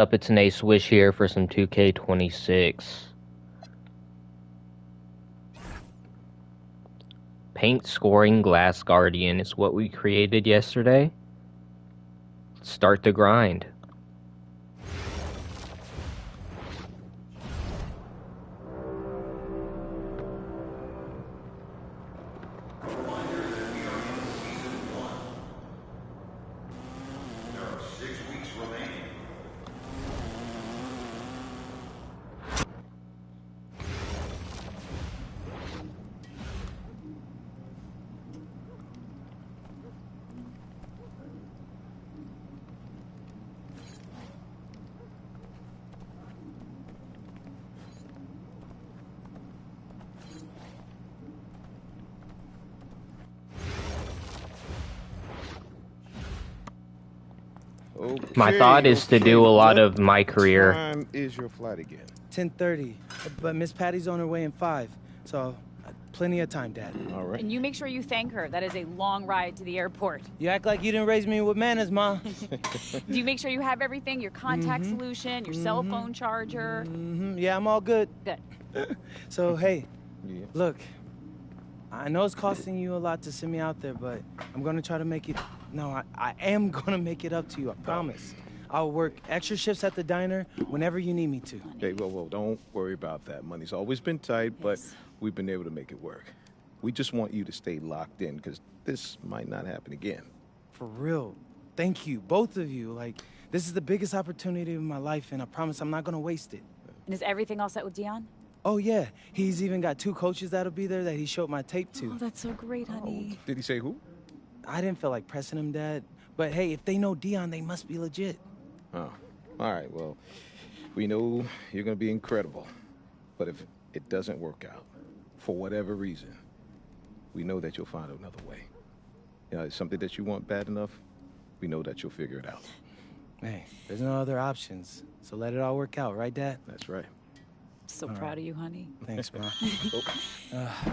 Up, it's an Ace Wish here for some 2K26. Paint Scoring Glass Guardian is what we created yesterday. Start the grind. Okay, My thought is to do a lot of my career. What time is your flight again? 10:30, but Miss Patty's on her way in 5, so plenty of time, Dad. All right. And you make sure you thank her. That is a long ride to the airport. You act like you didn't raise me with manners, Ma. Do you make sure you have everything? Your contact solution, your cell phone charger? Yeah, I'm all good. Good. So, hey, Yeah. look, I know it's costing you a lot to send me out there, but I'm gonna try to make it. No, I am gonna make it up to you, I promise. I'll work extra shifts at the diner whenever you need me to. Hey, whoa, don't worry about that. Money's always been tight, but Yes. we've been able to make it work. We just want you to stay locked in, because this might not happen again. For real. Thank you, both of you. Like, this is the biggest opportunity of my life, and I promise I'm not gonna waste it. And is everything all set with Dion? Oh, yeah. He's even got 2 coaches that'll be there that he showed my tape to. Oh, that's so great, honey. Did he say who? I didn't feel like pressing him, Dad. But hey, if they know Dion, they must be legit. Oh, all right, well, we know you're going to be incredible. But if it doesn't work out, for whatever reason, we know that you'll find another way. You know, it's something that you want bad enough, we know that you'll figure it out. Hey, there's no other options. So let it all work out, right, Dad? That's right. So proud of you, honey. Thanks, Ma.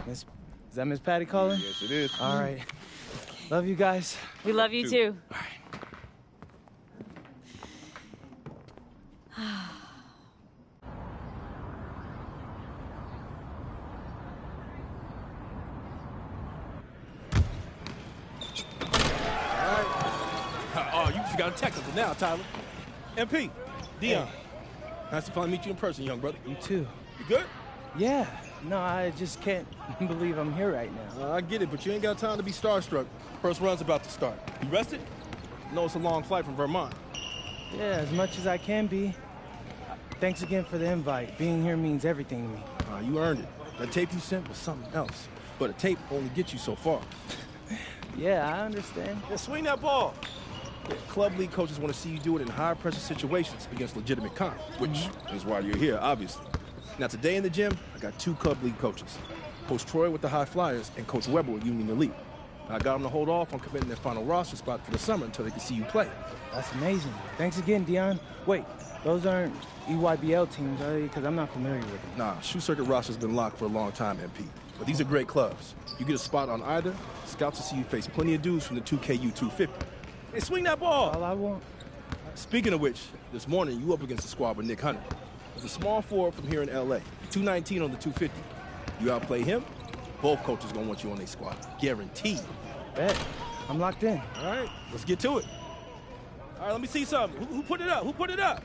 Is that Miss Patty calling? Yes, it is. All right. Love you guys. We love you too. Oh, you just got a technical now, Tyler. MP, Dion. Nice to finally meet you in person, young brother. You too. You good? Yeah. No, I just can't believe I'm here right now. I get it, but you ain't got time to be starstruck. First run's about to start. You rested? No, it's a long flight from Vermont. Yeah, as much as I can be. Thanks again for the invite. Being here means everything to me. You earned it. That tape you sent was something else. But a tape only gets you so far. Yeah, I understand. Yeah, swing that ball. Yeah, club league coaches want to see you do it in high-pressure situations against legitimate comp, which is why you're here, obviously. Now, today in the gym, I got 2 club league coaches. Coach Troy with the High Flyers and Coach Weber with Union Elite. I got them to hold off on committing their final roster spot for the summer until they can see you play. That's amazing. Thanks again, Dion. Wait, those aren't EYBL teams, are they? Because I'm not familiar with them. Nah, shoe circuit roster's been locked for a long time, MP. But these are great clubs. You get a spot on either, scouts will see you face plenty of dudes from the 2KU 250. Hey, swing that ball! All I want. Speaking of which, this morning you up against the squad with Nick Hunter. He's a small forward from here in LA, 219 on the 250. You outplay him, both coaches gonna want you on their squad. Guaranteed. Bet. I'm locked in. All right, let's get to it. All right, let me see something. Who put it up? Who put it up?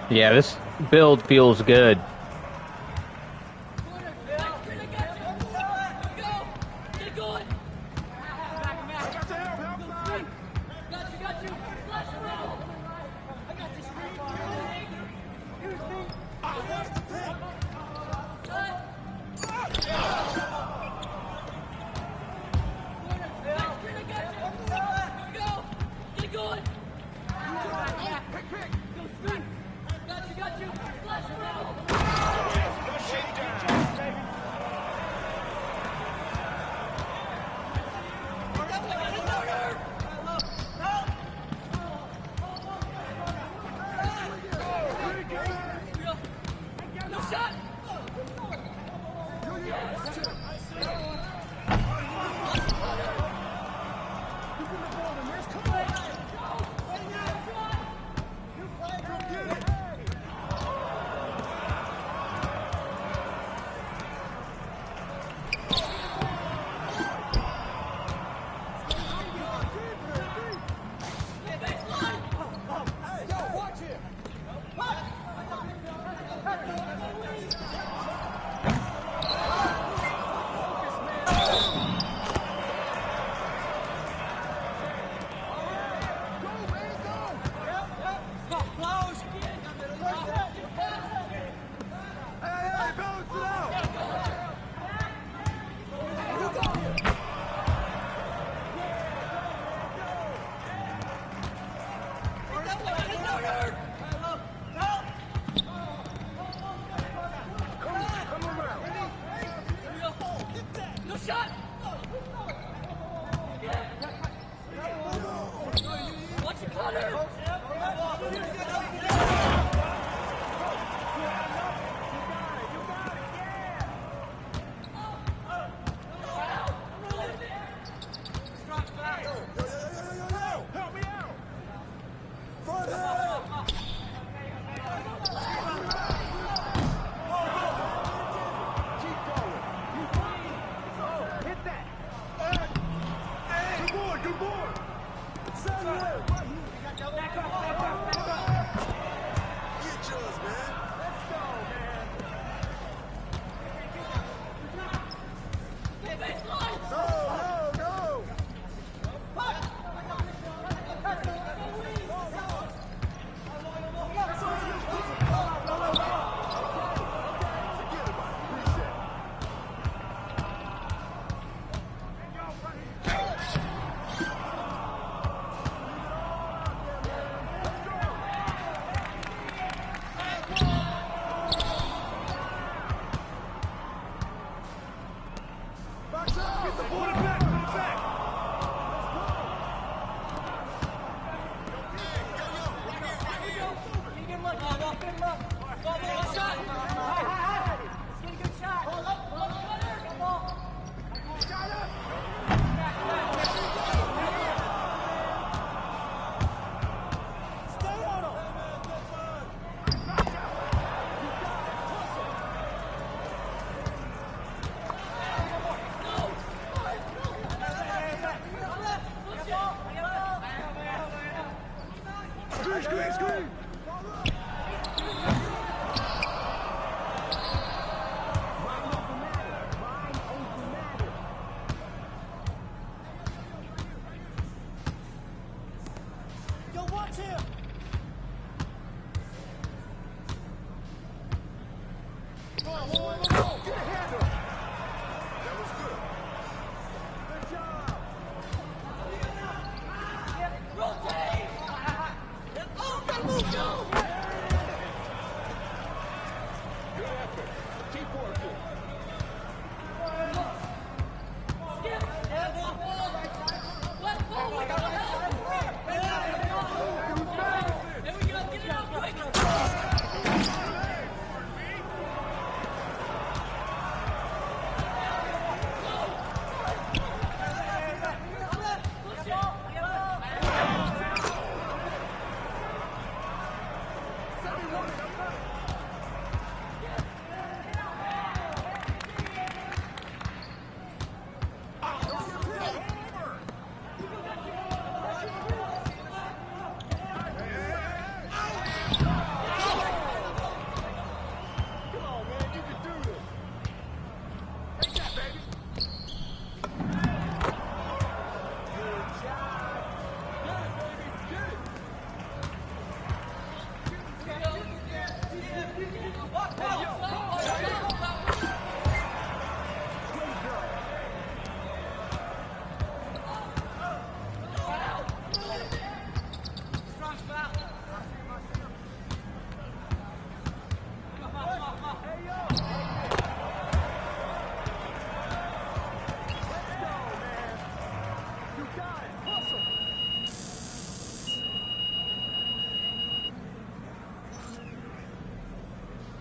Yeah, this build feels good.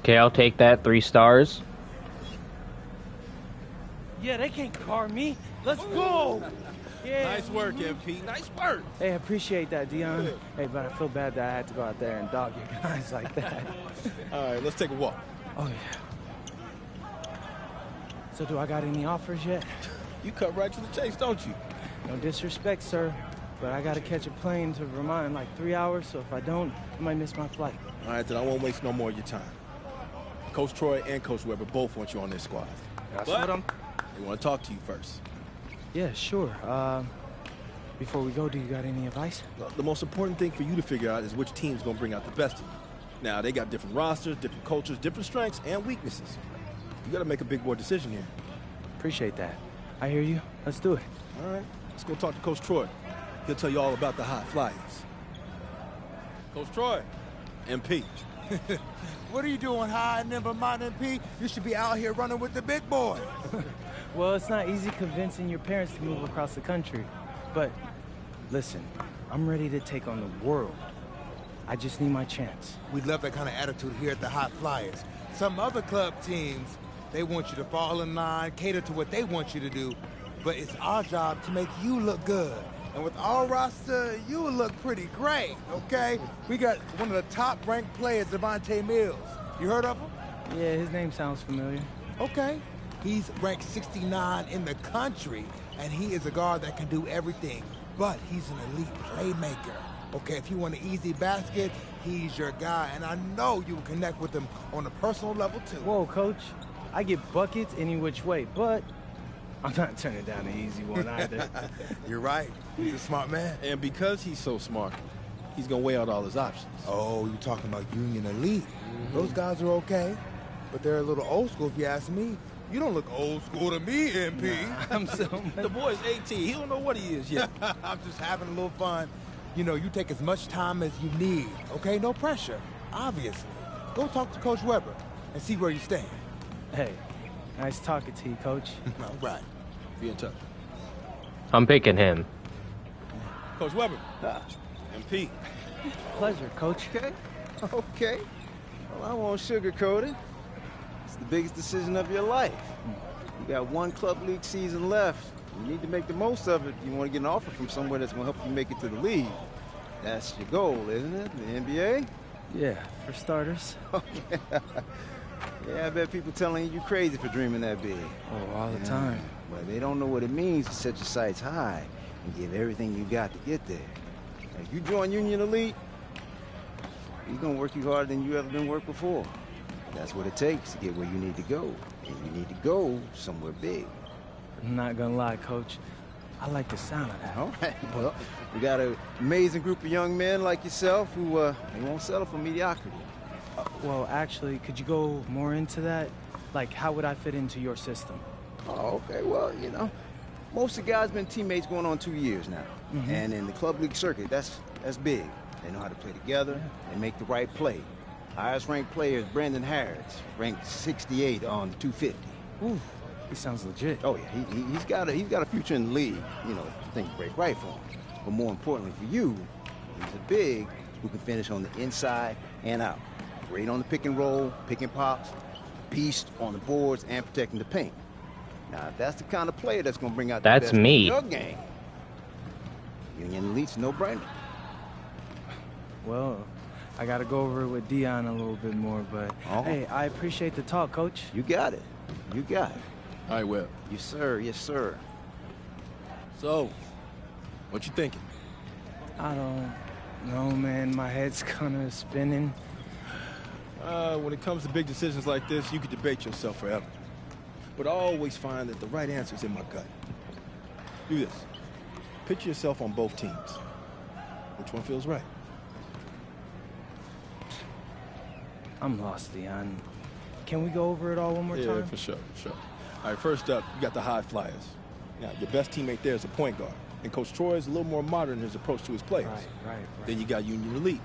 Okay, I'll take that. 3 stars. Yeah, they can't guard me. Let's go. Yeah. Nice work, MP. Nice work. Hey, I appreciate that, Dion. Hey, but I feel bad that I had to go out there and dog your guys like that. All right, let's take a walk. Oh, yeah. So do I got any offers yet? You cut right to the chase, don't you? No disrespect, sir, but I gotta catch a plane to Vermont in like 3 hours, so if I don't, I might miss my flight. All right, then I won't waste no more of your time. Coach Troy and Coach Weber both want you on their squad. That's But what I'm... they want to talk to you first. Yeah, sure. Before we go, do you got any advice? Well, the most important thing for you to figure out is which team's going to bring out the best of you. Now, they got different rosters, different cultures, different strengths, and weaknesses. You got to make a big boy decision here. Appreciate that. I hear you. Let's do it. All right, let's go talk to Coach Troy. He'll tell you all about the Hot Flyers. Coach Troy, MP. What are you doing hiding in Vermont, MP? You should be out here running with the big boy. Well, it's not easy convincing your parents to move across the country. But listen, I'm ready to take on the world. I just need my chance. We love that kind of attitude here at the Hot Flyers. Some other club teams, they want you to fall in line, cater to what they want you to do. But it's our job to make you look good. And with our roster, you will look pretty great, okay? We got one of the top-ranked players, Devontae Mills. You heard of him? Yeah, his name sounds familiar. Okay. He's ranked 69 in the country, and he is a guard that can do everything. But he's an elite playmaker. Okay, if you want an easy basket, he's your guy. And I know you will connect with him on a personal level, too. Whoa, Coach. I get buckets any which way, but I'm not turning down the easy one either. You're right. He's a smart man. And because he's so smart, he's going to weigh out all his options. Oh, you're talking about Union Elite. Those guys are okay, but they're a little old school if you ask me. You don't look old school to me, MP. I'm so... The boy's 18. He don't know what he is yet. I'm just having a little fun. You know, you take as much time as you need, okay? No pressure, obviously. Go talk to Coach Weber and see where you stand. Hey, nice talking to you, Coach. All right. Be in touch. I'm picking him. Coach Weber. MP. Pleasure, Coach. Okay. Well, I won't sugarcoat it. It's the biggest decision of your life. You got one club league season left. You need to make the most of it if you want to get an offer from somewhere that's going to help you make it to the league. That's your goal, isn't it? The NBA? Yeah, for starters. Yeah, I bet people telling you crazy for dreaming that big. Oh, all the time. But they don't know what it means to set your sights high and give everything you got to get there. If you join Union Elite, you're going to work you harder than you ever been worked before. That's what it takes to get where you need to go. And you need to go somewhere big. I'm not gonna lie, Coach. I like the sound of that. All right. Well, we got an amazing group of young men like yourself who they won't settle for mediocrity. Well, actually, could you go more into that? Like, how would I fit into your system? Oh, okay. Well, you know, most of the guys been teammates going on 2 years now. And in the club league circuit, that's big. They know how to play together and make the right play. Highest ranked player is Brandon Harris, ranked 68 on 250. Ooh, he sounds legit. Oh yeah, he's got a future in the league. You know, if things break right for him. But more importantly for you, he's a big who can finish on the inside and out. Great on the pick and roll, pick and pops, beast on the boards and protecting the paint. Now, if that's the kind of player that's going to bring out the That's best in me. your game, Union Elite's no brainer. Well, I gotta go over it with Dion a little bit more, but Oh. hey, I appreciate the talk, Coach. You got it. You got it. All right, Webb. Yes, sir. Yes, sir. So, what you thinking? I don't know, man. My head's kind of spinning. When it comes to big decisions like this, you could debate yourself forever. But I always find that the right answer is in my gut. Do this. Picture yourself on both teams. Which one feels right? I'm lost, Dion. Can we go over it all one more Yeah, time? for sure, for sure. All right, first up, you got the High Flyers. Now, your best teammate there is a point guard. And Coach Troy is a little more modern in his approach to his players. Right. Then you got Union Elite.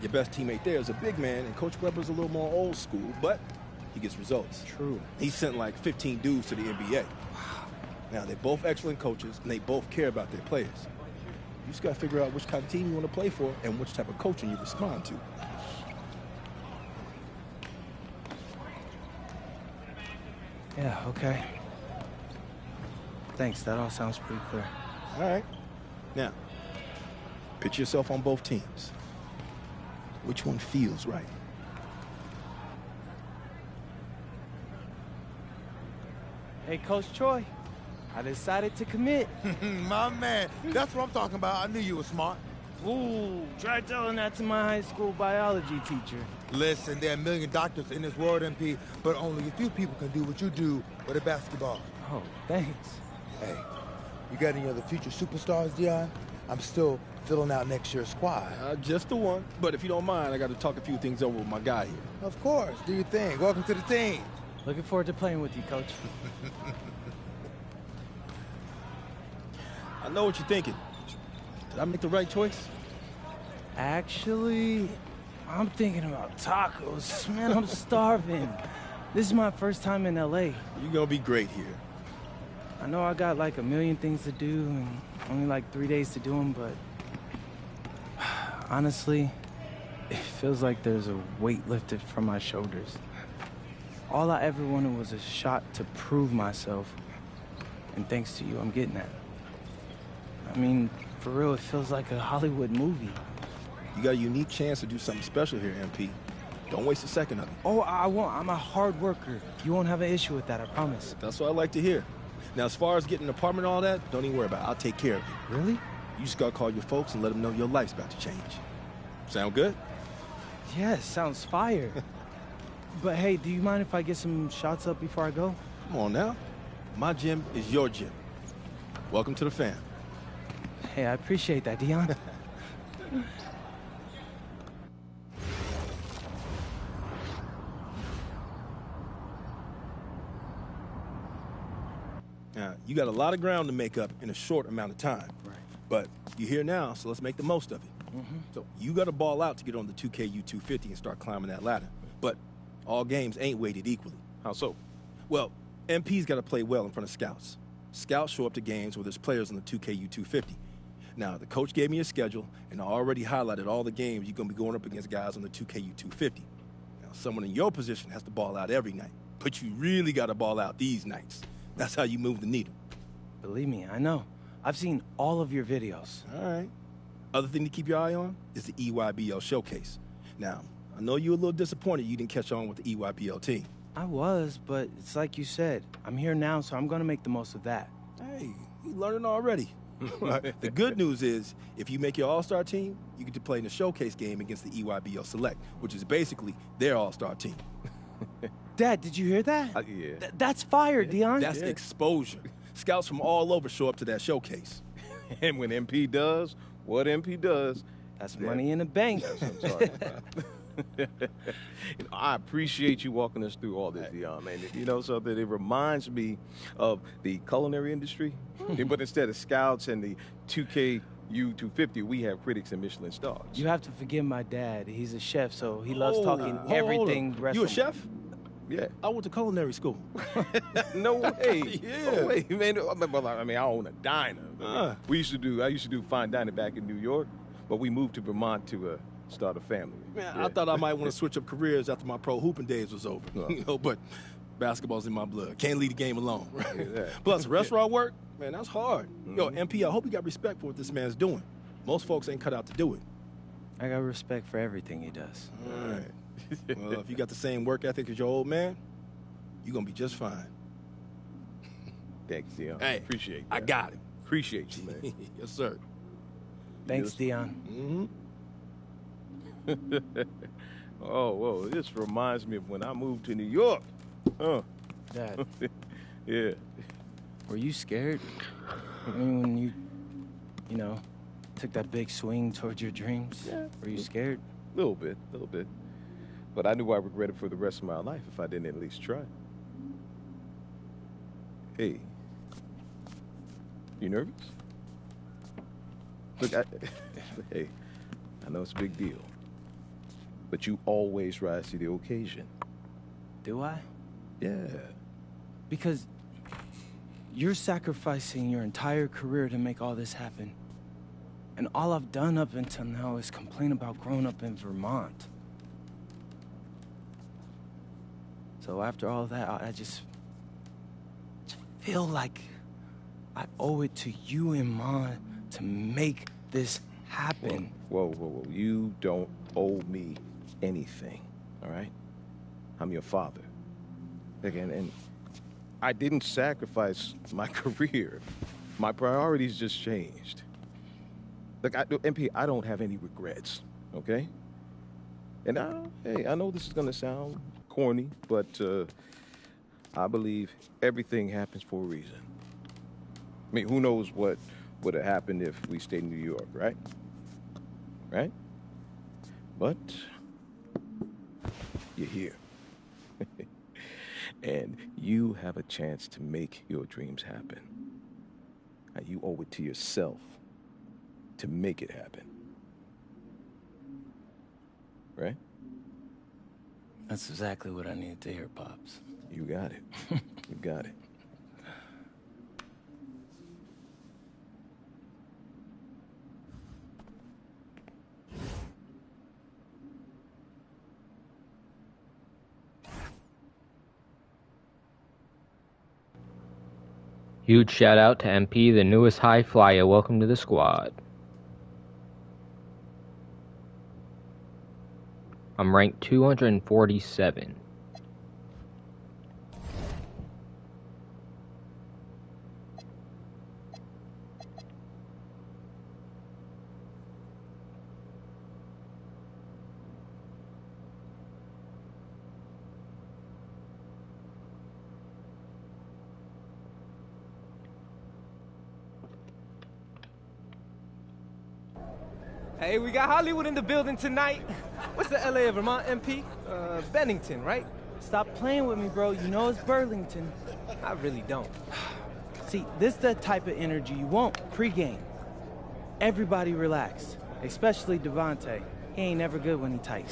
Your best teammate there is a big man, and Coach Weber's a little more old school, but he gets results. True. He sent like 15 dudes to the NBA. Now, they're both excellent coaches, and they both care about their players. You just got to figure out which kind of team you want to play for and which type of coaching you respond to. Yeah, okay. Thanks, that all sounds pretty clear. All right. Now, picture yourself on both teams. Which one feels right? Hey, Coach Troy, I decided to commit. My man, that's what I'm talking about. I knew you were smart. Ooh, try telling that to my high school biology teacher. Listen, there are a million doctors in this world, MP, but only a few people can do what you do with a basketball. Oh, thanks. Hey, you got any other future superstars, Dion? I'm still filling out next year's squad. Just the one. But if you don't mind, I got to talk a few things over with my guy here. Of course, do your thing. Welcome to the team. Looking forward to playing with you, Coach. I know what you're thinking. Did I make the right choice? Actually, I'm thinking about tacos. Man, I'm starving. This is my first time in LA. You're going to be great here. I know I got like a million things to do and only like 3 days to do them, but honestly, it feels like there's a weight lifted from my shoulders. All I ever wanted was a shot to prove myself, and thanks to you, I'm getting that. I mean, for real, it feels like a Hollywood movie. You got a unique chance to do something special here, MP. Don't waste a second of it. Oh, I won't. I'm a hard worker. You won't have an issue with that, I promise. That's what I like to hear. Now, as far as getting an apartment and all that, don't even worry about it. I'll take care of you. Really? You just got to call your folks and let them know your life's about to change. Sound good? Yeah, sounds fire. But hey, do you mind if I get some shots up before I go? Come on now. My gym is your gym. Welcome to the fam. Hey, I appreciate that, Dion. Now, you got a lot of ground to make up in a short amount of time. Right. But you're here now, so let's make the most of it. So you got to ball out to get on the 2KU250 and start climbing that ladder. But all games ain't weighted equally. How so? Well, MP's got to play well in front of scouts. Scouts show up to games where there's players on the 2KU250. Now, the coach gave me a schedule, and I already highlighted all the games you're going to be going up against guys on the 2KU250. Now, someone in your position has to ball out every night, but you really got to ball out these nights. That's how you move the needle. Believe me, I know. I've seen all of your videos. All right. Other thing to keep your eye on is the EYBL showcase. Now, I know you're a little disappointed you didn't catch on with the EYBL team. I was, but it's like you said. I'm here now, so I'm gonna make the most of that. Hey, you learning already. The good news is, if you make your all-star team, you get to play in the showcase game against the EYBL Select, which is basically their all-star team. Dad, did you hear that? Yeah. That's fire, Dion. That's exposure. Scouts from all over show up to that showcase. And when MP does what MP does, That's money in the bank. that's what I'm talking about. I appreciate you walking us through all this, Dion, man. You know something? It reminds me of the culinary industry, but instead of scouts and the 2KU250, we have critics and Michelin stars. You have to forgive my dad. He's a chef, so he loves talking Hold everything up. You a restaurant. chef? Yeah. I went to culinary school. No way. Yeah. No way, man. I mean, I own a diner. Uh. I used to do fine dining back in New York, but we moved to Vermont to start a family. Man, Yeah. I thought I might want to switch up careers after my pro hooping days was over. But basketball's in my blood. Can't leave the game alone. Right? Yeah. Plus, restaurant work, man, that's hard. Yo, MP, I hope you got respect for what this man's doing. Most folks ain't cut out to do it. I got respect for everything he does. All right. Well, if you got the same work ethic as your old man, you're going to be just fine. Thanks, Dion. Hey, Appreciate I that. got it. Appreciate you, man. Yes, sir. Thanks, Yes. Dion. Mm-hmm. Oh, whoa. This reminds me of when I moved to New York. Dad, Yeah. were you scared? I mean, when you know, took that big swing towards your dreams? Yeah. Were you scared? Little bit. But I knew I regretted for the rest of my life if I didn't at least try. Hey. You nervous? Look, hey, I know it's a big deal. But you always rise to the occasion. Do I? Yeah. Because you're sacrificing your entire career to make all this happen. And all I've done up until now is complain about growing up in Vermont. So after all that, feel like I owe it to you and Ma to make this happen. Whoa. You don't owe me anything, all right? I'm your father. Again, and I didn't sacrifice my career. My priorities just changed. Look, MP, I don't have any regrets, okay? And hey, I know this is gonna sound corny, but I believe everything happens for a reason. I mean, who knows what would have happened if we stayed in New York, right? Right? But you're here. And you have a chance to make your dreams happen. And you owe it to yourself to make it happen. Right? That's exactly what I needed to hear, Pops. You got it. You got it. Huge shout out to MP, the newest high flyer. Welcome to the squad. I'm ranked 247. Hey, we got Hollywood in the building tonight. What's the LA of Vermont, MP? Bennington, right? Stop playing with me, bro. You know it's Burlington. I really don't. See, this is the type of energy you want pre-game. Everybody relax, especially Devontae. He ain't never good when he tight.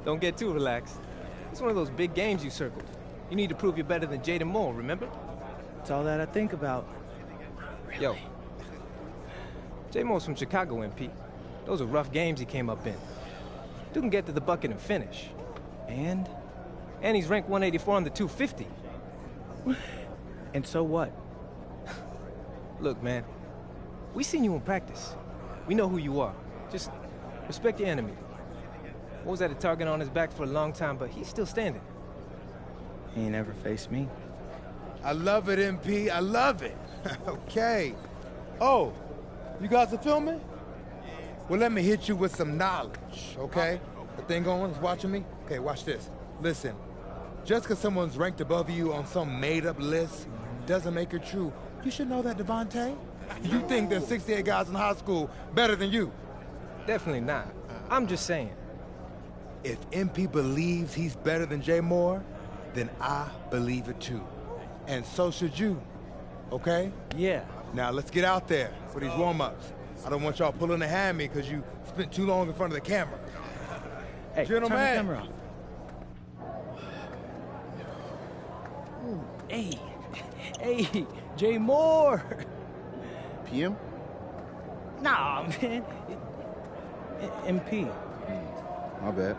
Don't get too relaxed. It's one of those big games you circled. You need to prove you're better than Jaden Moore, remember? It's all that I think about. Yo, J Moore's from Chicago, MP. Those are rough games he came up in. Dude can get to the bucket and finish. And he's ranked 184 on the 250. And so what? Look, man, we seen you in practice. We know who you are. Just respect your enemy. What was at a target on his back for a long time, but he's still standing. He ain't ever faced me. I love it, MP. I love it. Okay. Oh, you guys are filming? Well, let me hit you with some knowledge, okay? The thing going is watching me? Okay, watch this. Listen, just because someone's ranked above you on some made-up list doesn't make it true. You should know that, Devontae. You think there's 68 guys in high school better than you? Definitely not. I'm just saying. If MP believes he's better than Jay Moore, then I believe it too. And so should you, okay? Yeah. Now let's get out there for these warm-ups. I don't want y'all pulling a hammy because you spent too long in front of the camera. Hey, Gentlemen. turn the camera off. Ooh, hey, Jay Moore. PM? Nah, man. MP. My bad.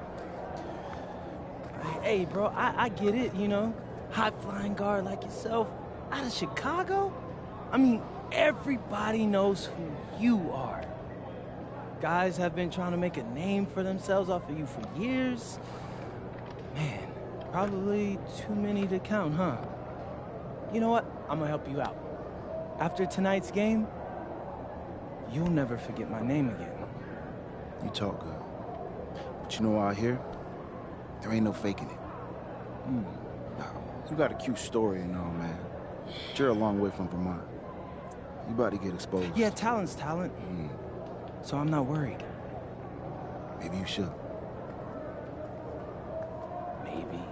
Hey, bro, I get it, you know. High-flying guard like yourself out of Chicago? I mean, everybody knows who you are. Guys have been trying to make a name for themselves off of you for years. Man, probably too many to count, huh? You know what? I'm gonna help you out. After tonight's game, you'll never forget my name again. You talk good. But you know out here, there ain't no faking it. Nah, you got a cute story and all, man. But you're a long way from Vermont. You about to get exposed. Yeah, talent's talent. So I'm not worried. Maybe you should. Maybe.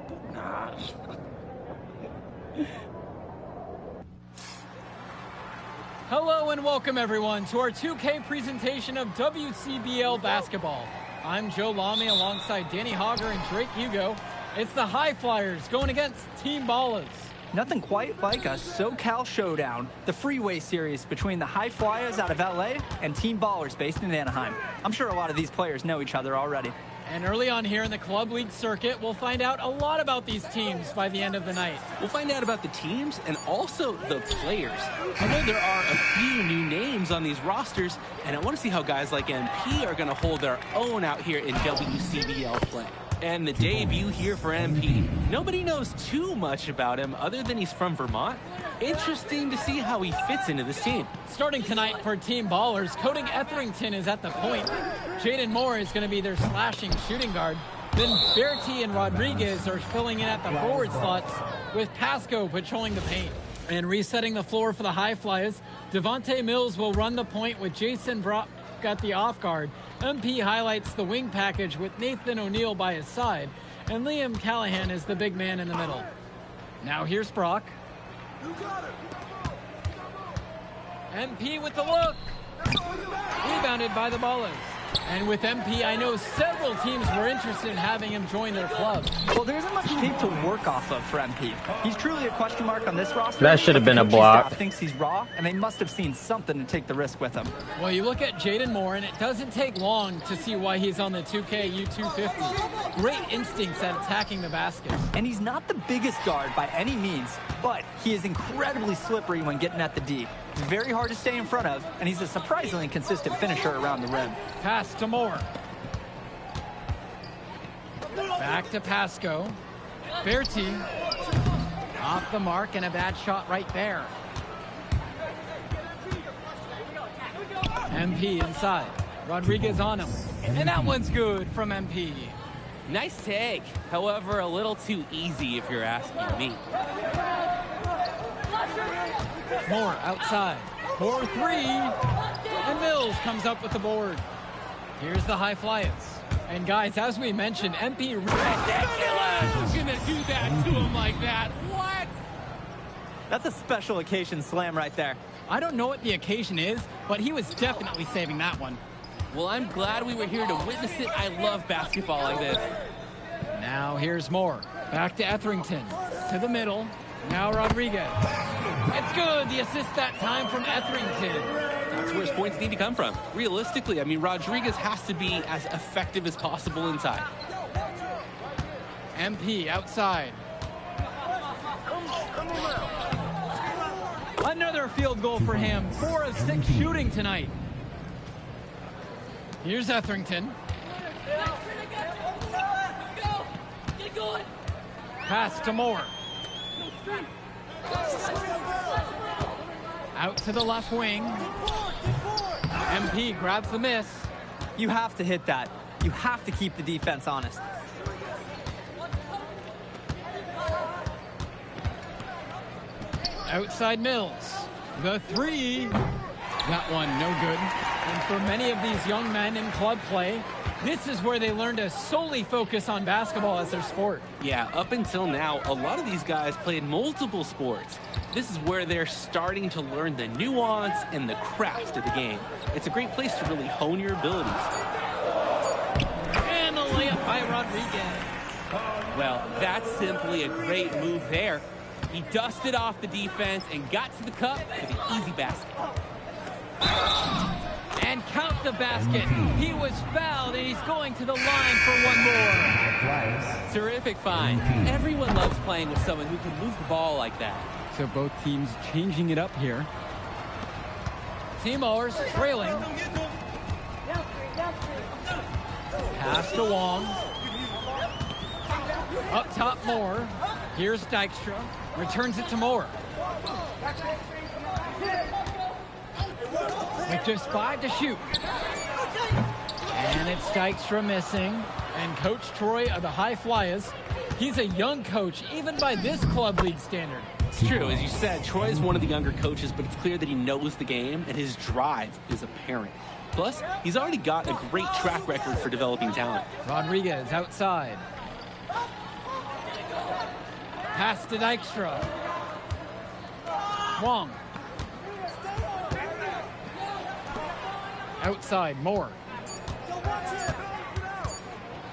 But nah. Hello and welcome everyone to our 2K presentation of WCBL basketball. I'm Joe Lamy alongside Danny Hogger and Drake Hugo. It's the High Flyers going against Team Ballers. Nothing quite like a SoCal showdown, the freeway series between the High Flyers out of LA and Team Ballers based in Anaheim. I'm sure a lot of these players know each other already. And early on here in the Club League circuit, we'll find out a lot about these teams by the end of the night. We'll find out about the teams and also the players. I know there are a few new names on these rosters, and I want to see how guys like MP are going to hold their own out here in WCBL play. And the debut here for MP. Nobody knows too much about him other than he's from Vermont. Interesting to see how he fits into this team. Starting tonight for Team Ballers, Cody Etherington is at the point. Jaden Moore is going to be their slashing shooting guard. Then Bertie and Rodriguez are filling in at the forward slots, with Pasco patrolling the paint. And resetting the floor for the High Flyers, Devontae Mills will run the point with Jason Brock at the off guard. MP highlights the wing package with Nathan O'Neill by his side, and Liam Callahan is the big man in the middle. Now here's Brock. MP with the look. Rebounded by the Ballers. And with MP, I know several teams were interested in having him join their club. Well, there isn't much tape to work off of for MP. He's truly a question mark on this roster. That should have been a block. Staff thinks he's raw, and they must have seen something to take the risk with him. Well, you look at Jaden Moore, and it doesn't take long to see why he's on the 2K U250. Great instincts at attacking the basket. And he's not the biggest guard by any means, but he is incredibly slippery when getting at the D. He's very hard to stay in front of, and he's a surprisingly consistent finisher around the rim. Pass to Moore. Back to Pasco. Bertie. Off the mark, and a bad shot right there. MP inside. Rodriguez on him. And that one's good from MP. Nice take. However, a little too easy if you're asking me. Moore outside. 4-3. And Mills comes up with the board. Here's the High Flyers. And guys, as we mentioned, MP ridiculous. Who's gonna do that to him like that? What? That's a special occasion slam right there. I don't know what the occasion is, but he was definitely saving that one. Well, I'm glad we were here to witness it. I love basketball like this. Now here's Moore. Back to Etherington. To the middle. Now Rodriguez. It's good. The assist that time from Etherington. That's where his points need to come from. Realistically, I mean, Rodriguez has to be as effective as possible inside. MP outside. Another field goal for him. 4 of 6 shooting tonight. Here's Etherington. Pass to Moore. Out to the left wing. MP grabs the miss. You have to hit that. You have to keep the defense honest. Outside Mills. The 3. That one no good. And for many of these young men in club play, this is where they learn to solely focus on basketball as their sport. Yeah, up until now, a lot of these guys played multiple sports. This is where they're starting to learn the nuance and the craft of the game. It's a great place to really hone your abilities. And a layup by Rodriguez. Well, that's simply a great move there. He dusted off the defense and got to the cup for the easy basket. And count the basket. He was fouled, and he's going to the line for one more. Terrific find. Everyone loves playing with someone who can move the ball like that. So both teams changing it up here. Team Ballers trailing. Pass to Wong. Up top, Moore. Here's Dykstra. Returns it to Moore. With just 5 to shoot. And it's Dykstra missing. And Coach Troy of the High Flyers, he's a young coach, even by this club league standard. It's true. As you said, Troy is one of the younger coaches, but it's clear that he knows the game, and his drive is apparent. Plus, he's already got a great track record for developing talent. Rodriguez outside. Pass to Dykstra. Wong. Outside, Moore.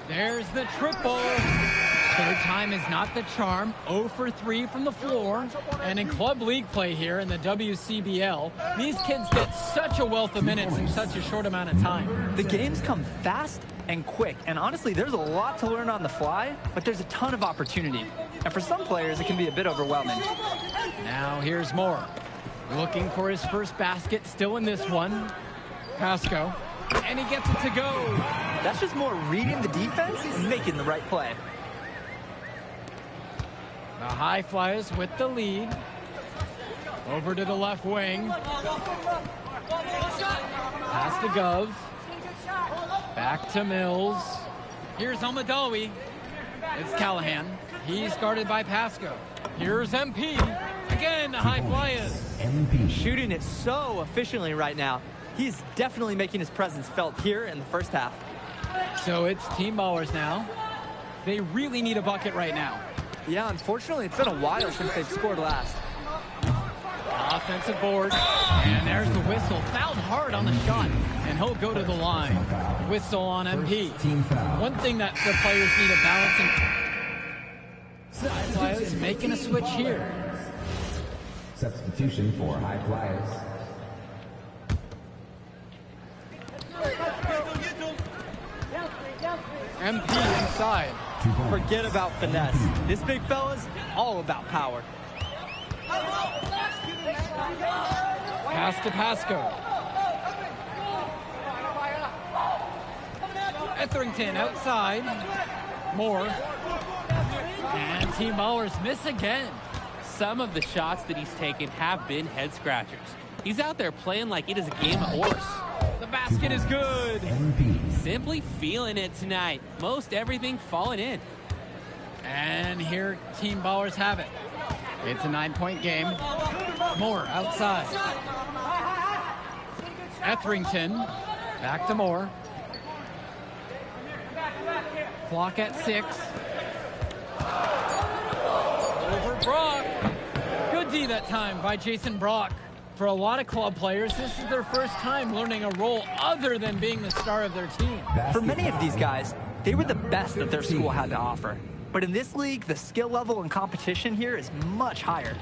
There's the triple. Third time is not the charm. 0 for 3 from the floor. And in club league play here in the WCBL, these kids get such a wealth of minutes in such a short amount of time. The games come fast and quick. And honestly, there's a lot to learn on the fly, but there's a ton of opportunity. And for some players, it can be a bit overwhelming. Now here's Moore. Looking for his first basket, still in this one. Pasco, and he gets it to go. That's just Moore reading the defense and making the right play. The High Flyers with the lead. Over to the left wing. Pass to Gov. Back to Mills. Here's Almadawi. It's Callahan. He's guarded by Pasco. Here's MP. Again, the High Flyers. MP. Shooting it so efficiently right now. He's definitely making his presence felt here in the first half. So it's Team Ballers now. They really need a bucket right now. Yeah, unfortunately, it's been a while since they've scored last. Offensive board, and there's the whistle. Fouled hard on the shot, and he'll go to the line. Whistle on MP. One thing that the players need to balance. High Flyers making a switch here. Substitution for High Flyers. MP inside. Forget about finesse. This big fella's all about power. Pass to Pasco. Etherington outside. Moore. And Team Ballers miss again. Some of the shots that he's taken have been head scratchers. He's out there playing like it is a game of horse. The basket is good. Simply feeling it tonight. Most everything falling in. And here Team Ballers have it. It's a 9-point game. Moore outside. Etherington. Back to Moore. Clock at 6. Over Brock. Good D that time by Jason Brock. For a lot of club players, this is their first time learning a role other than being the star of their team. For many of these guys, they were the best that their school had to offer. But in this league, the skill level and competition here is much higher.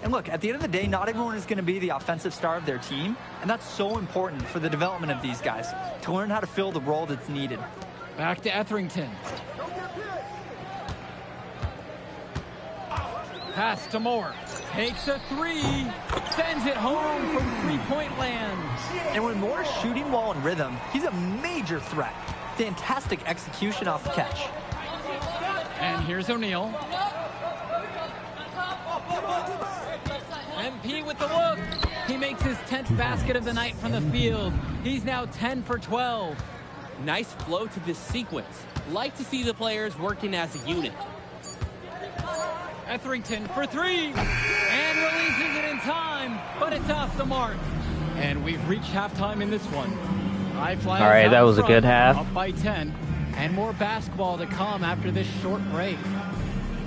And look, at the end of the day, not everyone is going to be the offensive star of their team, and that's so important for the development of these guys, to learn how to fill the role that's needed. Back to Etherington. Pass to Moore. Takes a 3. Sends it home from 3-point land. And when Moore is shooting while in rhythm, he's a major threat. Fantastic execution off the catch. And here's O'Neal. MP with the look. He makes his 10th basket of the night from the field. He's now 10 for 12. Nice flow to this sequence. Like to see the players working as a unit. Etherington for 3. And releases it in time, but it's off the mark. And we've reached halftime in this one. High Flyers all right, that was front, a good half. Up by 10. And more basketball to come after this short break.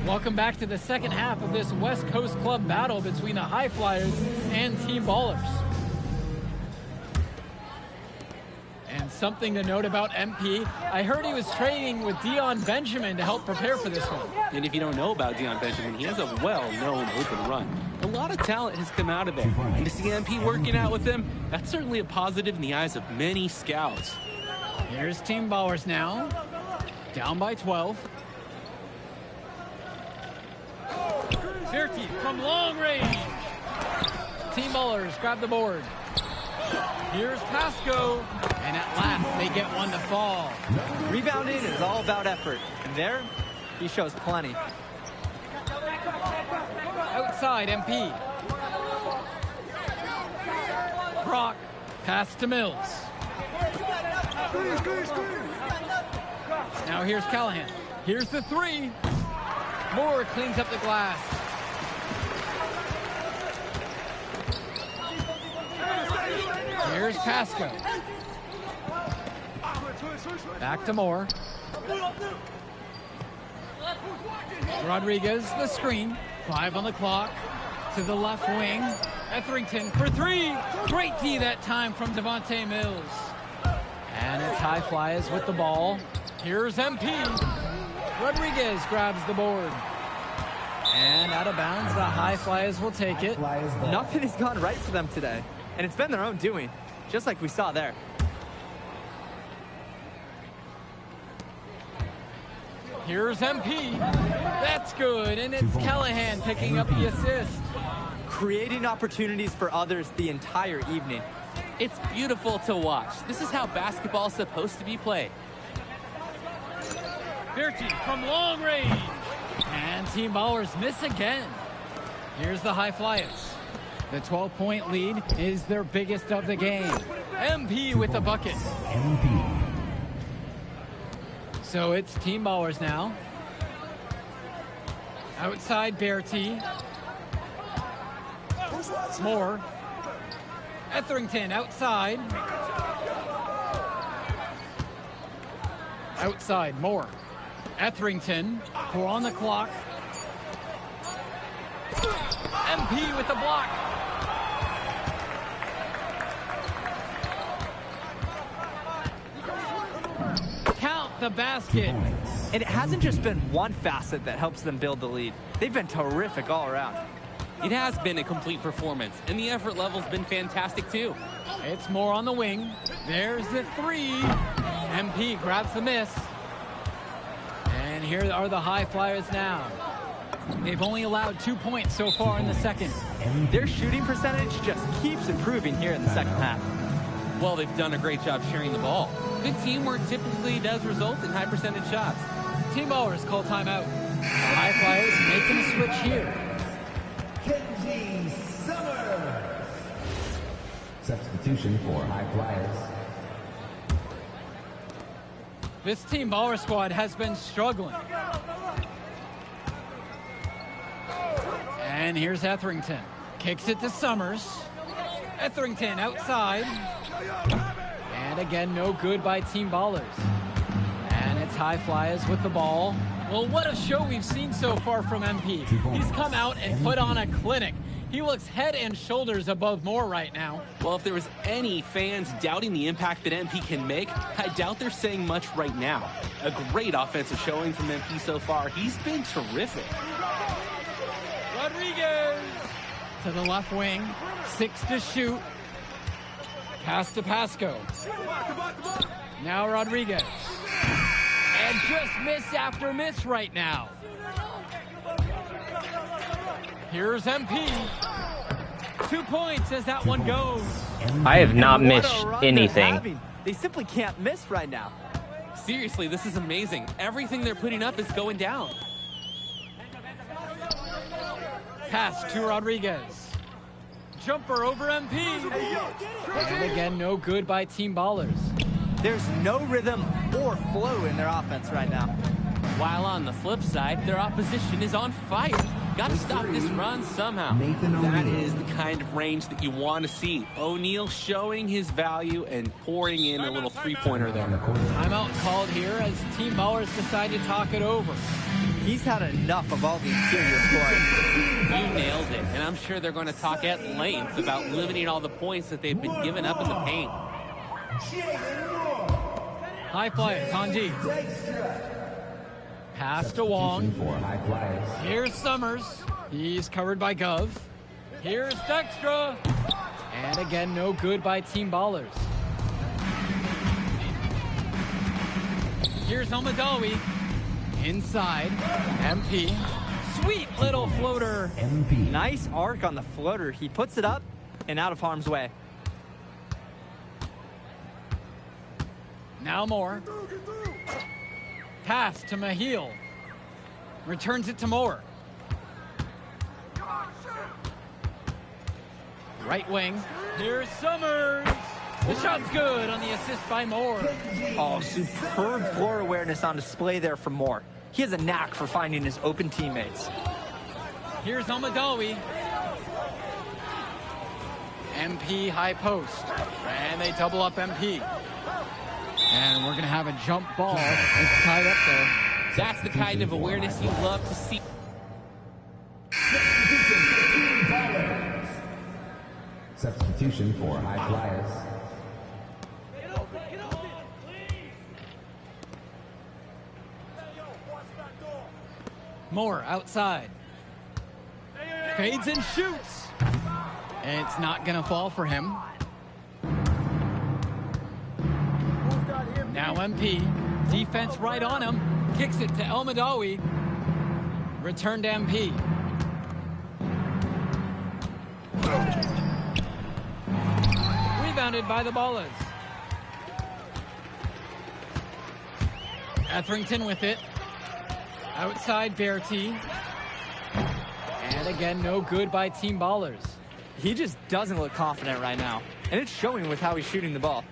Welcome back to the second half of this West Coast Club battle between the High Flyers and Team Ballers. And something to note about MP, I heard he was training with Dion Benjamin to help prepare for this one. And if you don't know about Dion Benjamin, he has a well-known open run. A lot of talent has come out of there. And to see MP working out with him, that's certainly a positive in the eyes of many scouts. Here's Team Ballers now, down by 12. Berti from long range. Team Ballers grab the board. Here's Pasco, and at last they get one to fall. Rebounding is all about effort, and there, he shows plenty. Outside, MP. Brock, pass to Mills. Now here's Callahan. Here's the 3. Moore cleans up the glass. Here's Pasco. Back to Moore. Rodriguez, the screen. 5 on the clock. To the left wing. Etherington for 3. Great D that time from Devontae Mills. And it's High Flyers with the ball. Here's MP. Rodriguez grabs the board. And out of bounds, the High Flyers will take it. Nothing has gone right for them today. And it's been their own doing, just like we saw there. Here's MP. That's good, and it's Callahan picking up the assist. Creating opportunities for others the entire evening. It's beautiful to watch. This is how basketball is supposed to be played. Berti from long range. And Team Ballers miss again. Here's the High Flyers. The 12-point lead is their biggest of the game. MP with the bucket. MP. So it's Team Ballers now. Outside Berti. Moore. Etherington outside. Outside, Moore. Etherington, 4 on the clock. MP with the block. Count the basket. And it hasn't just been one facet that helps them build the lead. They've been terrific all around. It has been a complete performance, and the effort level's been fantastic too. It's Moore on the wing. There's the 3. MP grabs the miss. And here are the High Flyers now. They've only allowed 2 points so far in the second. Their shooting percentage just keeps improving here in the second half. Well, they've done a great job sharing the ball. Good teamwork typically does result in high percentage shots. Team Ballers call timeout. The High Flyers making a switch here. Kenji Summers. Substitution for High Flyers. This Team Baller squad has been struggling. And here's Etherington. Kicks it to Summers. Etherington outside. And again, no good by Team Ballers. And it's High Flyers with the ball. Well, what a show we've seen so far from MP. He's come out and put on a clinic. He looks head and shoulders above Moore right now. Well, if there was any fans doubting the impact that MP can make, I doubt they're saying much right now. A great offensive showing from MP so far. He's been terrific. Rodriguez to the left wing. 6 to shoot. Pass to Pasco. Now Rodriguez. And just miss after miss right now. Here's MP. 2 points as that one goes. I have not missed anything. They simply can't miss right now. Seriously, this is amazing. Everything they're putting up is going down. Pass to Rodriguez. Jumper over MP. And again, no good by Team Ballers. There's no rhythm or flow in their offense right now. While on the flip side, their opposition is on fire. Got to stop this run somehow. That is the kind of range that you want to see. O'Neal showing his value and pouring in a little three-pointer there. Timeout called here as Team Ballers decide to talk it over. He's had enough of all the interior scoring. You nailed it, and I'm sure they're going to talk at length about limiting all the points that they've been giving up in the paint. High Flyers on D. Pass to Wong. Here's Summers. He's covered by Gov. Here's Dykstra. And again, no good by Team Ballers. Here's Almadawi. Inside. MP. Sweet little floater. MP. Nice arc on the floater. He puts it up and out of harm's way. Now Moore. Pass to Mahil. Returns it to Moore. Right wing. Here's Summers. The shot's good on the assist by Moore. Oh, superb floor awareness on display there from Moore. He has a knack for finding his open teammates. Here's Almadawi. MP high post. And they double up MP. And we're going to have a jump ball. It's tied up there. That's the kind of awareness you love to see. Substitution for High Flyers. Moore outside. Fades and shoots. And it's not going to fall for him. Now MP. Defense right on him. Kicks it to El Madawi. Return to MP. Rebounded by the Ballas. Etherington with it. Outside Berti. And again, no good by Team Ballers. He just doesn't look confident right now. And it's showing with how he's shooting the ball.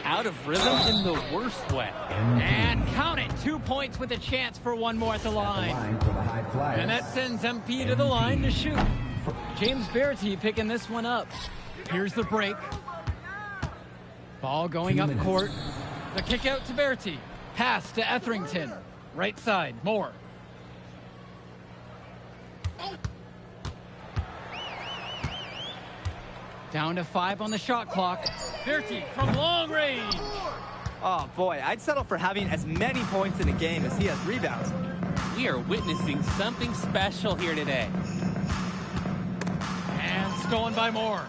Out of rhythm in the worst way. And count it, 2 points with a chance for one more at the line. And that sends MP to the line to shoot. James Berti picking this one up. Here's the break. Ball going up court. The kick out to Berti. Pass to Etherington. Right side, Moore. Down to 5 on the shot clock. Berti from long range. Oh boy, I'd settle for having as many points in a game as he has rebounds. We are witnessing something special here today. And stolen by Moore.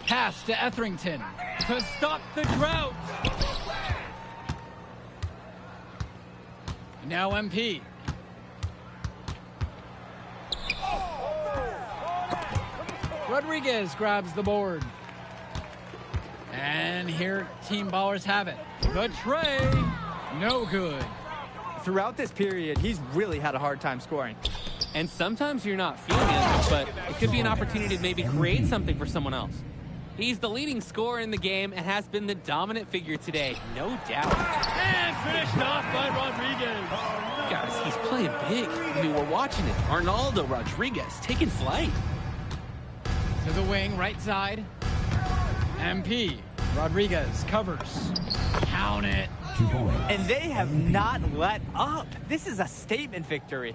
Pass to Etherington to stop the drought. Now MP. Rodriguez grabs the board. And here Team Ballers have it. The tray, no good. Throughout this period, he's really had a hard time scoring. And sometimes you're not feeling it, but it could be an opportunity to maybe create something for someone else. He's the leading scorer in the game and has been the dominant figure today, no doubt. And finished off by Rodriguez. Guys, he's playing big. I mean, we're watching it. Arnaldo Rodriguez taking flight. To the wing, right side. MP. Rodriguez covers. Count it. And they have not let up. This is a statement victory.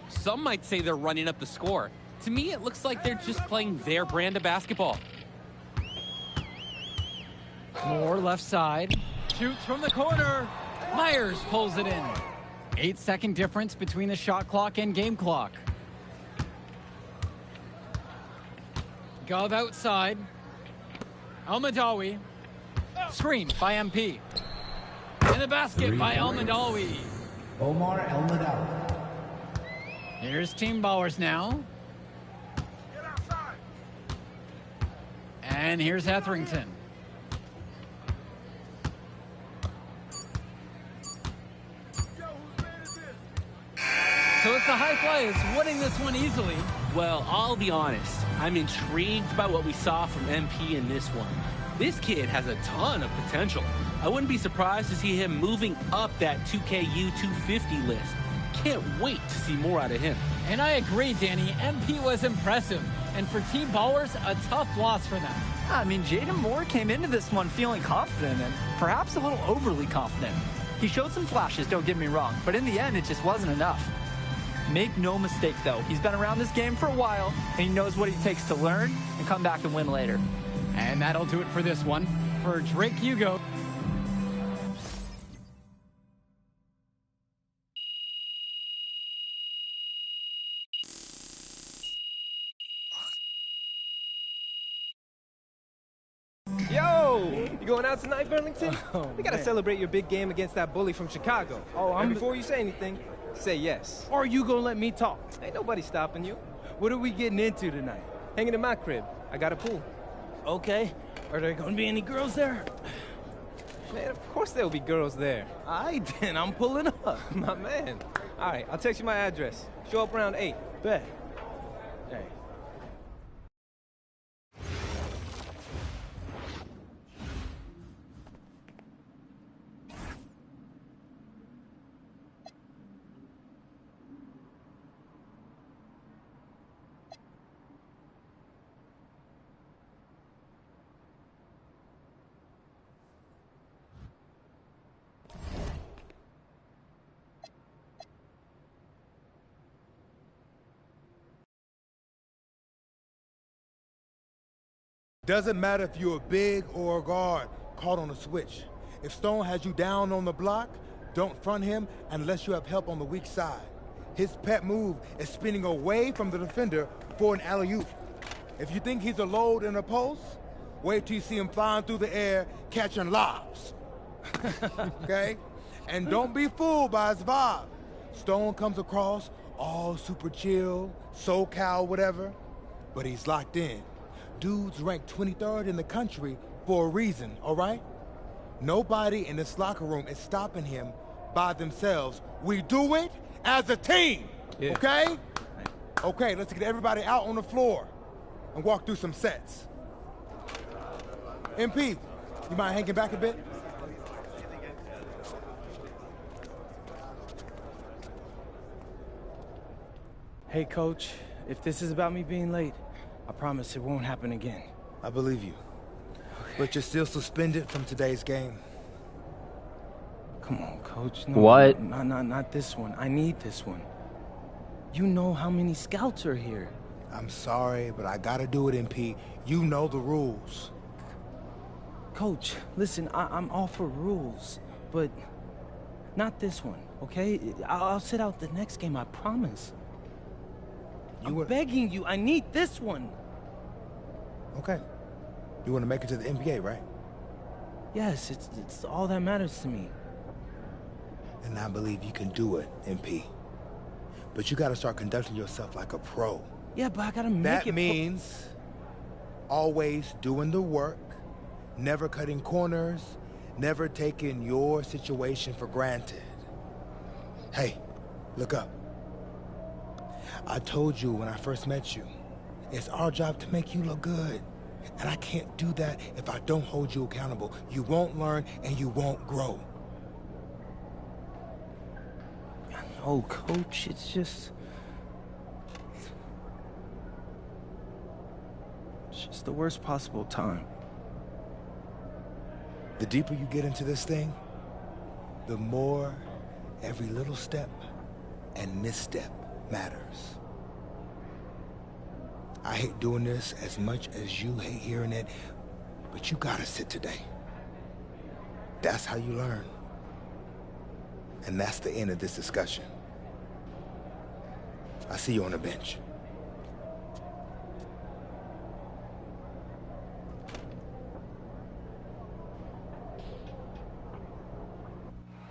Some might say they're running up the score. To me, it looks like they're just playing their brand of basketball. Moore left side. Shoots from the corner. Myers pulls it in. 8-second difference between the shot clock and game clock. Gov outside. El Madawi. Screen by MP. In the basket by El Madawi. Omar El Madawi. Here's Team Ballers now. And here's Etherington. So it's the High Flyers winning this one easily. Well, I'll be honest. I'm intrigued by what we saw from MP in this one. This kid has a ton of potential. I wouldn't be surprised to see him moving up that 2KU 250 list. Can't wait to see more out of him. And I agree, Danny. MP was impressive. And for Team Ballers, a tough loss for them. I mean, Jaden Moore came into this one feeling confident and perhaps a little overly confident. He showed some flashes, don't get me wrong, but in the end, it just wasn't enough. Make no mistake, though, he's been around this game for a while, and he knows what it takes to learn and come back and win later. And that'll do it for this one. For Drake Hugo. Yo! You going out tonight, Burlington? Oh, we gotta man. celebrate your big game against that bully from Chicago. Oh, And before you say anything, say yes. Or you gonna let me talk? Ain't nobody stopping you. What are we getting into tonight? Hanging in my crib. I got a pool. Okay. Are there gonna be any girls there? Man, of course there'll be girls there. All right, then. I'm pulling up. My man. All right, I'll text you my address. Show up around 8. Bet. Hey. Doesn't matter if you're a big or a guard caught on a switch. If Stone has you down on the block, don't front him unless you have help on the weak side. His pet move is spinning away from the defender for an alley-oop. If you think he's a load in a post, wait till you see him flying through the air catching lobs. Okay? And don't be fooled by his vibe. Stone comes across all super chill, SoCal, whatever, but he's locked in. Dude's ranked 23rd in the country for a reason, all right? Nobody in this locker room is stopping him by themselves. We do it as a team, okay? Okay, let's get everybody out on the floor and walk through some sets. MP, you mind hanging back a bit? Hey, Coach, if this is about me being late, I promise it won't happen again. I believe you. But you're still suspended from today's game. Come on, Coach. No, What? Not this one. I need this one. You know how many scouts are here. I'm sorry, but I gotta do it, MP. You know the rules. Coach, listen, I'm all for rules, but not this one, okay? I'll sit out the next game, I promise. I'm begging you, I need this one. Okay. You want to make it to the NBA, right? Yes, it's all that matters to me. And I believe you can do it, MP. But you gotta start conducting yourself like a pro. Yeah, but I gotta make it. That means always doing the work, never cutting corners, never taking your situation for granted. Hey, look up. I told you when I first met you, it's our job to make you look good. And I can't do that if I don't hold you accountable. You won't learn and you won't grow. Oh, Coach, it's just the worst possible time. The deeper you get into this thing, the more every little step and misstep matters. I hate doing this as much as you hate hearing it, but you gotta sit today. That's how you learn. And that's the end of this discussion. I see you on the bench.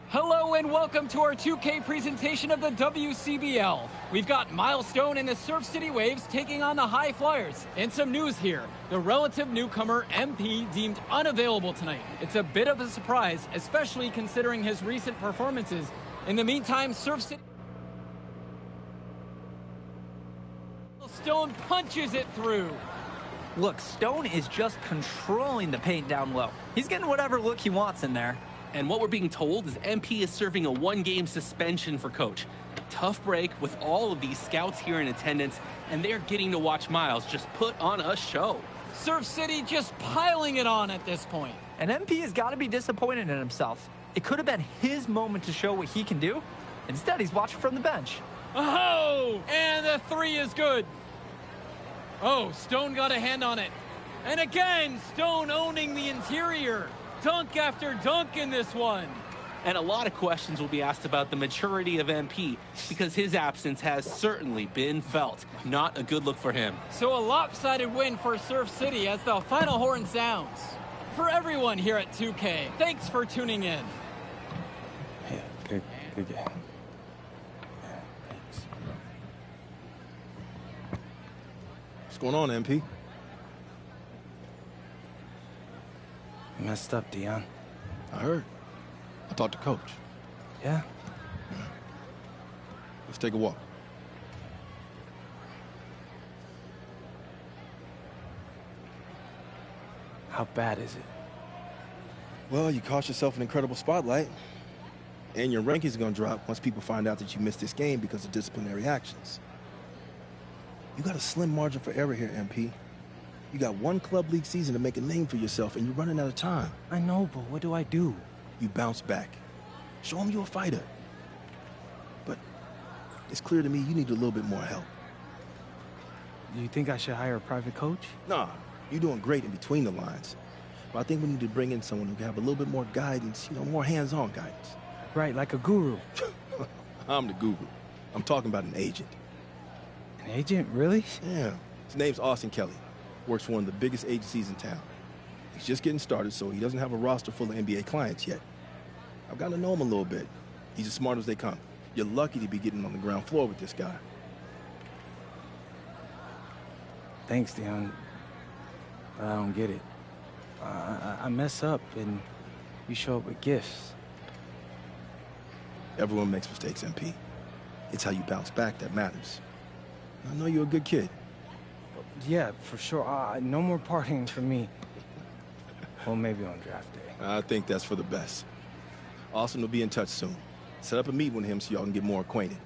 Hello and welcome to our 2K presentation of the WCBL. We've got Milestone and the Surf City Waves taking on the High Flyers. And some news here. The relative newcomer MP deemed unavailable tonight. It's a bit of a surprise, especially considering his recent performances. In the meantime, Surf City Stone punches it through. Look, Stone is just controlling the paint down low. He's getting whatever look he wants in there. And what we're being told is MP is serving a one-game suspension for Coach. Tough break with all of these scouts here in attendance, and they're getting to watch Miles just put on a show. Surf City just piling it on at this point. And MP has got to be disappointed in himself. It could have been his moment to show what he can do. Instead, he's watching from the bench. Oh, and the three is good. Oh, Stone got a hand on it. And again, Stone owning the interior. Dunk after dunk in this one. And a lot of questions will be asked about the maturity of MP because his absence has certainly been felt. Not a good look for him. So a lopsided win for Surf City as the final horn sounds. For everyone here at 2K, thanks for tuning in. Yeah, good game. What's going on, MP? You messed up, Dion. I heard. I talked to Coach. Yeah? Let's take a walk. How bad is it? Well, you cost yourself an incredible spotlight. And your rankings are going to drop once people find out that you missed this game because of disciplinary actions. You got a slim margin for error here, MP. You got one club league season to make a name for yourself, and you're running out of time. I know, but what do I do? You bounce back. Show them you're a fighter. But it's clear to me you need a little bit more help. Do you think I should hire a private coach? Nah, you're doing great in between the lines. But I think we need to bring in someone who can have a little bit more guidance, more hands-on guidance. Right, like a guru. I'm the guru. I'm talking about an agent. An agent, really? Yeah. His name's Austin Kelly. Works for one of the biggest agencies in town. He's just getting started, so he doesn't have a roster full of NBA clients yet. I've gotten to know him a little bit. He's as smart as they come. You're lucky to be getting on the ground floor with this guy. Thanks, Dion. But I don't get it. I mess up and you show up with gifts. Everyone makes mistakes, MP. It's how you bounce back that matters. I know you're a good kid. Yeah, for sure. No more partying for me. Well, maybe on draft day. I think that's for the best. Austin will be in touch soon. Set up a meet with him so y'all can get more acquainted.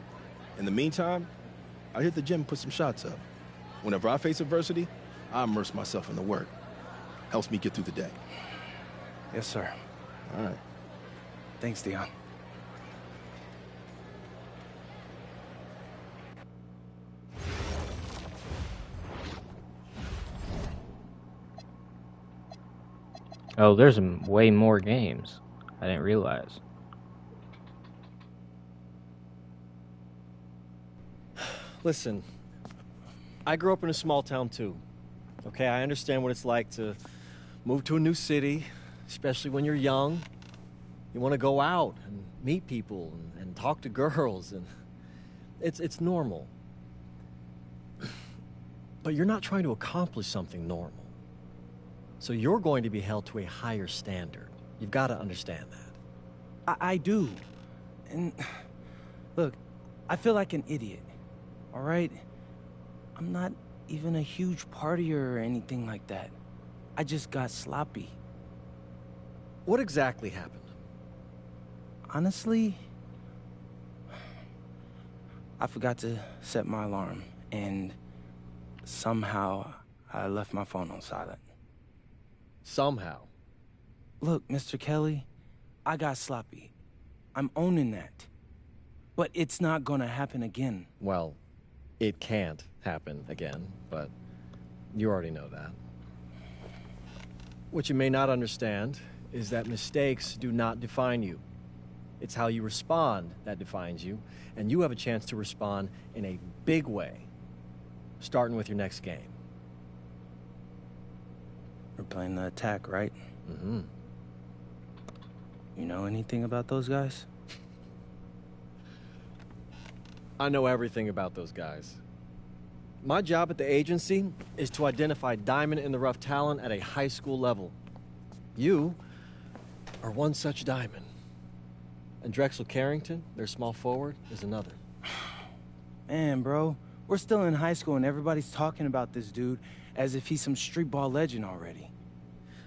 In the meantime, I hit the gym and put some shots up. Whenever I face adversity, I immerse myself in the work. Helps me get through the day. Yes, sir. All right. Thanks, Dion. Oh, there's way more games. I didn't realize. Listen, I grew up in a small town too. Okay, I understand what it's like to move to a new city, especially when you're young. You want to go out and meet people and talk to girls, and it's normal. But you're not trying to accomplish something normal. So you're going to be held to a higher standard. You've got to understand that. I do. And look, I feel like an idiot. All right? I'm not even a huge partier or anything like that. I just got sloppy. What exactly happened? Honestly, I forgot to set my alarm, and somehow I left my phone on silent. Somehow? Look, Mr. Kelly, I got sloppy. I'm owning that. But it's not gonna happen again. Well, it can't happen again, but you already know that. What you may not understand is that mistakes do not define you. It's how you respond that defines you, and you have a chance to respond in a big way, starting with your next game. We're playing the attack, right? Mm-hmm. You know anything about those guys? I know everything about those guys. My job at the agency is to identify diamond-in-the-rough talent at a high school level. You are one such diamond. And Drexel Carrington, their small forward, is another. Man, bro, we're still in high school and everybody's talking about this dude as if he's some street ball legend already.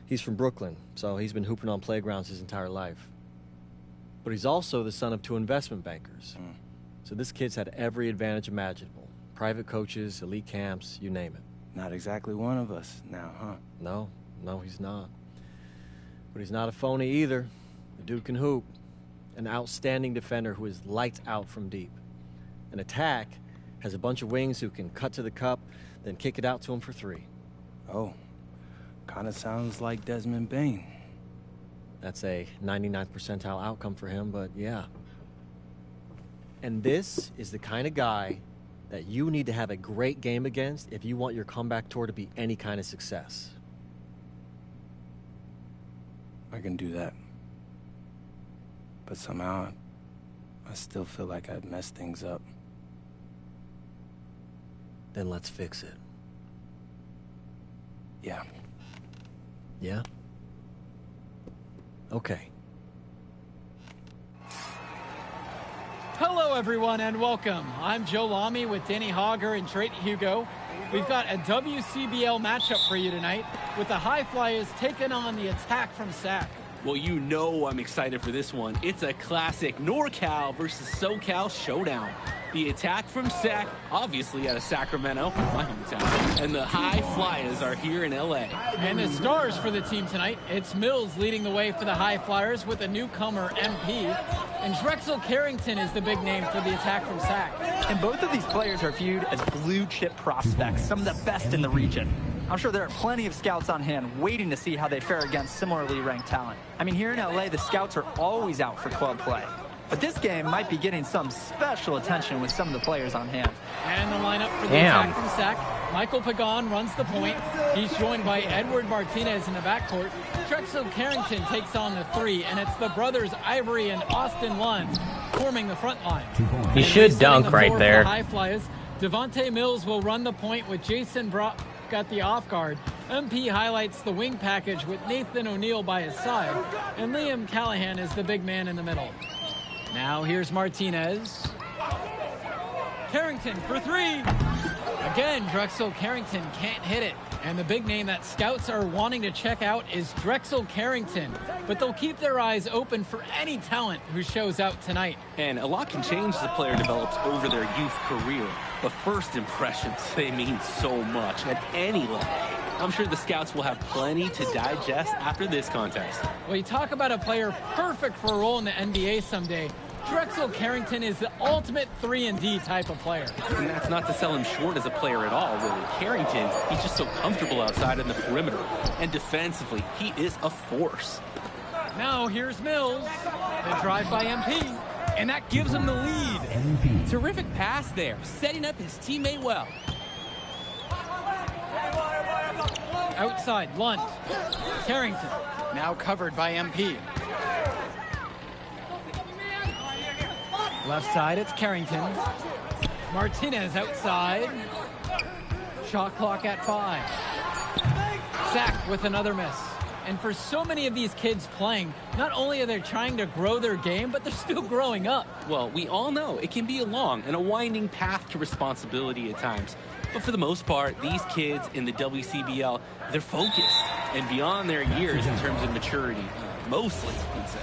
He's from Brooklyn, so he's been hooping on playgrounds his entire life. But he's also the son of 2 investment bankers. So this kid's had every advantage imaginable. Private coaches, elite camps, you name it. Not exactly one of us now, huh? No, he's not. But he's not a phony either. The dude can hoop. An outstanding defender who is lights out from deep. An attack has a bunch of wings who can cut to the cup, then kick it out to him for 3. Oh, kind of sounds like Desmond Bain. That's a 99th percentile outcome for him, but yeah. And this is the kind of guy that you need to have a great game against if you want your comeback tour to be any kind of success. I can do that. But somehow, I still feel like I'd messed things up. Then let's fix it. Yeah. Yeah? Okay. Hello, everyone, and welcome. I'm Joe Lamy with Danny Hogger and Drake Hugo. We've got a WCBL matchup for you tonight with the High Flyers taking on the Attack from SAC. Well, you know I'm excited for this one. It's a classic NorCal versus SoCal showdown. The Attack from SAC, obviously out of Sacramento, my hometown, and the High Flyers are here in LA. And the stars for the team tonight, it's Mills leading the way for the High Flyers with a newcomer MP, and Drexel Carrington is the big name for the Attack from SAC. And both of these players are viewed as blue chip prospects, some of the best in the region. I'm sure there are plenty of scouts on hand waiting to see how they fare against similarly ranked talent. I mean, here in LA, the scouts are always out for club play. But this game might be getting some special attention with some of the players on hand. And the lineup for the attack from Sac. Michael Pagan runs the point. He's joined by Edward Martinez in the backcourt. Drexel Carrington takes on the 3, and it's the brothers Ivory and Austin Lund forming the front line. He should dunk right there. High flyers. Devontae Mills will run the point with Jason Brock at the off guard. MP highlights the wing package with Nathan O'Neal by his side, and Liam Callahan is the big man in the middle. Now here's Martinez. Carrington for 3. Again, Drexel Carrington can't hit it. And the big name that scouts are wanting to check out is Drexel Carrington. But they'll keep their eyes open for any talent who shows out tonight. And a lot can change as a player develops over their youth career. But first impressions, they mean so much at any level. I'm sure the scouts will have plenty to digest after this contest. Well, you talk about a player perfect for a role in the NBA someday. Drexel Carrington is the ultimate 3-and-D type of player. And that's not to sell him short as a player at all, really. Carrington, he's just so comfortable outside in the perimeter. And defensively, he is a force. Now here's Mills. The drive by MP. And that gives him the lead. Terrific pass there, setting up his teammate well. Outside, Lund. Carrington, now covered by MP. Left side, it's Carrington. Martinez outside. Shot clock at 5. Sack with another miss. And for so many of these kids playing, not only are they trying to grow their game, but they're still growing up. Well, we all know it can be a long and a winding path to responsibility at times. But for the most part, these kids in the WCBL, they're focused and beyond their years in terms of maturity. Mostly, you'd say.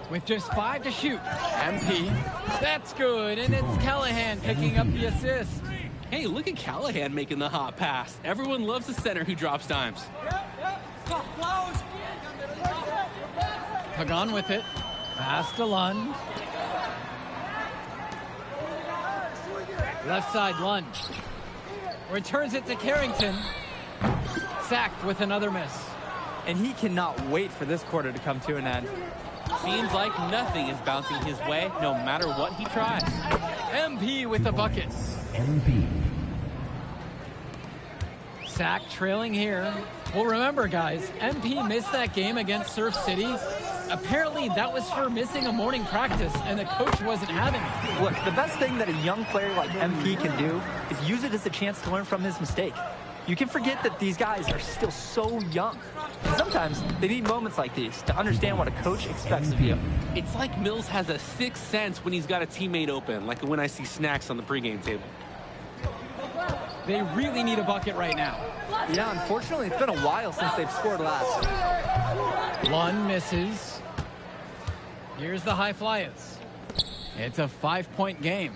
With just 5 to shoot. MP. That's good. And it's Callahan picking up the assist. Hey, look at Callahan making the hot pass. Everyone loves the center who drops dimes. Pagan with it. Pass to Lund. Left side, Lund. Returns it to Carrington. Sacked with another miss. And he cannot wait for this quarter to come to an end. Seems like nothing is bouncing his way, no matter what he tries. MP with the bucket. MP. Sack trailing here. Well, remember, guys, MP missed that game against Surf City. Apparently, that was for missing a morning practice, and the coach wasn't having it. Look, the best thing that a young player like MP can do is use it as a chance to learn from his mistake. You can forget that these guys are still so young. And sometimes they need moments like these to understand what a coach expects of you. It's like Mills has a sixth sense when he's got a teammate open, like when I see snacks on the pregame table. They really need a bucket right now. Yeah, unfortunately, it's been a while since they've scored last. Lund misses. Here's the High Flyers. It's a 5-point game.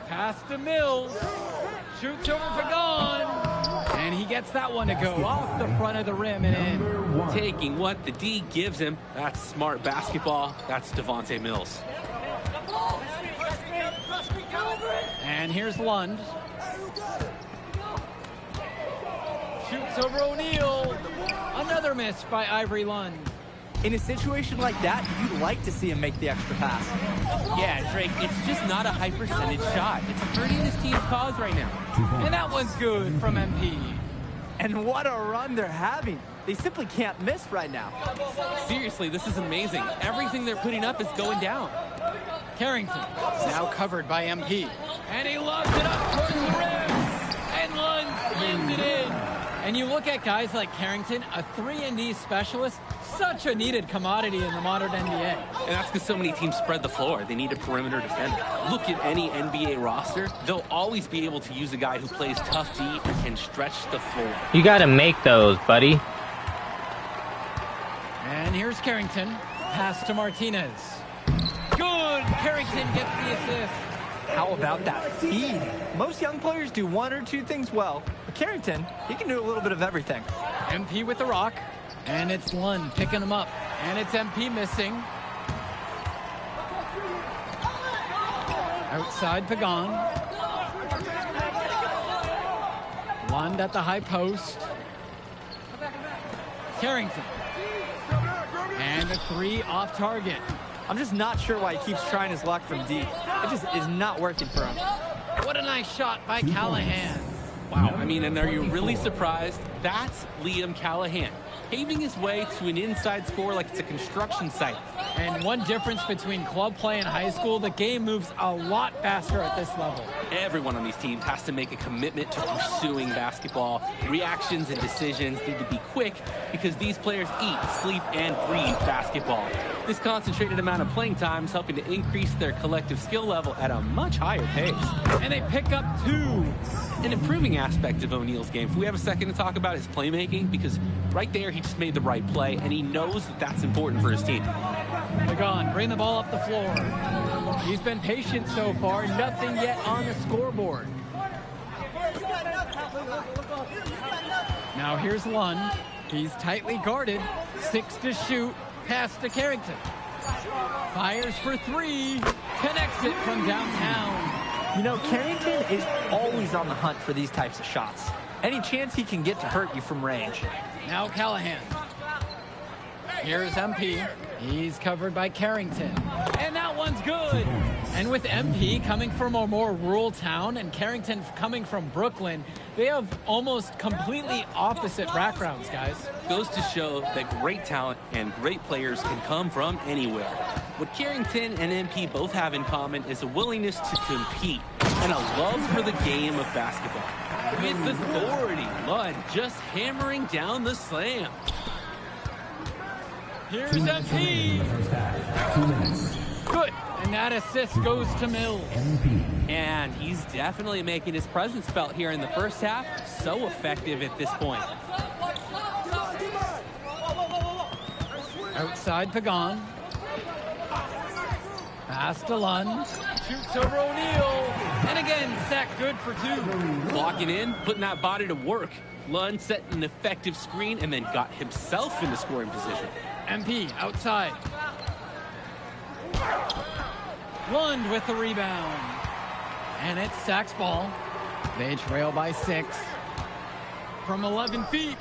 Pass to Mills. Shoots over Pagan. And he gets that one to go off the front of the rim and in. Taking what the D gives him. That's smart basketball. That's Devontae Mills. And here's Lund. Shoots over O'Neal. Another miss by Ivory Lund. In a situation like that, you'd like to see him make the extra pass. Yeah, Drake, it's just not a high percentage shot. It's hurting his team's cause right now. And that one's good from MP. And what a run they're having. They simply can't miss right now. Seriously, this is amazing. Everything they're putting up is going down. Carrington, now covered by MP. And he lobs it up towards the rim. And Lund slams it in. And you look at guys like Carrington, a 3-and-D specialist, such a needed commodity in the modern NBA. And that's because so many teams spread the floor. They need a perimeter defender. Look at any NBA roster. They'll always be able to use a guy who plays tough D and can stretch the floor. You got to make those, buddy. And here's Carrington. Pass to Martinez. Good. Carrington gets the assist. How about that feed? Most young players do one or two things well. But Carrington, he can do a little bit of everything. MP with the rock. And it's Lund picking him up. And it's MP missing. Outside Pagan. Lund at the high post. Carrington. And a 3 off target. I'm just not sure why he keeps trying his luck from deep. It just is not working for him. What a nice shot by Callahan. Wow, I mean, and are you really surprised? That's Liam Callahan, paving his way to an inside score like it's a construction site. And one difference between club play and high school, the game moves a lot faster at this level. Everyone on these teams has to make a commitment to pursuing basketball. Reactions and decisions need to be quick because these players eat, sleep, and breathe basketball. This concentrated amount of playing time is helping to increase their collective skill level at a much higher pace. And they pick up 2. An improving aspect of O'Neal's game, if we have a second to talk about his playmaking, because right there he just made the right play, and he knows that that's important for his team. Pagan, bring the ball up the floor. He's been patient so far, nothing yet on the scoreboard. Now here's Lund. He's tightly guarded. 6 to shoot. Pass to Carrington. Fires for 3. Connects it from downtown. You know, Carrington is always on the hunt for these types of shots. Any chance he can get to hurt you from range. Now Callahan. Here's MP. He's covered by Carrington. And that one's good. And with MP coming from a more rural town and Carrington coming from Brooklyn, they have almost completely opposite backgrounds, guys. Goes to show that great talent and great players can come from anywhere. What Carrington and MP both have in common is a willingness to compete and a love for the game of basketball. With authority, Lund just hammering down the slam. Here's MP. 2 minutes. Good. And that assist goes to Mills. And he's definitely making his presence felt here in the first half. So effective at this point. Outside Pagan. Pass to Lund. Shoots over O'Neal. And again, sack good for 2. Locking in, putting that body to work. Lund set an effective screen and then got himself in the scoring position. MP outside. Lund with the rebound. And it's Sack's ball. They trail by 6. From 11 feet.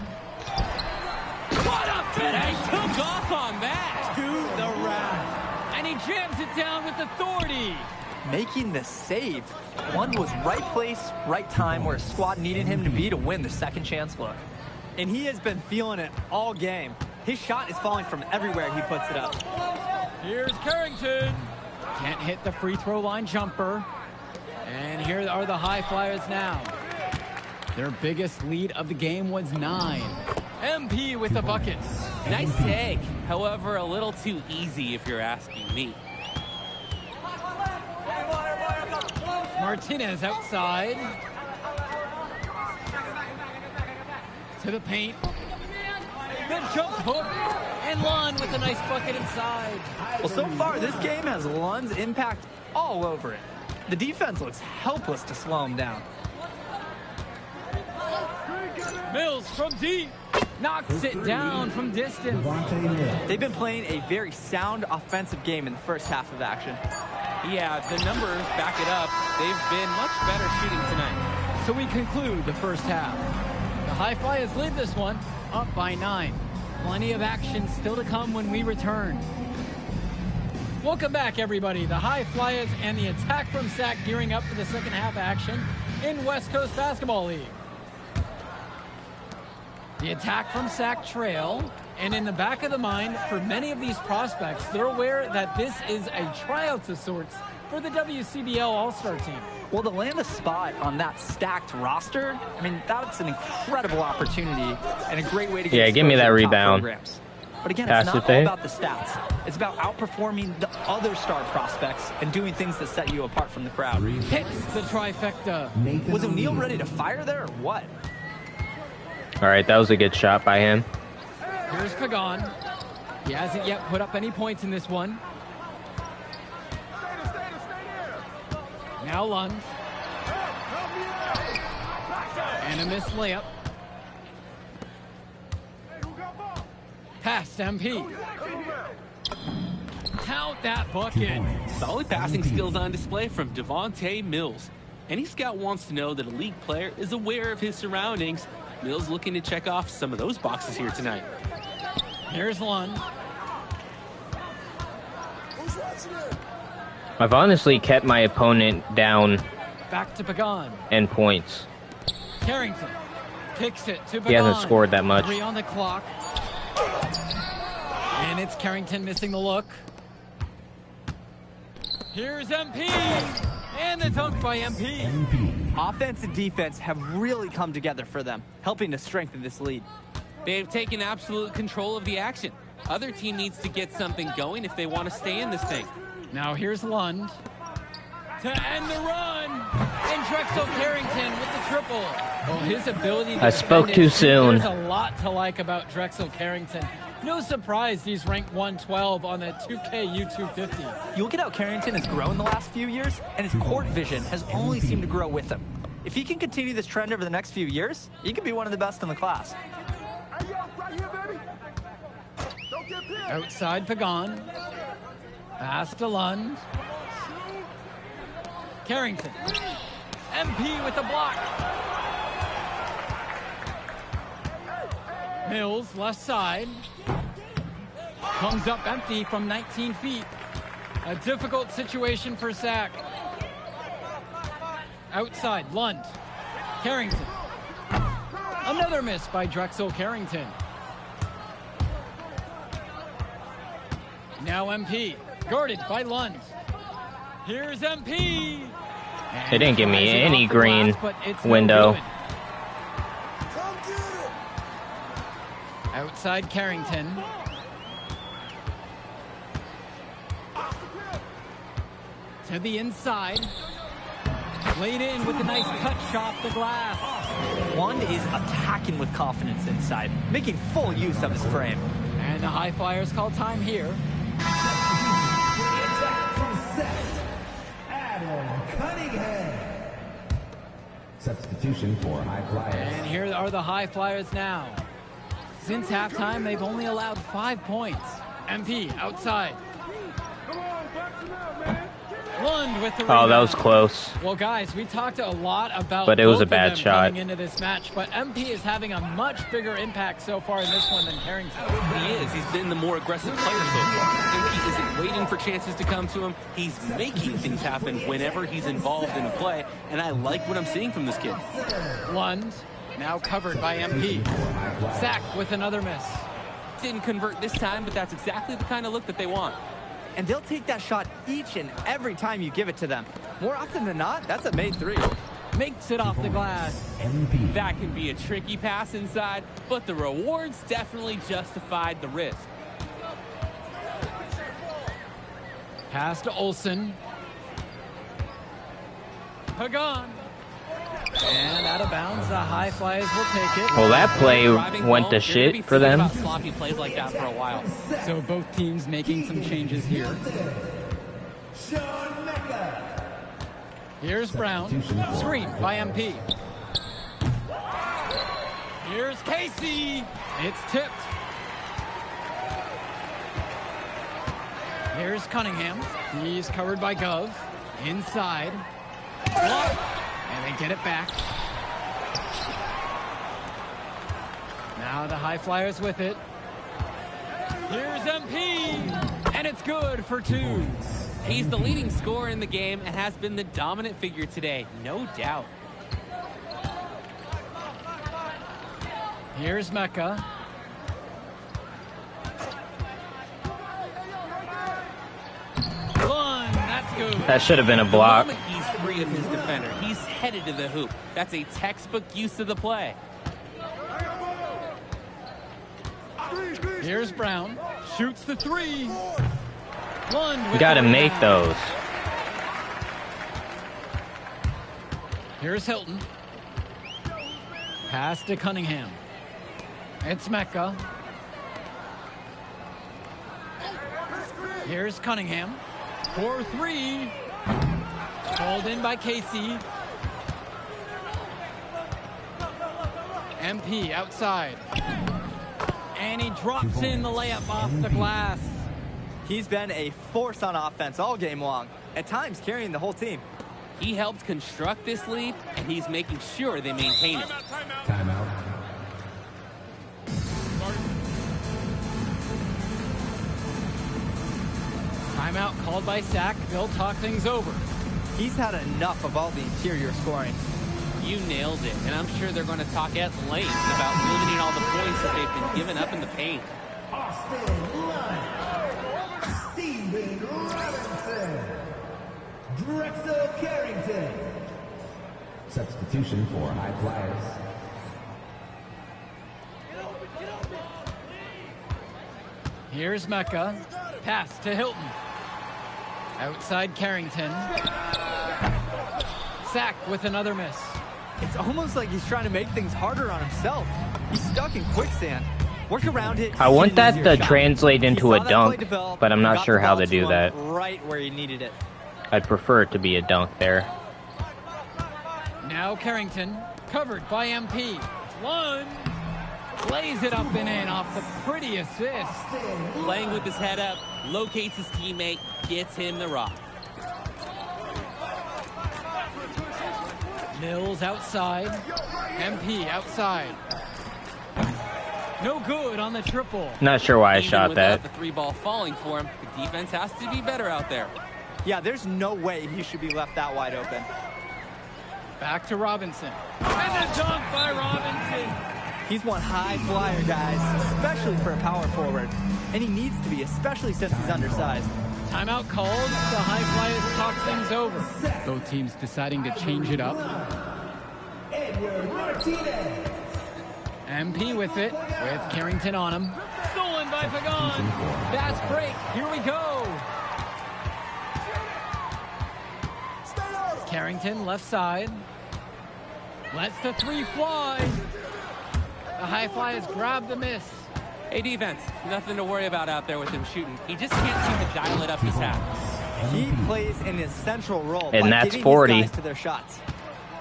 What a finish! Took off on that! To the rack. And he jams it down with authority. Making the save. One was right place, right time where his squad needed him to be to win the second chance look. And he has been feeling it all game. His shot is falling from everywhere he puts it up. Here's Carrington. Can't hit the free throw line jumper. And here are the High Flyers now. Their biggest lead of the game was 9. MP with the bucket. Nice take. However, a little too easy if you're asking me. Martinez outside. To the paint. The jump hook. And Lund with a nice bucket inside. Well, so far, this game has Lund's impact all over it. The defense looks helpless to slow him down. Mills from deep. Knocks it down from distance. They've been playing a very sound offensive game in the first half of action. Yeah, the numbers back it up. They've been much better shooting tonight. So we conclude the first half. The High Flyers lead this one up by 9. Plenty of action still to come when we return. Welcome back, everybody. The High Flyers and the attack from Sac gearing up for the second half action in West Coast Basketball League. The attack from Sac trail, and in the back of the mind, for many of these prospects, they're aware that this is a tryout of sorts for the WCBL All-Star team. Well, to land a spot on that stacked roster, I mean, that's an incredible opportunity and a great way to get give me that top rebound. programs. But again, Pass it's not it all there. about the stats. It's about outperforming the other star prospects and doing things that set you apart from the crowd. Hits the trifecta. Was O'Neal ready to fire there or what? All right, that was a good shot by him. Here's Pagan. He hasn't yet put up any points in this one. Now Lund. And a missed layup. Pass to MP. Count that bucket. Solid passing skills on display from Devontae Mills. Any scout wants to know that a league player is aware of his surroundings. Mills looking to check off some of those boxes here tonight. Here's Lund. I've honestly kept my opponent down Back to Pagan. in points. Carrington kicks it to Pagan. He hasn't scored that much. 3 on the clock. And it's Carrington missing the look. Here's MP. And the dunk by MP. Offense and defense have really come together for them, helping to strengthen this lead. They've taken absolute control of the action. Other team needs to get something going if they want to stay in this thing. Now here's Lund to end the run. And Drexel Carrington with the triple. Well, his ability to I spoke defend too it, soon. There's a lot to like about Drexel Carrington. No surprise he's ranked 112 on the 2K YouTube 50. You look at how Carrington has grown the last few years, and his court vision has only seemed to grow with him. If he can continue this trend over the next few years, he could be one of the best in the class. Outside Pagan. Pass to Lund. Carrington. MP with the block. Mills, left side. Comes up empty from 19 feet. A difficult situation for Zach. Outside, Lund. Carrington. Another miss by Drexel Carrington. Now MP. Guarded by Lund. Here's MP. They didn't give me And any off the green glass, but it's no window. good. Outside Carrington. To the inside. Played in with a nice touch off the glass. Lund is attacking with confidence inside, making full use of his frame. And the High Flyers call time here. Substitution for High Flyers. And here are the High Flyers now. Since halftime, they've only allowed 5 points. MP outside. Lund with the Oh, that was rebound. close. Well, guys, we talked a lot about But it was both a of bad them shot. coming into this match, but MP is having a much bigger impact so far in this one than Carrington. He is. He's been the more aggressive player so far. And he isn't waiting for chances to come to him. He's making things happen whenever he's involved in a play, and I like what I'm seeing from this kid. Lund, now covered by MP. Zach with another miss. Didn't convert this time, but that's exactly the kind of look that they want. And they'll take that shot each and every time you give it to them. More often than not, that's a made three. Makes it off the glass. That can be a tricky pass inside, but the rewards definitely justified the risk. Pass to Olsen. Pagan. And out of bounds, the High Flyers will take it. Well, that play Driving went home, to you're gonna be shit for thinking them. about sloppy plays like that for a while. So both teams making some changes here. Here's Brown. Screen by MP. Here's Casey. It's tipped. Here's Cunningham. He's covered by Gov. Inside. Blocked. And they get it back. Now the High Flyers with it. Here's MP. And it's good for 2. He's the leading scorer in the game and has been the dominant figure today, no doubt. Here's Mecca. Lund, that's good. That should have been a block. The moment he's free of his defender, he's headed to the hoop. That's a textbook use of the play. Here's Brown. Shoots the 3. Lund with You gotta the make rebound. those. Here's Hilton. Pass to Cunningham. It's Mecca. Here's Cunningham. 4-3. Pulled in by Casey. MP outside. And he drops in the layup off the glass. He's been a force on offense all game long, at times carrying the whole team. He helped construct this lead, and he's making sure they maintain it. Timeout. Timeout called by Sack. They'll talk things over. He's had enough of all the interior scoring. You nailed it, and I'm sure they're going to talk at length about limiting all the points that they've been giving up in the paint. Austin Lund, Steven Robinson, Drexel Carrington. Substitution for High Flyers. Here's Mecca. Pass to Hilton. Outside Carrington. Sack with another miss. It's almost like he's trying to make things harder on himself. He's stuck in quicksand. Work around it. I want that to translate into a dunk, but I'm not sure how to do that. Right where he needed it. I'd prefer it to be a dunk there. Now Carrington, covered by MP. Lund lays it up and in off the pretty assist. Playing with his head up, locates his teammate, gets him the rock. Mills outside. MP outside. No good on the triple. Not sure why I Even shot without that. the three ball falling for him, the defense has to be better out there. Yeah, there's no way he should be left that wide open. Back to Robinson. And a dunk by Robinson. He's one high flyer, guys, especially for a power forward. And he needs to be, especially since he's undersized. Timeout called. The High Flyers talk things over. Both teams deciding to change it up. Edward Martinez. MP with it, with Carrington on him. Stolen by Pagan. Fast break. Here we go. Carrington left side. Lets the three fly. The High Flyers grab the miss. Hey, defense, nothing to worry about out there with him shooting. He just can't seem to dial it up his half. He plays an essential role And by that's getting 40. these guys to their shots.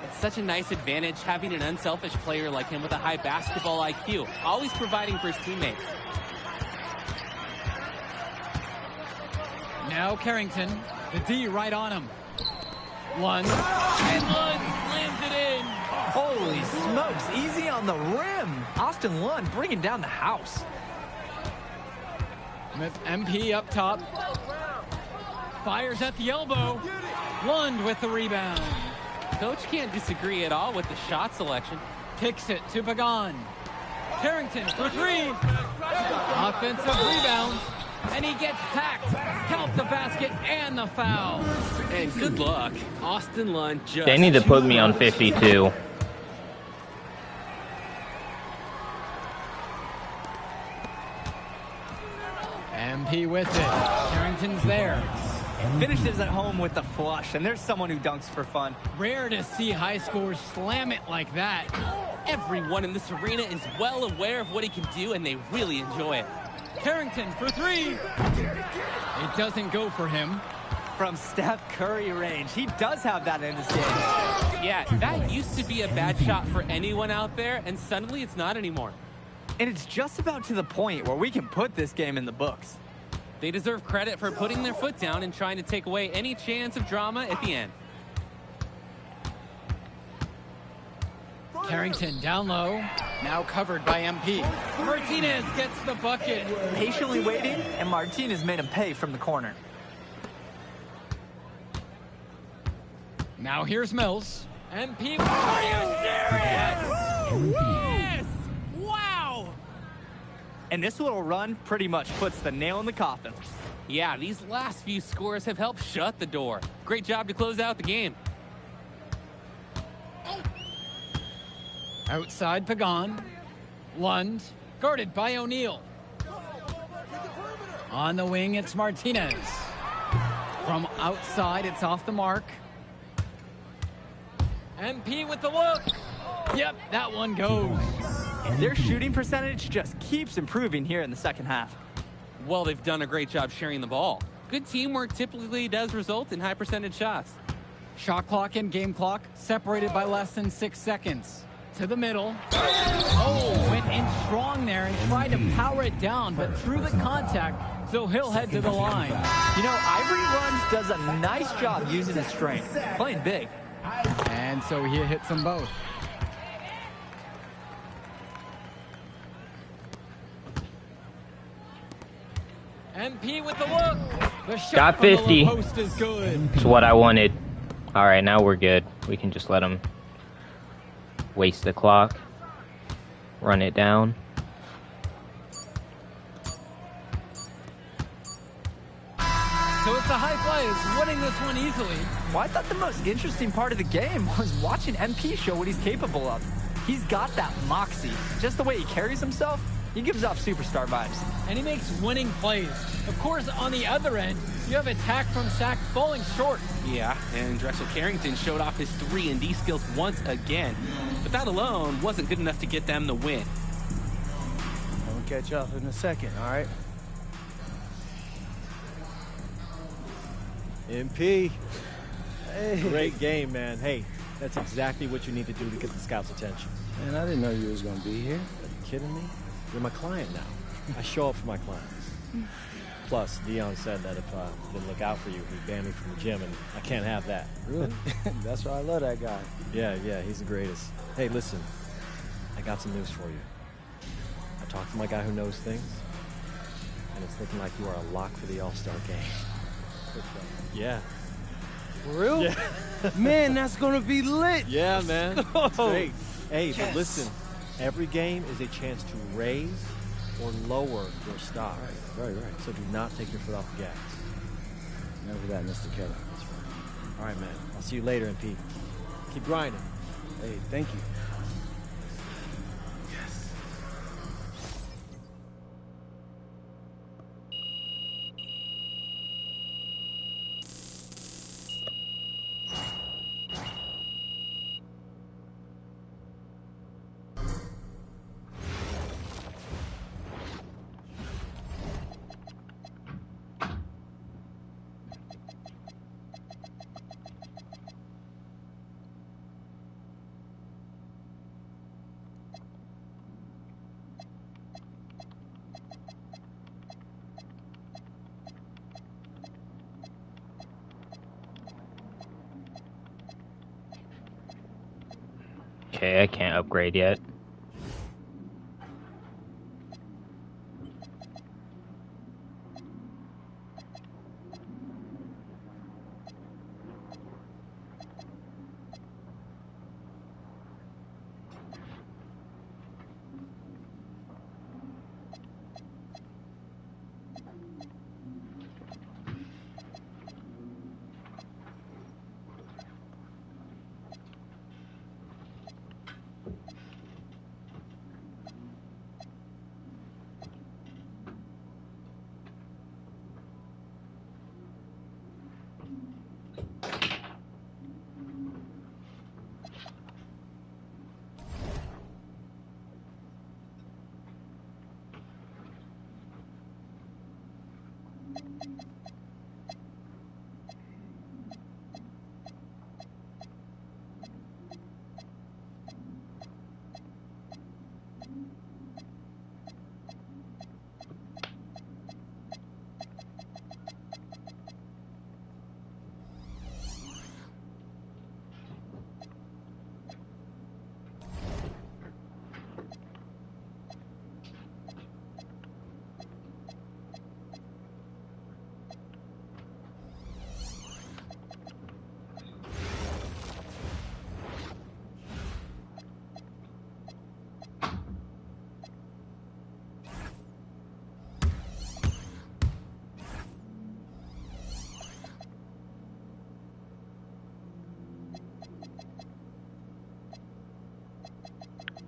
It's such a nice advantage having an unselfish player like him with a high basketball IQ, always providing for his teammates. Now Carrington, the D right on him. Lund, and Lund slams it in. Holy smokes, easy on the rim. Austin Lund bringing down the house. With MP up top. Fires at the elbow. Lund with the rebound. Coach can't disagree at all with the shot selection. Kicks it to Pagan. Carrington for three. Offensive rebound. And he gets hacked. Count the basket and the foul. And good luck. Austin Lund just... They need to put me on 52. MP with it. Carrington's there. Finishes at home with the flush, and there's someone who dunks for fun. Rare to see high scores slam it like that. Everyone in this arena is well aware of what he can do, and they really enjoy it. Carrington for three. It doesn't go for him. From Steph Curry range, he does have that in his game. Yeah, that used to be a bad shot for anyone out there, and suddenly it's not anymore. And it's just about to the point where we can put this game in the books. They deserve credit for putting their foot down and trying to take away any chance of drama at the end. Carrington down low, now covered by MP. Martinez gets the bucket. Patiently waiting, and Martinez made him pay from the corner. Now here's Mills. MP, are you serious? Yes! Wow! And this little run pretty much puts the nail in the coffin. Yeah, these last few scores have helped shut the door. Great job to close out the game. Outside Pagan. Lund, guarded by O'Neal. On the wing, it's Martinez. From outside, it's off the mark. MP with the look. Yep, that one goes. Their shooting percentage just keeps improving here in the second half. Well, they've done a great job sharing the ball. Good teamwork typically does result in high percentage shots. Shot clock and game clock separated by less than 6 seconds. To the middle. Oh, went in strong there and tried to power it down, but through the contact, so he'll head to the line. You know, Ivory Runs does a nice job using his strength, playing big. And so he hits them both. MP with the look. The shot Got from the 50. low post is good. It's what I wanted. All right, now we're good. We can just let him waste the clock. Run it down. So it's the High Flyers winning this one easily. Well, I thought the most interesting part of the game was watching MP show what he's capable of. He's got that moxie. Just the way he carries himself, he gives off superstar vibes. And he makes winning plays. Of course, on the other end, you have attack from Sack falling short. Yeah, and Drexel Carrington showed off his 3-and-D skills once again. But that alone wasn't good enough to get them the win. I'll catch up in a second, all right? MP. Hey. Great game, man. Hey, that's exactly what you need to do to get the scouts' attention. Man, I didn't know you was gonna be here. Are you kidding me? You're my client now. I show up for my clients. Plus, Dion said that if I didn't look out for you, he'd ban me from the gym, and I can't have that. Really? That's why I love that guy. Yeah, he's the greatest. Hey, listen, I got some news for you. I talked to my guy who knows things, and it's looking like you are a lock for the All-Star game. Yeah. For real? Yeah. Man, that's gonna be lit. Yeah, man. It's great. Hey, Yes. but listen, every game is a chance to raise or lower your stock. Right. So do not take your foot off the gas. Never that, Mr. Kelly. That's right. All right, man. I'll see you later, MP. Keep grinding. Hey, thank you. Okay, I can't upgrade yet.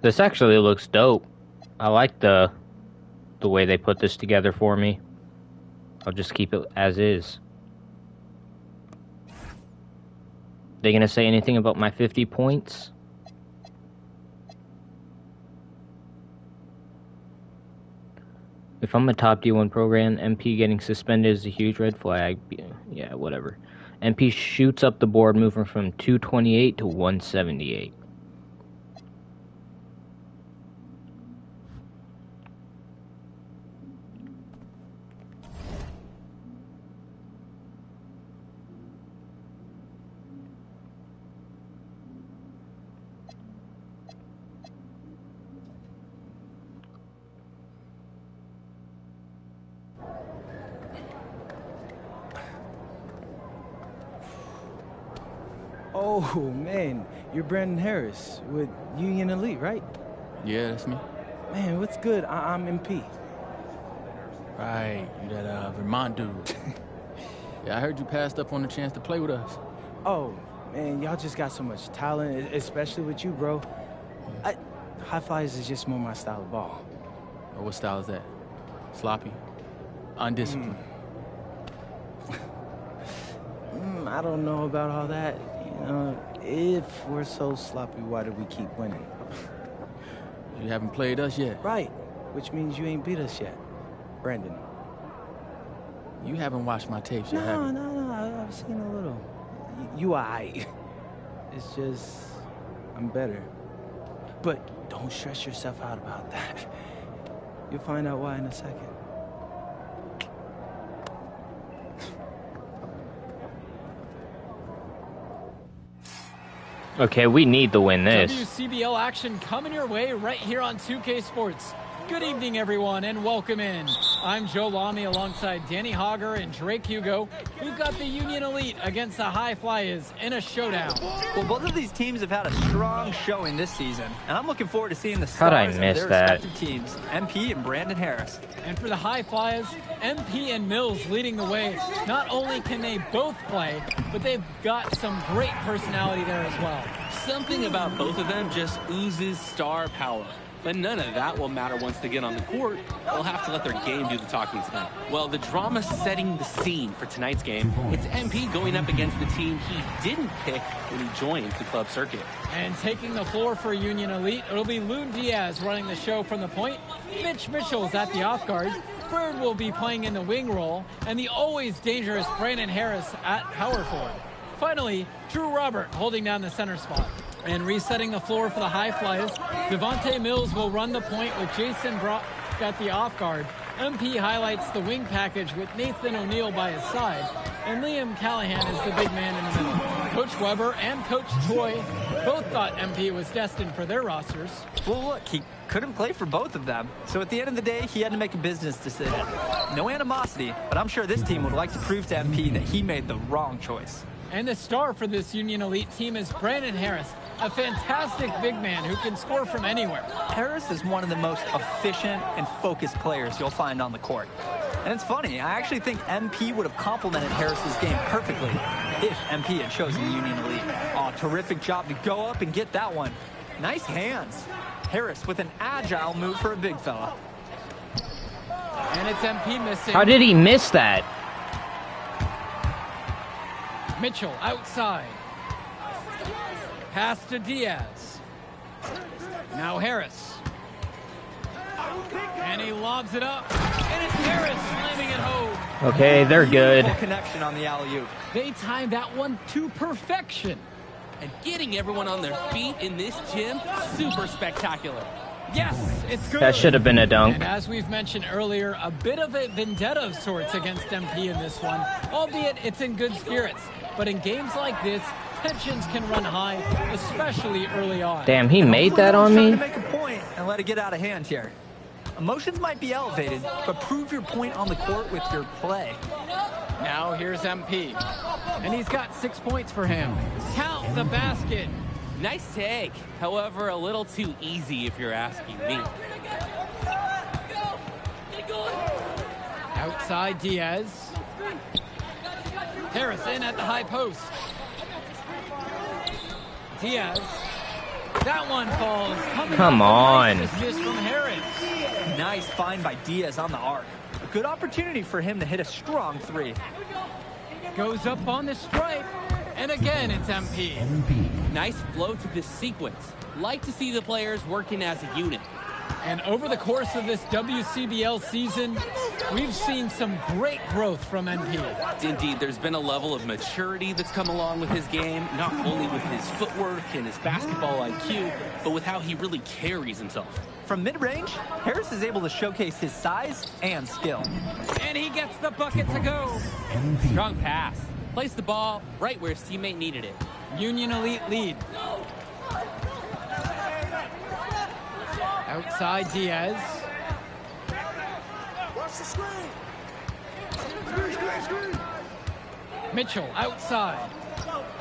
This actually looks dope. I like the way they put this together for me. I'll just keep it as is. They gonna say anything about my 50 points? If I'm a top D1 program, MP getting suspended is a huge red flag. Yeah, whatever. MP shoots up the board, moving from 228 to 178. Oh, man. You're Brandon Harris with Union Elite, right? Yeah, that's me. Man, what's good? I'm MP. Right, you that Vermont dude. Yeah, I heard you passed up on the chance to play with us. Oh, man, y'all just got so much talent, especially with you, bro. High Flyers is just more my style of ball. Oh, what style is that? Sloppy? Undisciplined? I don't know about all that. You know, if we're so sloppy, why do we keep winning? You haven't played us yet. Right, which means you ain't beat us yet, Brandon. You haven't watched my tapes yet, have you? No, I've seen a little. You aight. It's just, I'm better. But don't stress yourself out about that. You'll find out why in a second. Okay, we need to win this. WCBL action coming your way right here on 2K Sports. Good evening, everyone, and welcome in. I'm Joe Lamy alongside Danny Hogger and Drake Hugo. We've got the Union Elite against the High Flyers in a showdown. Well, both of these teams have had a strong showing this season, and I'm looking forward to seeing the How'd I stars of miss their that? respective teams, MP and Brandon Harris. And for the High Flyers, MP and Mills leading the way. Not only can they both play, but they've got some great personality there as well. Something about both of them just oozes star power. But none of that will matter once they get on the court. They'll have to let their game do the talking tonight. Well, the drama setting the scene for tonight's game, it's MP going up against the team he didn't pick when he joined the club circuit. And taking the floor for Union Elite, it'll be Loon Diaz running the show from the point. Mitch Mitchell's at the off guard. Bird will be playing in the wing role. And the always dangerous Brandon Harris at power forward. Finally, Drew Robert holding down the center spot. And resetting the floor for the High Flyers, Devontae Mills will run the point with Jason Brock at the off guard. MP highlights the wing package with Nathan O'Neill by his side. And Liam Callahan is the big man in the middle. Coach Weber and Coach Choi both thought MP was destined for their rosters. Well, look, he couldn't play for both of them. So at the end of the day, he had to make a business decision. No animosity, but I'm sure this team would like to prove to MP that he made the wrong choice. And the star for this Union Elite team is Brandon Harris, a fantastic big man who can score from anywhere. Harris is one of the most efficient and focused players you'll find on the court. And it's funny, I actually think MP would have complemented Harris's game perfectly if MP had chosen Union Elite. Oh, terrific job to go up and get that one. Nice hands. Harris with an agile move for a big fella. And it's MP missing. How did he miss that? Mitchell outside. Pass to Diaz. Now Harris. And he lobs it up. And it's Harris slamming it home. Okay, they're good. Beautiful connection on the alley-oop. They timed that one to perfection. And getting everyone on their feet in this gym, super spectacular. Yes, it's good. That should have been a dunk. And as we've mentioned earlier, a bit of a vendetta of sorts against MP in this one, albeit it's in good spirits. But in games like this, tensions can run high, especially early on. Damn, he made that on me? Trying to make a point and let it get out of hand here. Emotions might be elevated, but prove your point on the court with your play. Now here's MP. And he's got 6 points for him. Count the basket. Nice take. However, a little too easy if you're asking me. Outside Diaz. Harris in at the high post. Diaz. That one falls. Come on. Nice assist from Harris. Nice find by Diaz on the arc. A good opportunity for him to hit a strong three. Goes up on the stripe. And again, it's MP. Nice flow to this sequence. Like to see the players working as a unit. And over the course of this WCBL season, we've seen some great growth from MP. Indeed, there's been a level of maturity that's come along with his game, not only with his footwork and his basketball IQ, but with how he really carries himself. From mid-range, Harris is able to showcase his size and skill. And he gets the bucket to go. Strong pass. Placed the ball right where his teammate needed it. Union Elite lead. Outside Diaz. Watch the screen. Screen. Mitchell outside.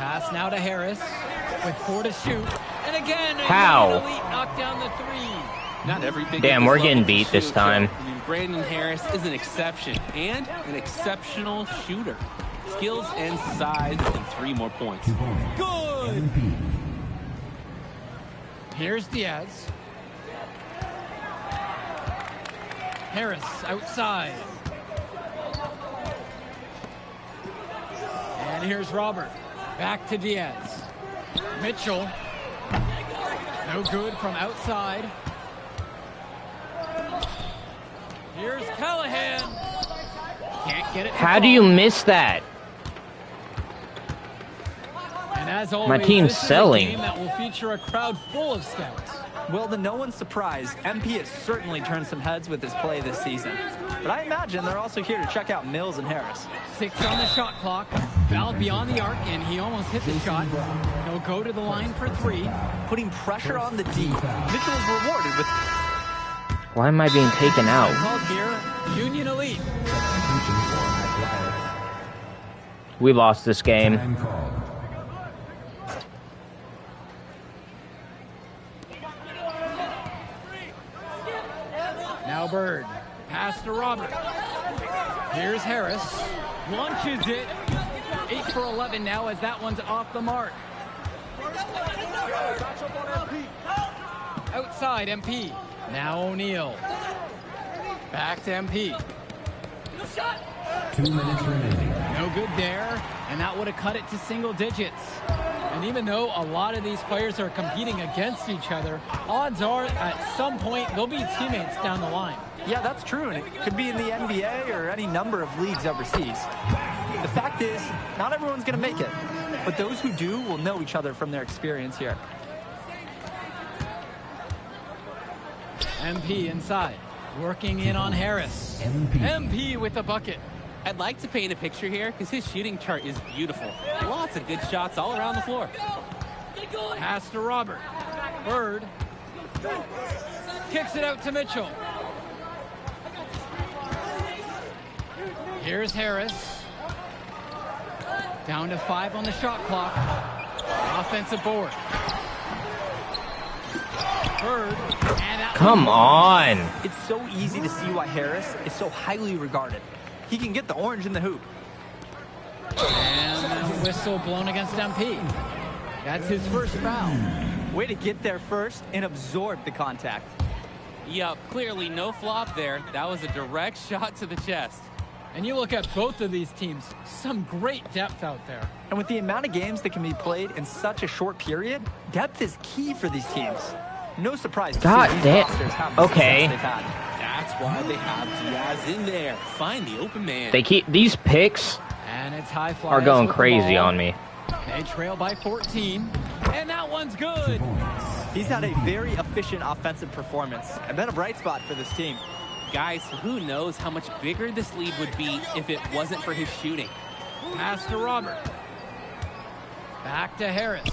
Pass now to Harris with 4 to shoot. And again, How? Elite knocked down the 3. Not every big Damn, we're getting beat this time. I mean, Brandon Harris is an exception and an exceptional shooter. Skills and size and 3 more points. Good. Here's Diaz. Harris outside. And here's Robert. Back to Diaz. Mitchell. No good from outside. Here's Callahan. Can't get it. How do you miss that? And as always, My team's this selling. is a game that will feature a crowd full of scouts. Well, to no one's surprise, MP has certainly turned some heads with his play this season. But I imagine they're also here to check out Mills and Harris. 6 on the shot clock. Fouled beyond the arc, and he almost hit the shot. He'll go to the line for 3. Putting pressure on the D. Mitchell is rewarded with... Why am I being taken out? Called here, Union Elite. We lost this game. Now Bird. Pass to Robert. Here's Harris. Launches it. 8 for 11 now as that one's off the mark. Outside MP. Now O'Neal. Back to MP. 2 minutes remaining. No good there, and that would have cut it to single digits. And even though a lot of these players are competing against each other, odds are at some point they'll be teammates down the line. Yeah, that's true, and it could be in the NBA or any number of leagues overseas. The fact is, not everyone's going to make it, but those who do will know each other from their experience here. MP inside, working in on Harris. MP with the bucket. I'd like to paint a picture here because his shooting chart is beautiful. Lots of good shots all around the floor. Pass to Robert. Bird kicks it out to Mitchell. Here's Harris. Down to 5 on the shot clock. Offensive board. Bird. And Come on. It's so easy to see why Harris is so highly regarded. He can get the orange in the hoop. And a whistle blown against MP. That's his first foul. Way to get there first and absorb the contact. Yup, clearly no flop there. That was a direct shot to the chest. And you look at both of these teams, some great depth out there. And with the amount of games that can be played in such a short period, depth is key for these teams. No surprise to God see these damn. rosters have the Okay. success they've had. That's why they have Diaz in there. Find the open man. They keep these picks And it's high flyers are going with the crazy ball. on me. They trail by 14. And that one's good. He's had a very efficient offensive performance and been a bright spot for this team. Guys, who knows how much bigger this lead would be if it wasn't for his shooting. Pass to Robert. Back to Harris.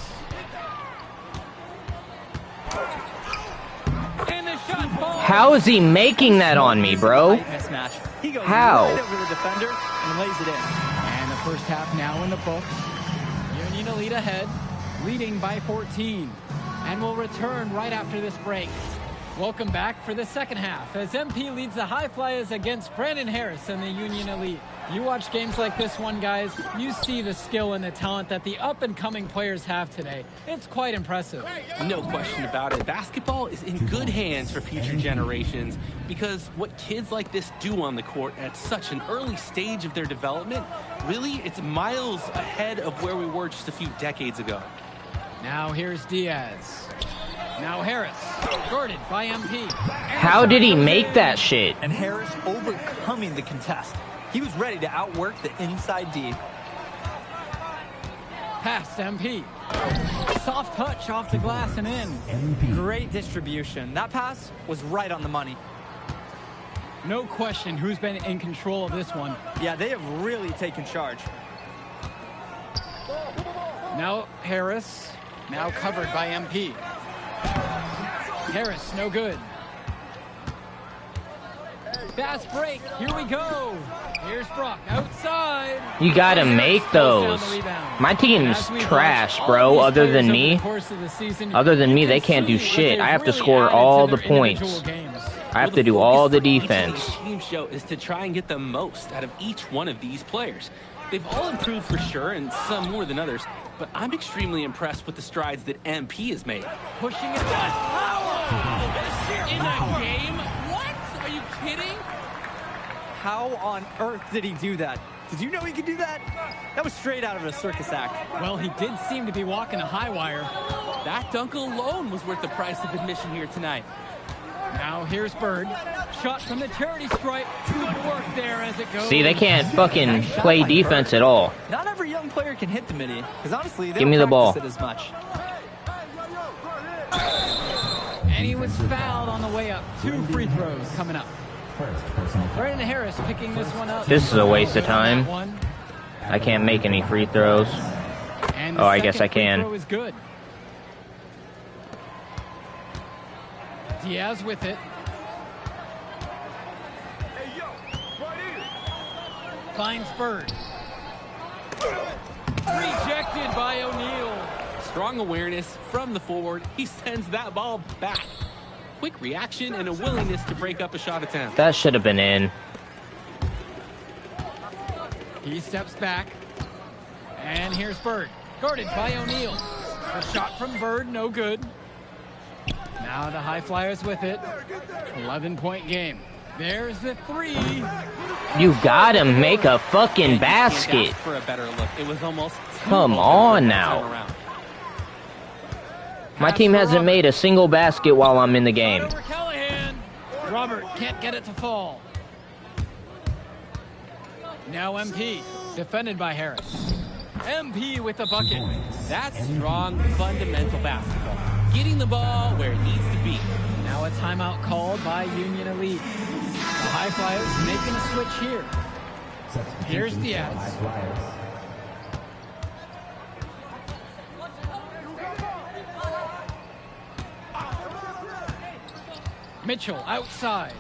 And the shot falls. How is he making that on me, bro? Mismatch. He goes How? right over the defender and lays it in. And the first half now in the books. Union Elite ahead, leading by 14. And we'll return right after this break. Welcome back for the second half as MP leads the High Flyers against Brandon Harris and the Union Elite. You watch games like this one, guys, you see the skill and the talent that the up-and-coming players have today. It's quite impressive. No question about it. Basketball is in good hands for future generations because what kids like this do on the court at such an early stage of their development, really, it's miles ahead of where we were just a few decades ago. Now here's Diaz. Now Harris, guarded by MP. How did he make that shit? And Harris overcoming the contest. He was ready to outwork the inside D. Pass to MP. Soft touch off the glass and in. Great distribution. That pass was right on the money. No question who's been in control of this one. Yeah, they have really taken charge. Now Harris, now covered by MP. Harris, no good. Fast break, here we go. Here's Brock outside. You gotta make those. My team's trash, bro. Other than me, they can't do shit. I have to score all the points. I have to do all the defense. Team show is to try and get the most out of each one of these players. They've all improved for sure, and some more than others. But I'm extremely impressed with the strides that MP has made. Pushing it down. Power in a game. What? Are you kidding? How on earth did he do that? Did you know he could do that? That was straight out of a circus act. Well, he did seem to be walking a high wire. That dunk alone was worth the price of admission here tonight. Now here's Bird. Shot from the charity stripe. Good work there as it goes. See, they can't fucking play defense at all. Not every young player can hit the mini, because honestly, they Give me don't the ball. practice it as much. And he was fouled on the way up. 2 free throws coming up. Brandon Harris picking this one up. This is a waste of time. I can't make any free throws. Oh, I guess I can. Throw is good. Diaz with it. Finds Bird. Rejected by O'Neal. Strong awareness from the forward. He sends that ball back. Quick reaction and a willingness to break up a shot attempt. That should have been in. He steps back. And here's Bird. Guarded by O'Neal. The shot from Bird, no good. Now the High Flyers with it. 11-point game. There's the 3. You gotta make a fucking basket. For a better look. It was almost Come on now. My team hasn't made a single basket while I'm in the game. Over Callahan. Robert can't get it to fall. Now MP, defended by Harris. MP with the bucket. That's strong, fundamental basketball. Getting the ball where it needs to be. Now a timeout called by Union Elite. The High Flyers making a switch here. Here's Diaz. Mitchell outside.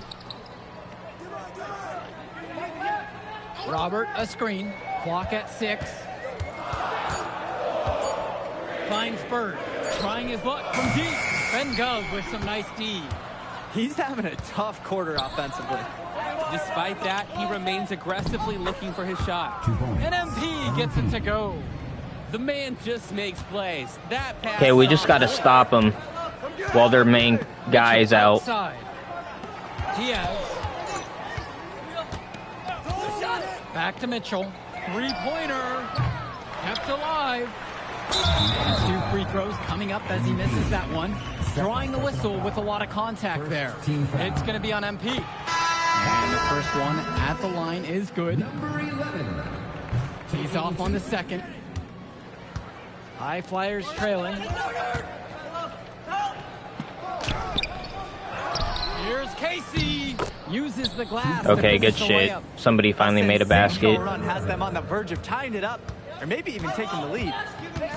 Robert a screen. Clock at 6. Finds Bird. Trying his luck from deep. Ben Gov with some nice D. He's having a tough quarter offensively. Despite that, he remains aggressively looking for his shot. And MP gets it to go. The man just makes plays. That pass. Okay, we just gotta stop them while their main guy is out. Outside. Diaz. Back to Mitchell. 3-pointer. Kept alive. 2 free throws coming up as he misses that one. Drawing the whistle with a lot of contact there. It's going to be on MP. And the first one at the line is good. He's off on the second. High Flyers trailing. Here's Casey. Uses the glass. Okay, good shit. Somebody finally made a basket. Run has them on the verge of tying it up, or maybe even taking the lead.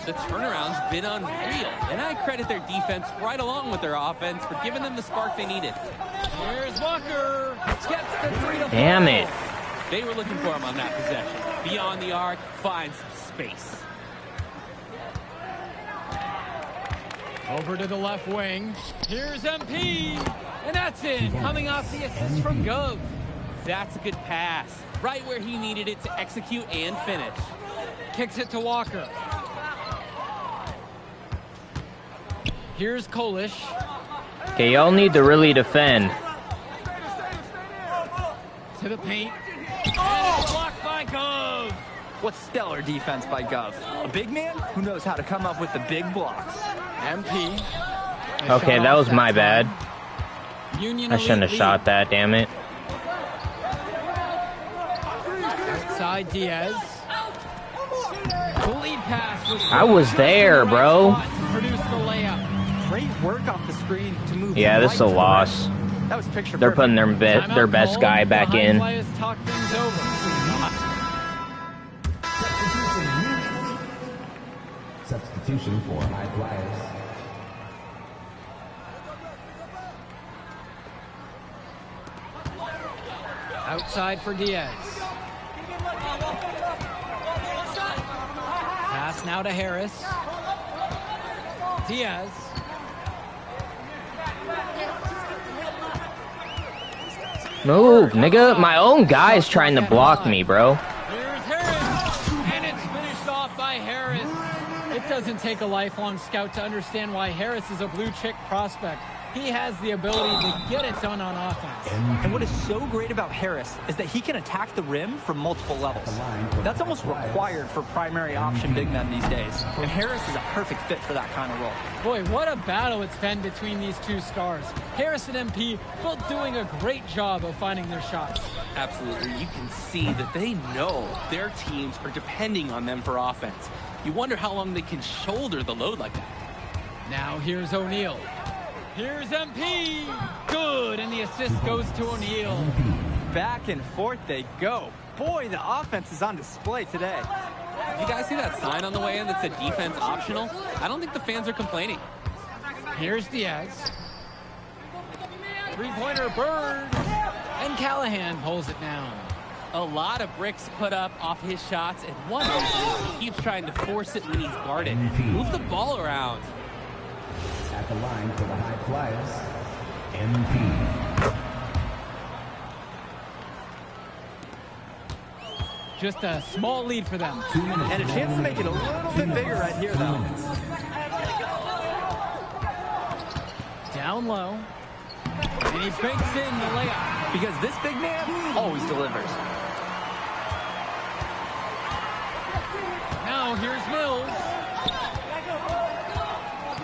The turnaround's been unreal, and I credit their defense right along with their offense for giving them the spark they needed. Here's Walker. Gets the 3 to 4. Damn it. They were looking for him on that possession. Beyond the arc, finds some space. Over to the left wing. Here's MP. And that's in. Coming off the assist from Gov. That's a good pass. Right where he needed it to execute and finish. Kicks it to Walker. Here's Kolish. Okay, y'all need to really defend. To the paint. And blocked by Gov. What stellar defense by Gov. A big man who knows how to come up with the big blocks. MP. Okay, that was my bad. Union I shouldn't have shot that, damn it. Outside Diaz. The lead pass was I was there, bro. produce the layup. Great work off the screen to move. Yeah, this is a loss. That was picture They're perfect. putting their best guy back in. Talk things over. Substitution for High Flyers. Outside for Diaz. Pass now to Harris. Diaz. Move, nigga. My own guy's trying to block me, bro. Here's Harris, and it's finished off by Harris. It doesn't take a lifelong scout to understand why Harris is a blue-chip prospect. He has the ability to get it done on offense. And what is so great about Harris is that he can attack the rim from multiple levels. That's almost required for primary option big men these days. And Harris is a perfect fit for that kind of role. Boy, what a battle it's been between these two stars. Harris and MP both doing a great job of finding their shots. Absolutely. You can see that they know their teams are depending on them for offense. You wonder how long they can shoulder the load like that. Now here's O'Neal. Here's MP. Good, and the assist goes to O'Neal. Back and forth they go. Boy, the offense is on display today. Did you guys see that sign on the way in that said defense optional? I don't think the fans are complaining. Here's Diaz. Three-pointer Bird. And Callahan pulls it down. A lot of bricks put up off his shots, and one of them he keeps trying to force it when he's guarded. Move the ball around. At the line for the High Flyers, MP. Just a small lead for them. And a chance to make it a little bit bigger right here, though. Down low. And he banks in the layup. Because this big man always delivers. Now here's Mills.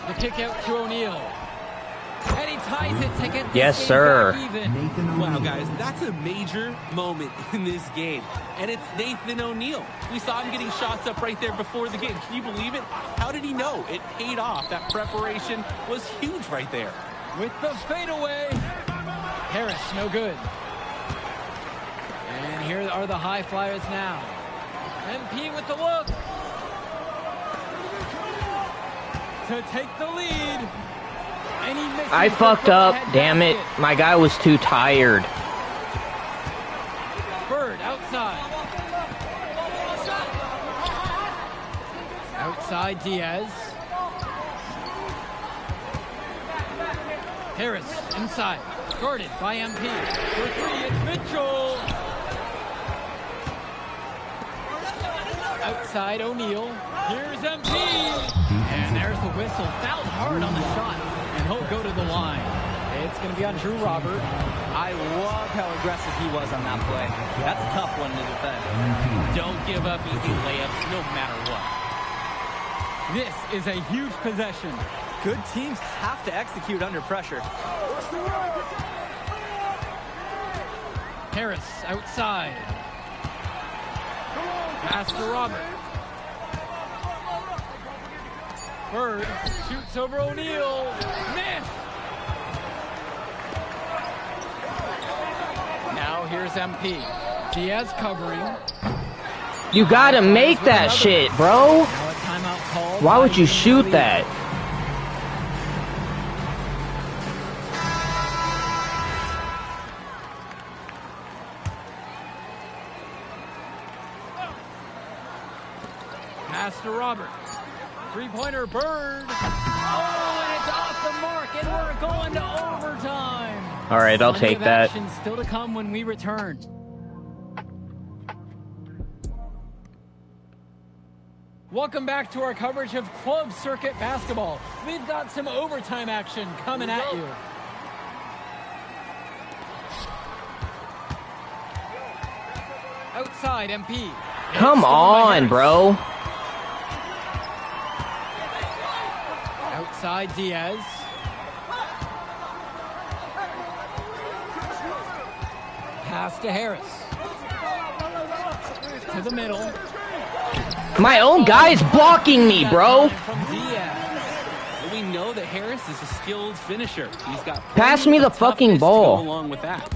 The kick out to O'Neal. And he ties it to get this Yes, game sir. back even. Wow, guys, that's a major moment in this game. And it's Nathan O'Neal. We saw him getting shots up right there before the game. Can you believe it? How did he know? It paid off. That preparation was huge right there. With the fadeaway. Harris, no good. And here are the High Flyers now. MP with the look. To take the lead. And he misses. I fucked up. Damn it. My guy was too tired. Bird outside. Outside Diaz. Harris inside. Guarded by MP. For three, it's Mitchell. Outside O'Neal. Here's MP. And there's the whistle. Fouled hard on the shot. And he'll go to the line. It's going to be on Drew Robert. I love how aggressive he was on that play. That's a tough one to defend. Don't give up easy layups no matter what. This is a huge possession. Good teams have to execute under pressure. Harris outside. Pass to Robert. Bird shoots over O'Neal. Missed. Now here's MP. Diaz covering. You gotta make that shit, bro. Now a timeout call. Why would you shoot that? Pass to Robert. Three-pointer Bird. Oh, and it's off the mark, and we're going to overtime. All right, I'll Plenty take of that. action still to come when we return. Welcome back to our coverage of Club Circuit Basketball. We've got some overtime action coming at you. Outside, MP. Come on, bro. Outside, Diaz. Pass to Harris. To the middle. My own guy's blocking me, bro. From Diaz. We know that Harris is a skilled finisher. He's got Pass me the fucking toughness to ball. go along with that.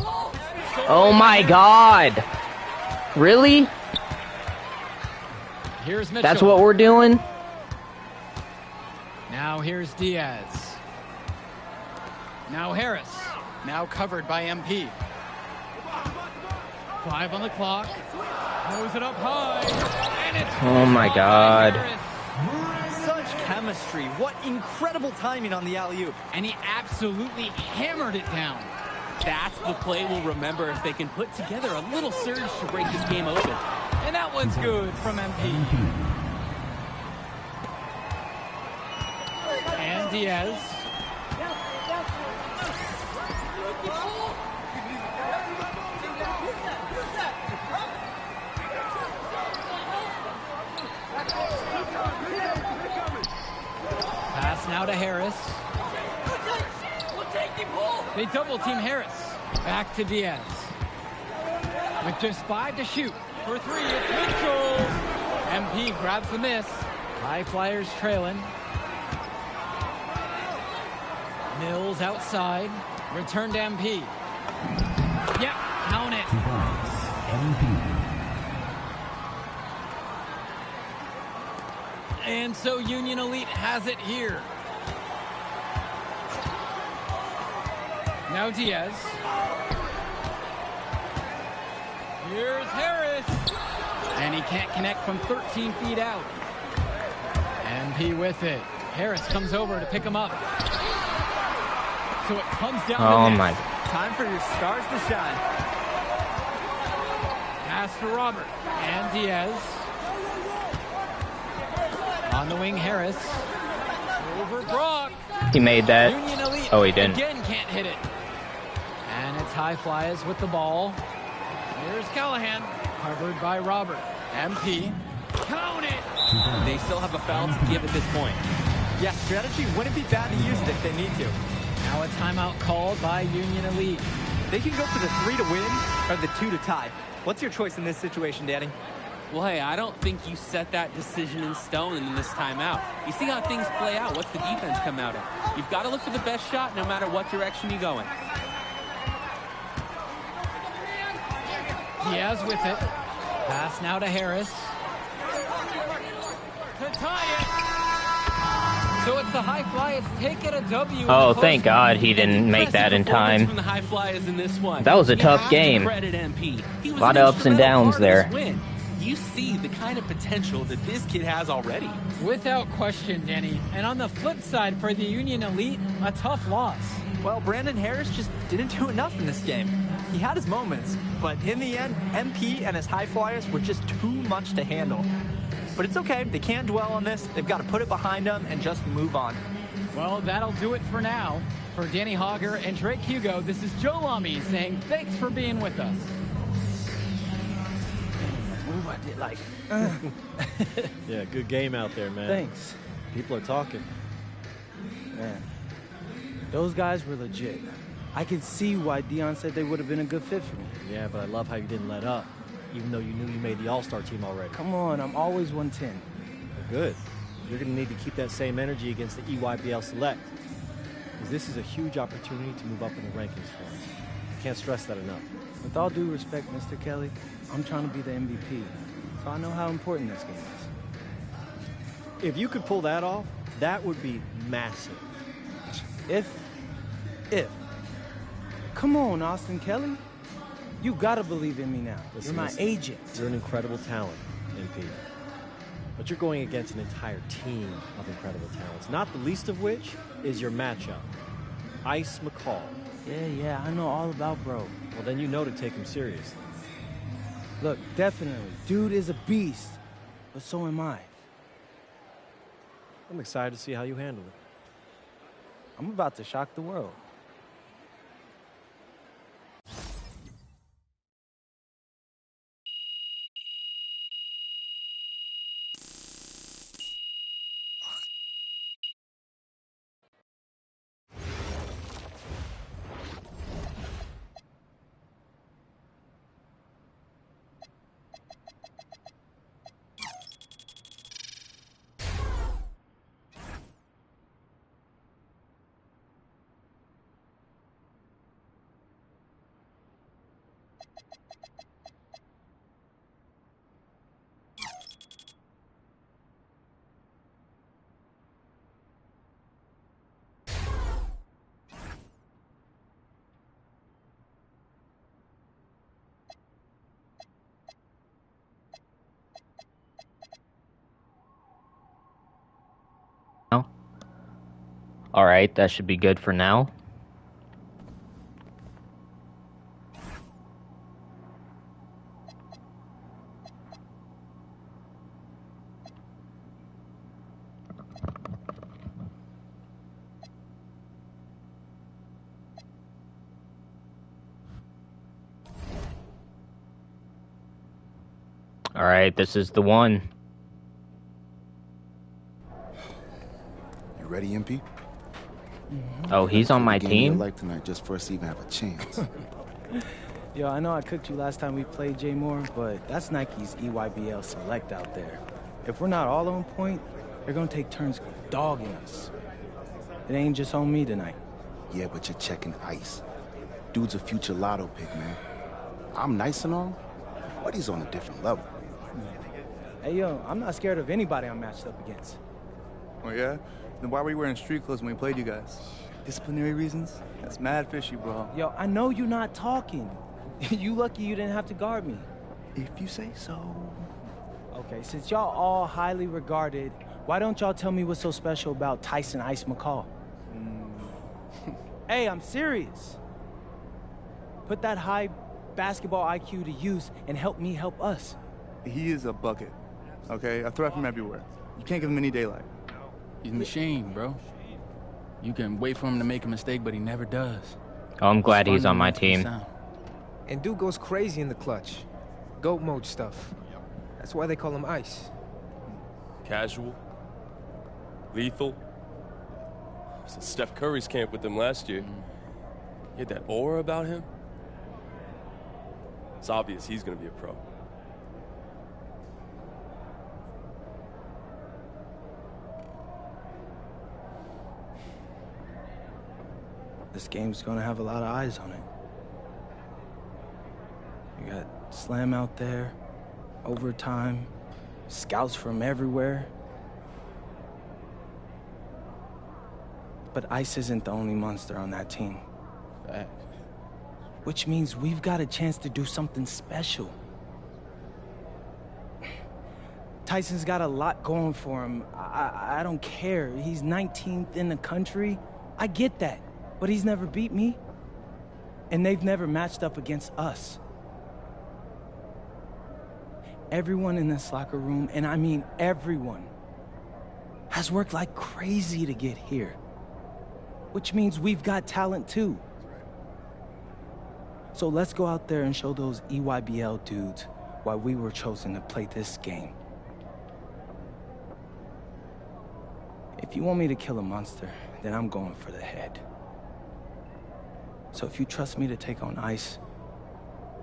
Oh my god. Really? Here's Mitchell. That's what we're doing? Now here's Diaz. Now Harris. Now covered by MP. 5 on the clock. Throws it up high. And it's Oh my god. Such chemistry. What incredible timing on the alley-oop. And he absolutely hammered it down. That's the play we'll remember if they can put together a little surge to break this game open. And that one's good from MP. And Diaz. Pass now to Harris. They double team Harris. Back to Diaz. With just 5 to shoot. For 3, it's Mitchell. MP grabs the miss. High Flyers trailing. Mills outside. Return to MP. Yep, count it. And so Union Elite has it here. Now Diaz. Here's Harris. And he can't connect from 13 feet out. MP with it. Harris comes over to pick him up. So it comes down to this. My. Time for your stars to shine. Pass to Robert. And Diaz. On the wing, Harris. Over Brock. He made that. Union Elite Oh, he didn't. Again can't hit it. And it's High Flyers with the ball. Here's Callahan. Covered by Robert. MP. Count it. They still have a foul to give at this point. Yeah, strategy wouldn't be bad to use it if they need to. Now a timeout called by Union Elite. They can go for the 3 to win or the 2 to tie. What's your choice in this situation, Danny? Well, hey, I don't think you set that decision in stone in this timeout. You see how things play out. What's the defense come out at? You've got to look for the best shot no matter what direction you go in. Diaz with it. Pass now to Harris. To tie it. So it's the High Flyers taking a W. Oh, thank God he didn't make that in time. From the High Flyers in this one. That was a tough game. MP. A lot of ups and downs there. You see the kind of potential that this kid has already. Without question, Danny. And on the flip side, for the Union Elite, a tough loss. Well, Brandon Harris just didn't do enough in this game. He had his moments, but in the end, MP and his High Flyers were just too much to handle. But it's okay. They can't dwell on this. They've got to put it behind them and just move on. Well, that'll do it for now. For Danny Hogger and Drake Hugo, this is Joe Lamy saying thanks for being with us. Move I did like. Yeah, good game out there, man. Thanks. People are talking. Man, those guys were legit. I can see why Dion said they would have been a good fit for me. Yeah, but I love how you didn't let up, even though you knew you made the All-Star team already. Come on, I'm always 110. Good. You're going to need to keep that same energy against the EYBL Select, because this is a huge opportunity to move up in the rankings for us. Can't stress that enough. With all due respect, Mr. Kelly, I'm trying to be the MVP, so I know how important this game is. If you could pull that off, that would be massive. If. Come on, Austin Kelly. You gotta believe in me now. You're my agent. You're an incredible talent, MP. But you're going against an entire team of incredible talents, not the least of which is your matchup, Ice McCall. Yeah, I know all about bro. Well, then you know to take him seriously. Look, definitely. Dude is a beast, but so am I. I'm excited to see how you handle it. I'm about to shock the world. All right, that should be good for now. All right, this is the one. You ready, MP? Oh, he's on my team? Life tonight just for us to even have a chance. Yo, I know I cooked you last time we played Jay Moore, but that's Nike's EYBL Select out there. If we're not all on point, they're gonna take turns dogging us. It ain't just on me tonight. Yeah, but you're checking ice. Dude's a future lotto pick, man. I'm nice and all, but he's on a different level. Hey, yo, I'm not scared of anybody I'm matched up against. Oh, yeah? Then why were you wearing street clothes when we played you guys? Disciplinary reasons? That's mad fishy, bro. Yo, I know you're not talking. You lucky you didn't have to guard me. If you say so. Okay, since y'all all highly regarded, why don't y'all tell me what's so special about Tyson Ice McCall? Hey, I'm serious. Put that high basketball IQ to use and help me help us. He is a bucket, okay? I threat from everywhere. You can't give him any daylight. He's a machine, bro. You can wait for him to make a mistake, but he never does. Oh, I'm glad he's on my team. And dude goes crazy in the clutch. GOAT mode stuff. That's why they call him Ice. Casual. Lethal. I was at Steph Curry's camp with him last year. He had that aura about him. It's obvious he's going to be a pro. This game's gonna have a lot of eyes on it. You got Slam out there, overtime, scouts from everywhere. But Ice isn't the only monster on that team. Fact. Which means we've got a chance to do something special. Tyson's got a lot going for him. I don't care. He's 19th in the country. I get that. But he's never beat me. And they've never matched up against us. Everyone in this locker room, and I mean everyone, has worked like crazy to get here. Which means we've got talent too. So let's go out there and show those EYBL dudes why we were chosen to play this game. If you want me to kill a monster, then I'm going for the head. So if you trust me to take on Ice,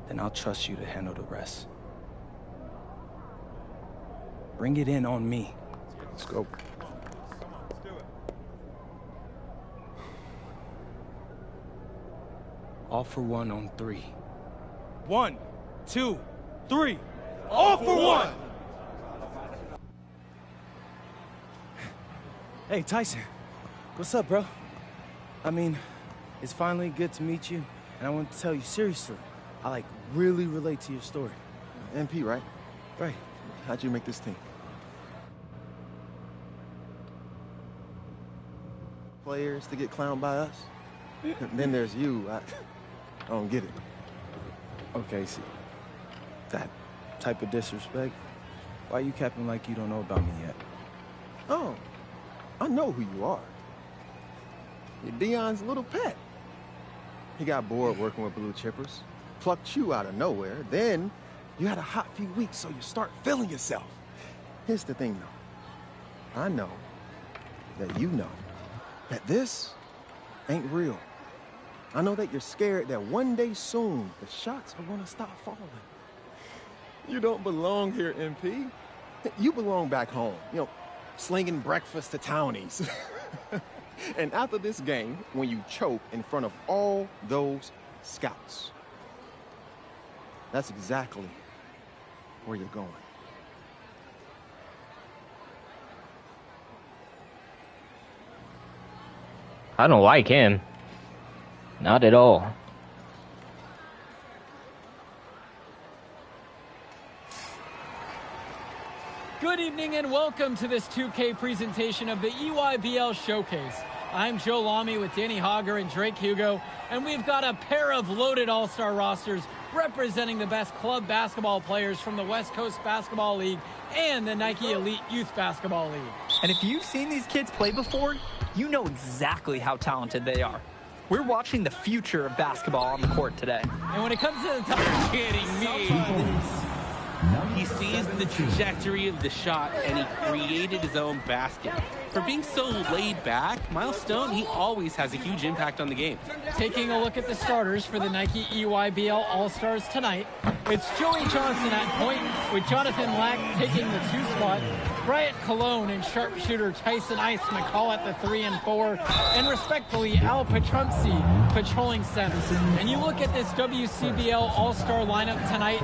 then I'll trust you to handle the rest. Bring it in on me. Let's go. All for one on 3. 1, 2, 3. All for one! Hey, Tyson. What's up, bro? I mean, it's finally good to meet you, and I want to tell you seriously, I really relate to your story. MP, right? Right. How'd you make this team? Players to get clowned by us? Then there's you. I don't get it. Okay, see, that type of disrespect, why you capping like you don't know about me yet? Oh, I know who you are. You're Deion's little pet. He got bored working with blue chippers, plucked you out of nowhere, then you had a hot few weeks, so you start feeling yourself. Here's the thing, though. I know that you know that this ain't real. I know that you're scared that one day soon the shots are gonna stop falling. You don't belong here, MP. You belong back home, you know, slinging breakfast to townies. And after this game, when you choke in front of all those scouts, that's exactly where you're going. I don't like him. Not at all. Good evening and welcome to this 2K presentation of the EYBL Showcase. I'm Joe Lamy with Danny Hogger and Drake Hugo, and we've got a pair of loaded all-star rosters representing the best club basketball players from the West Coast Basketball League and the Nike Elite Youth Basketball League. And if you've seen these kids play before, you know exactly how talented they are. We're watching the future of basketball on the court today. And when it comes to the top... You're kidding me. He sees the trajectory of the shot, and he created his own basket. For being so laid back, Miles Stone, he always has a huge impact on the game. Taking a look at the starters for the Nike EYBL All-Stars tonight, it's Joey Johnson at point with Jonathan Lack taking the 2 spot, Bryant Cologne and sharpshooter Tyson Ice McCall at the 3 and 4, and respectfully Al Petrumsey patrolling center. And you look at this WCBL All-Star lineup tonight,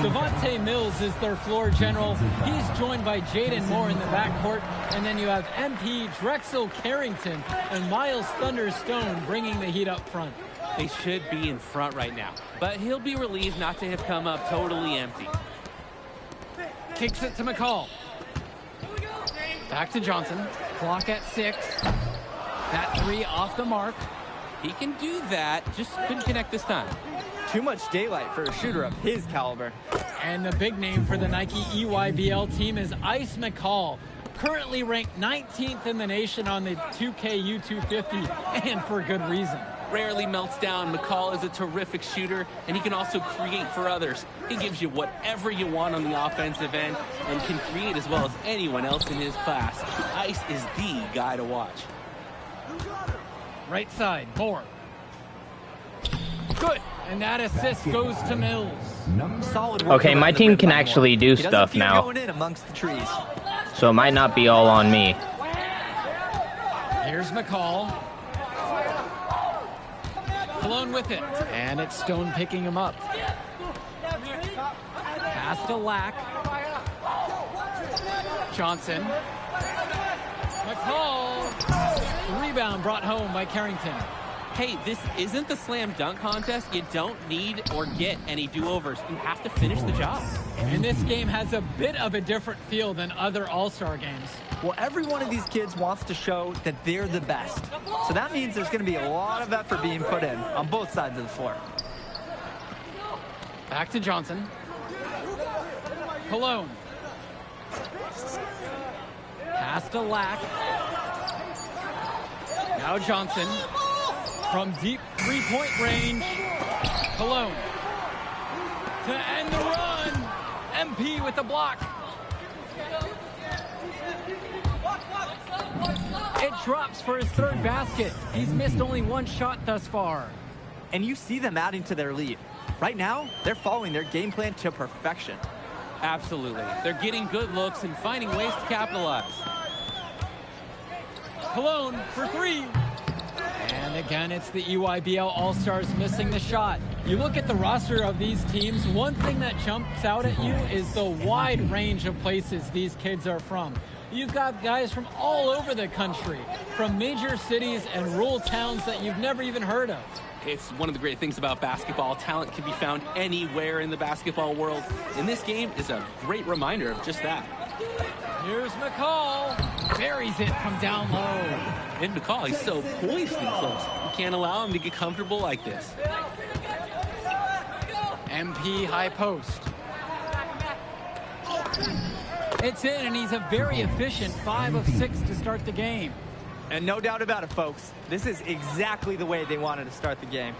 Devontae Mills is their floor general. He's joined by Jaden Moore in the backcourt, and then you have MP Drexel Carrington and Miles Thunderstone bringing the heat up front. They should be in front right now, but he'll be relieved not to have come up totally empty. Kicks it to McCall. Back to Johnson. Clock at 6. That 3 off the mark. He can do that, just couldn't connect this time. Too much daylight for a shooter of his caliber. And the big name for the Nike EYBL team is Ice McCall, currently ranked 19th in the nation on the 2K U250, and for good reason. Rarely melts down. McCall is a terrific shooter, and he can also create for others. He gives you whatever you want on the offensive end and can create as well as anyone else in his class. Ice is the guy to watch. Right side, Moore. Good, and that assist goes to Mills. Solid work. Okay, my team can actually do stuff now, going in amongst the trees. so it might not be all on me. Here's McCall. Cologne with it, and it's Stone picking him up. Pass to Lack. Johnson. McCall. Rebound brought home by Carrington. Hey, this isn't the slam dunk contest. You don't need or get any do-overs. You have to finish the job. And this game has a bit of a different feel than other All-Star games. Well, every one of these kids wants to show that they're the best. So that means there's going to be a lot of effort being put in on both sides of the floor. Back to Johnson. Cologne. Pass to Lack. Now Johnson. From deep three-point range. Cologne. To end the run. MP with the block. It drops for his 3rd basket. He's missed only 1 shot thus far. And you see them adding to their lead. Right now, they're following their game plan to perfection. Absolutely. They're getting good looks and finding ways to capitalize. Cologne for 3. And again, it's the EYBL All-Stars missing the shot. You look at the roster of these teams, one thing that jumps out at you is the wide range of places these kids are from. You've got guys from all over the country, from major cities and rural towns that you've never even heard of. It's one of the great things about basketball. Talent can be found anywhere in the basketball world. And this game is a great reminder of just that. Here's McCall. Buries it from down low. And McCall, he's so poised and close. You can't allow him to get comfortable like this. MP high post. It's in, and he's a very efficient 5 of 6 to start the game. And no doubt about it, folks. This is exactly the way they wanted to start the game.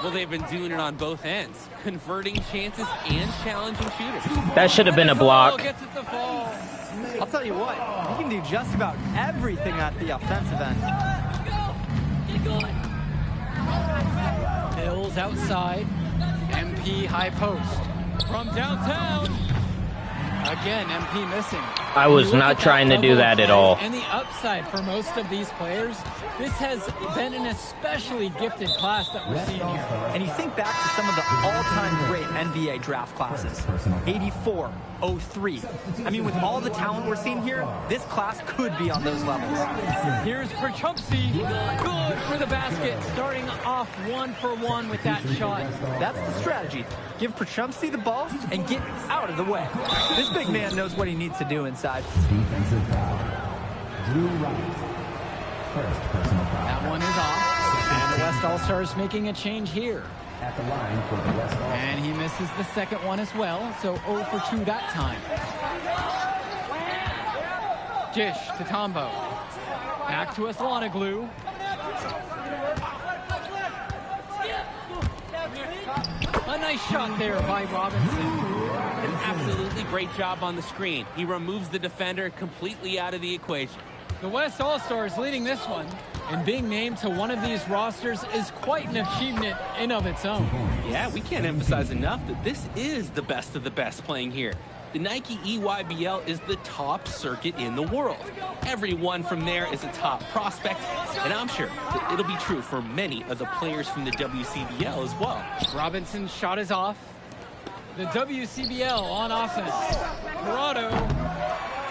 Well, they've been doing it on both ends, converting chances and challenging shooters. That should have been a block. Gets it to fall. I'll tell you what, he can do just about everything at the offensive end. Mills outside. MP high post. From downtown. Again, MP missing. I was not trying to do that at all. And the upside for most of these players, this has been an especially gifted class that we're seeing here. And you think back to some of the all-time great NBA draft classes. 84, 03. I mean, with all the talent we're seeing here, this class could be on those levels. Here's Perchumsey. Good for the basket. Starting off 1 for 1 with that shot. That's the strategy. Give Perchumsey the ball and get out of the way. This big man knows what he needs to do inside. Defensive foul. Drew Wright. That one is off. And the West All-Stars making a change here. At the line for the West All-Stars. And he misses the second one as well, so 0 for 2 that time. Dish to Tombo. Back to Aslanoglu. A nice shot there by Robinson. An absolutely great job on the screen. He removes the defender completely out of the equation. The West All-Stars leading this one, and being named to one of these rosters is quite an achievement in of its own. Yeah, we can't emphasize enough that this is the best of the best playing here. The Nike EYBL is the top circuit in the world. Everyone from there is a top prospect, and I'm sure that it'll be true for many of the players from the WCBL as well. Robinson's shot is off. The WCBL on offense. Corrado.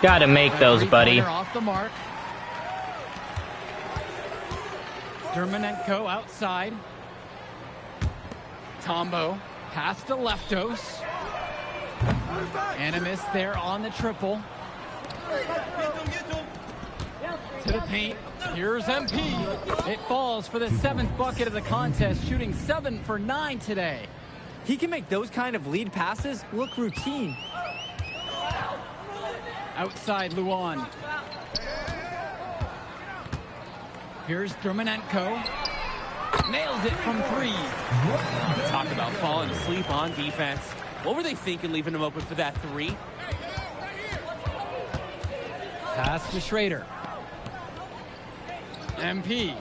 Gotta make those, buddy. Off the mark. Dermonenko outside. Tombo. Pass to Leftos. Animus there on the triple. To the paint. Here's MP. It falls for the 7th bucket of the contest, shooting 7 for 9 today. He can make those kind of lead passes look routine. Outside Luan. Here's Dermonenko. Nails it from 3. Talk about falling asleep on defense. What were they thinking leaving him open for that 3? Pass to Schrader. MP.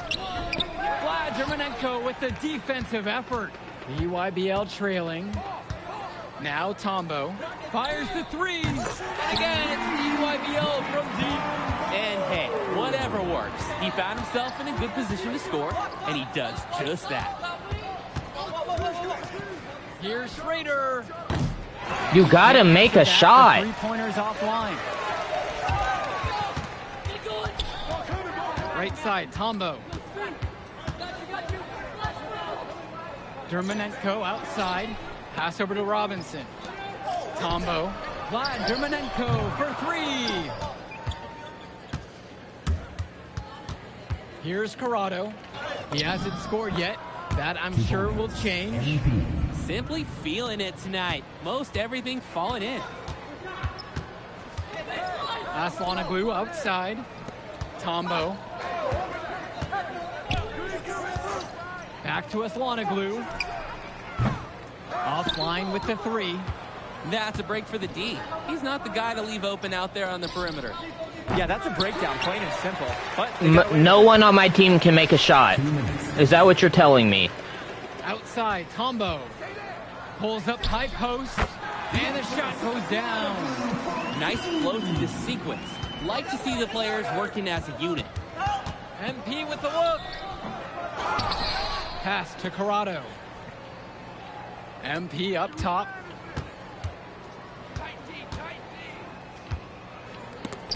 Vlad Dermonenko with the defensive effort. The EYBL trailing. Now Tombo fires the 3. And again, it's the EYBL from deep. And hey, whatever works. He found himself in a good position to score, and he does just that. Here's Schrader. You gotta make a shot. 3-pointers offline. Right side, Tombo. Dermonenko outside. Pass over to Robinson. Tombo. Vlad Dermonenko for 3. Here's Corrado. He hasn't scored yet. That, I'm sure, will change. Simply feeling it tonight. Most everything falling in. Aslanoglu outside. Tombo. Back to Aslanoglu. Offline with the 3. That's a break for the D. He's not the guy to leave open out there on the perimeter. Yeah, that's a breakdown, plain and simple. But no one on my team can make a shot. Is that what you're telling me? Outside, Tombo. Pulls up high post. And the shot goes down. Nice flow to this sequence. Like to see the players working as a unit. MP with the look. Pass to Corrado. MP up top.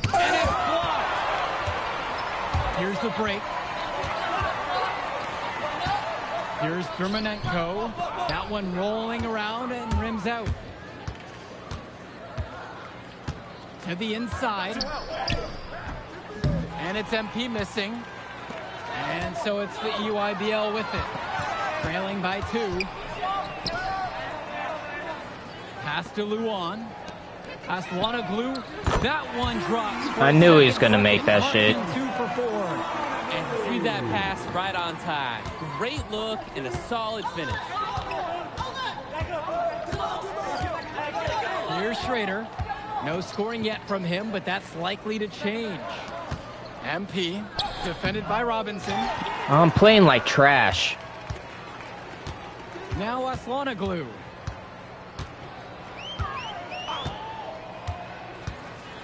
And it's blocked. Here's the break. Here's Dermonenko. That one rolling around and rims out. To the inside. And it's MP missing. And so it's the EYBL with it. Trailing by 2. Pass to Luan. Aslanoglu. That one drops. I knew he was going to make that shit. 2 for 4. And threw that pass right on time. Great look and a solid finish. Here's Schrader. No scoring yet from him, but that's likely to change. MP, defended by Robinson. I'm playing like trash. Now Aslanoglu.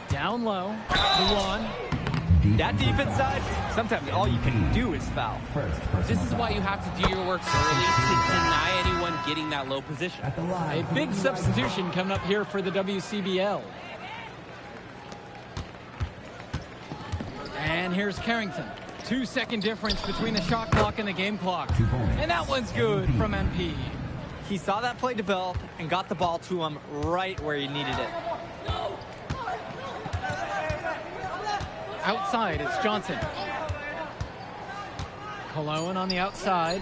Down low. Luan. That defense side, sometimes all you can do is foul. This is why you have to do your work early to deny anyone getting that low position. A big substitution coming up here for the WCBL. And here's Carrington. 2-second difference between the shot clock and the game clock. And that one's good from MP. He saw that play develop and got the ball to him right where he needed it. Outside, it's Johnson. Cologne on the outside.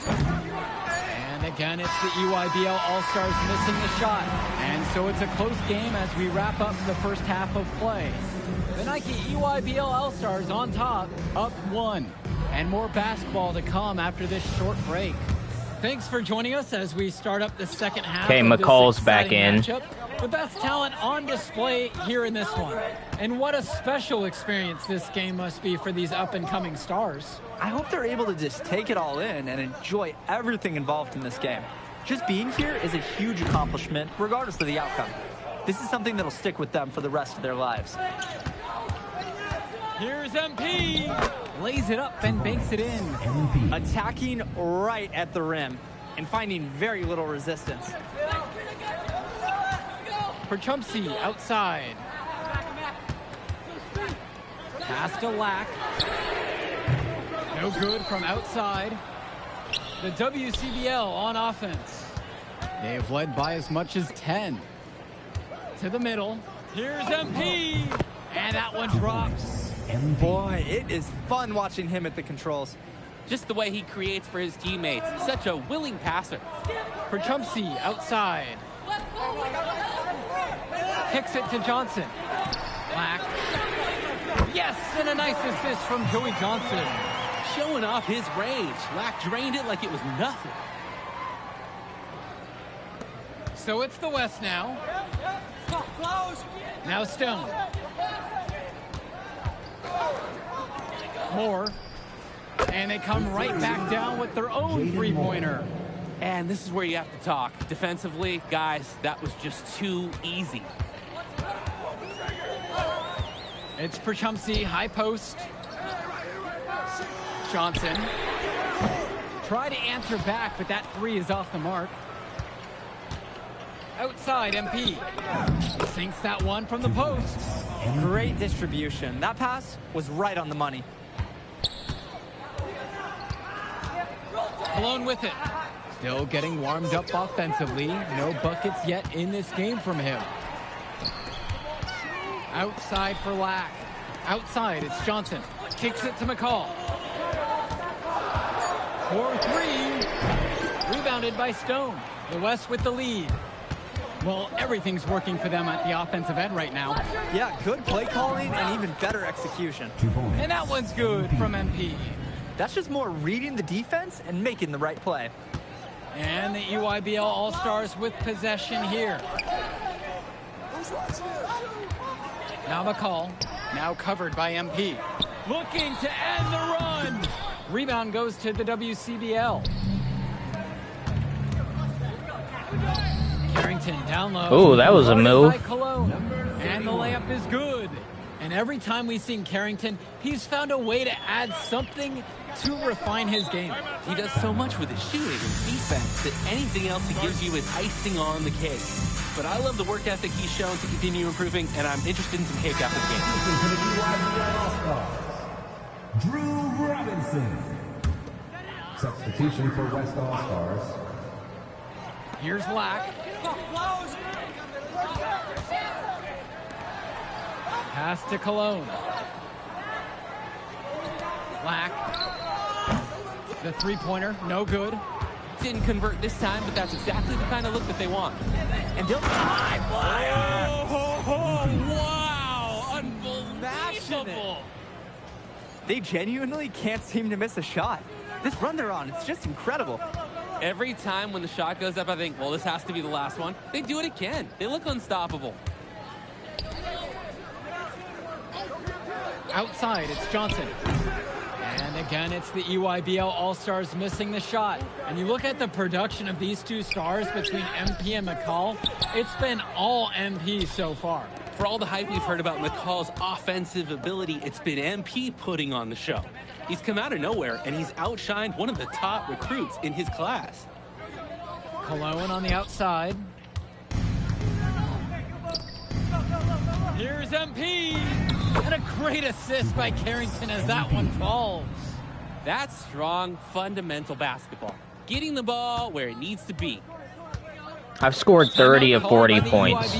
And again, it's the EYBL All-Stars missing the shot. And so it's a close game as we wrap up the first half of play. The Nike EYBL All-Stars on top, up 1. And more basketball to come after this short break. Thanks for joining us as we start up the second half. Okay, McCall's back in. Matchup. The best talent on display here in this one. And what a special experience this game must be for these up-and-coming stars. I hope they're able to just take it all in and enjoy everything involved in this game. Just being here is a huge accomplishment, regardless of the outcome. This is something that'll stick with them for the rest of their lives. Here's MP. Lays it up and banks it in. Attacking right at the rim and finding very little resistance. Perchumsey outside. Pass to Lack. No good from outside. The WCBL on offense. They've led by as much as 10. To the middle. Here's MP. And that one drops. Boy, it is fun watching him at the controls. Just the way he creates for his teammates. Such a willing passer. Perchumsey outside. Kicks it to Johnson. Black. Yes, and a nice assist from Joey Johnson. Showing off his range. Lack drained it like it was nothing. So it's the West now. Now Stone. Moore. And they come right back down with their own three-pointer. And this is where you have to talk. Defensively, guys, that was just too easy. It's Perchumsey, high post. Johnson. Try to answer back, but that three is off the mark. Outside, MP. Sinks that one from the post. Great distribution. That pass was right on the money. Cologne with it. Still getting warmed up offensively. No buckets yet in this game from him. Outside for Lack. Outside, it's Johnson. Kicks it to McCall. 4-3. Rebounded by Stone. The West with the lead. Well, everything's working for them at the offensive end right now. Yeah, good play calling and even better execution. And that one's good from MP. That's just more reading the defense and making the right play. And the EYBL All-Stars with possession here. Now McCall, now covered by MP. Looking to end the run. Rebound goes to the WCBL. Carrington down low. Oh, that was a move. And the layup is good. And every time we've seen Carrington, he's found a way to add something to refine his game. He does so much with his shooting and defense that anything else he gives you is icing on the cake. But I love the work ethic he's shown to continue improving, and I'm interested in some cake after the game. Drew Robinson. Substitution for West All-Stars. Here's Lack. Pass to Cologne. Lack. The three-pointer, no good. Didn't convert this time, but that's exactly the kind of look that they want. And they'll high flyer. Wow, unbelievable. They genuinely can't seem to miss a shot. This run they're on, it's just incredible. Every time when the shot goes up, I think, well, this has to be the last one. They do it again. They look unstoppable. Outside, it's Johnson. And again, it's the EYBL All-Stars missing the shot. And you look at the production of these two stars between MP and McCall, it's been all MP so far. For all the hype we've heard about McCall's offensive ability, it's been MP putting on the show. He's come out of nowhere, and he's outshined one of the top recruits in his class. Cologne on the outside. Here's MP. And a great assist by Carrington as that one falls. That's strong, fundamental basketball. Getting the ball where it needs to be. I've scored 30 of 40 points.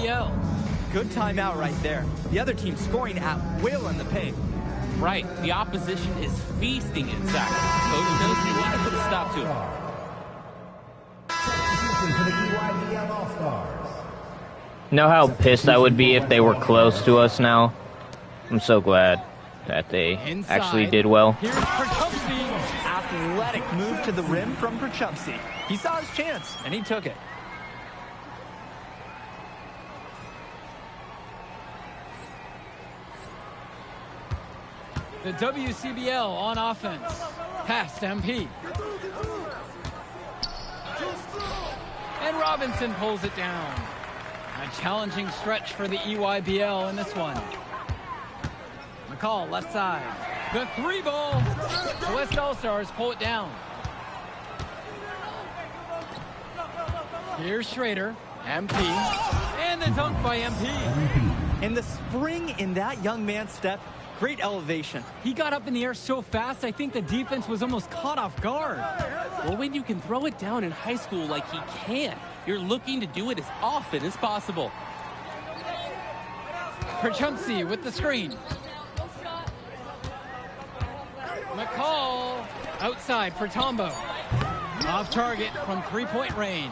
good timeout right there. The other team scoring at will in the paint. Right. The opposition is feasting inside. Coach knows he needs to put a stop to it. For the EYBL All-Stars. Know how pissed I would be if they were close to us now? I'm so glad that they actually did well. Here's Perchupsky. Athletic move to the rim from Perchupsky. He saw his chance, and he took it. The WCBL on offense. Past MP. And Robinson pulls it down. A challenging stretch for the EYBL in this one. McCall, left side. The 3 ball. The West All-Stars pull it down. Here's Schrader. MP. And the dunk by MP. And the spring in that young man's step, great elevation. He got up in the air so fast, I think the defense was almost caught off guard. Well, when you can throw it down in high school like he can, you're looking to do it as often as possible. Perchupsky with the screen. McCall outside for Tombo. Off target from 3-point range.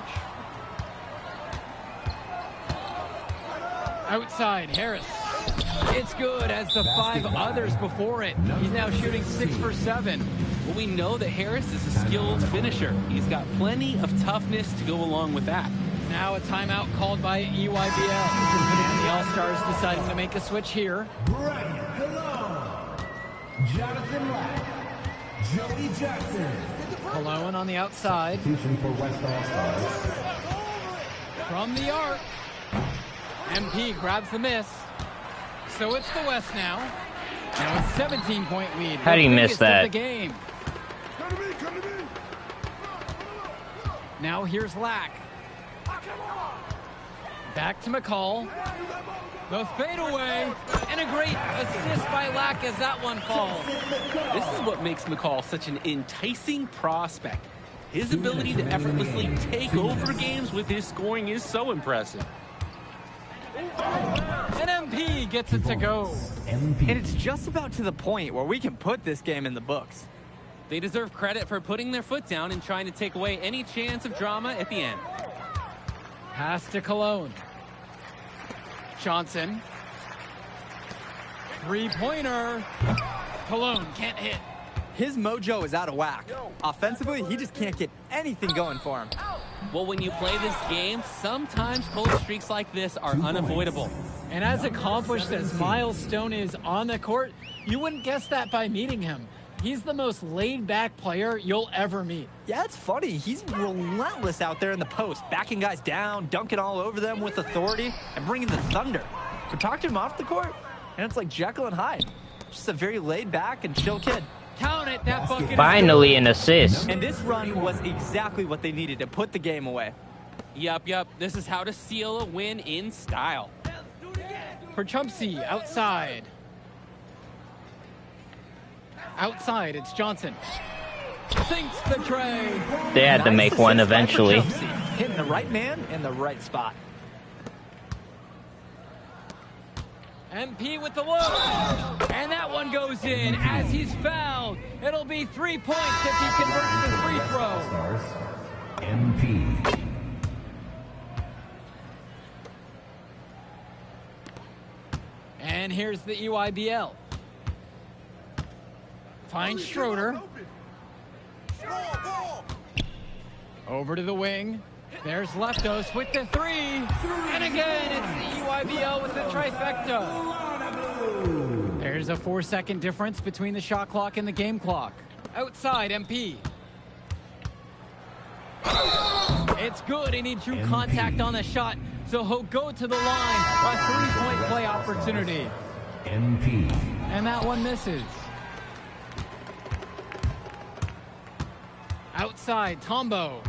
Outside, Harris. It's good as the 5 others before it. He's now shooting 6 for 7. Well, we know that Harris is a skilled finisher. He's got plenty of toughness to go along with that. Now a timeout called by EYBL. And the All-Stars deciding to make a switch here. Brian Cologne, Jonathan Lack, Joey Jackson. Cologne on the outside. Substitution for West All-Stars. From the arc. MP grabs the miss. So it's the West now. Now it's 17-point lead. How do you miss that? The game. Now here's Lack. Back to McCall. The fadeaway. And a great assist by Lack as that one falls. This is what makes McCall such an enticing prospect. His ability to effortlessly take over games with his scoring is so impressive. And MP gets it to go. And it's just about to the point where we can put this game in the books. They deserve credit for putting their foot down and trying to take away any chance of drama at the end. Pass to Cologne. Johnson. 3-pointer. Cologne can't hit. His mojo is out of whack. Offensively, he just can't get anything going for him. Well, when you play this game, sometimes cold streaks like this are unavoidable. And as accomplished as Miles Stone is on the court, you wouldn't guess that by meeting him. He's the most laid-back player you'll ever meet. Yeah, it's funny. He's relentless out there in the post, backing guys down, dunking all over them with authority, and bringing the thunder. But talk to him off the court, and it's like Jekyll and Hyde. Just a very laid-back and chill kid. Count it, that bucket. Finally an assist. And this run was exactly what they needed to put the game away. Yup. This is how to seal a win in style. Perchupsky outside. Outside, it's Johnson. Sinks the tray. They had to make one eventually. Hitting the right man in the right spot. MP with the look. And that one goes in as he's fouled. It'll be 3 points if he converts the free throw. MP. And here's the EYBL. Finds Schroeder. Over to the wing. There's Leftos with the 3. And again, it's the EYBL with the trifecta. There's a 4-second difference between the shot clock and the game clock. Outside, MP. It's good, and he drew contact on the shot, so he'll go to the line. A 3-point play opportunity. MP. And that one misses. Outside, Tombo.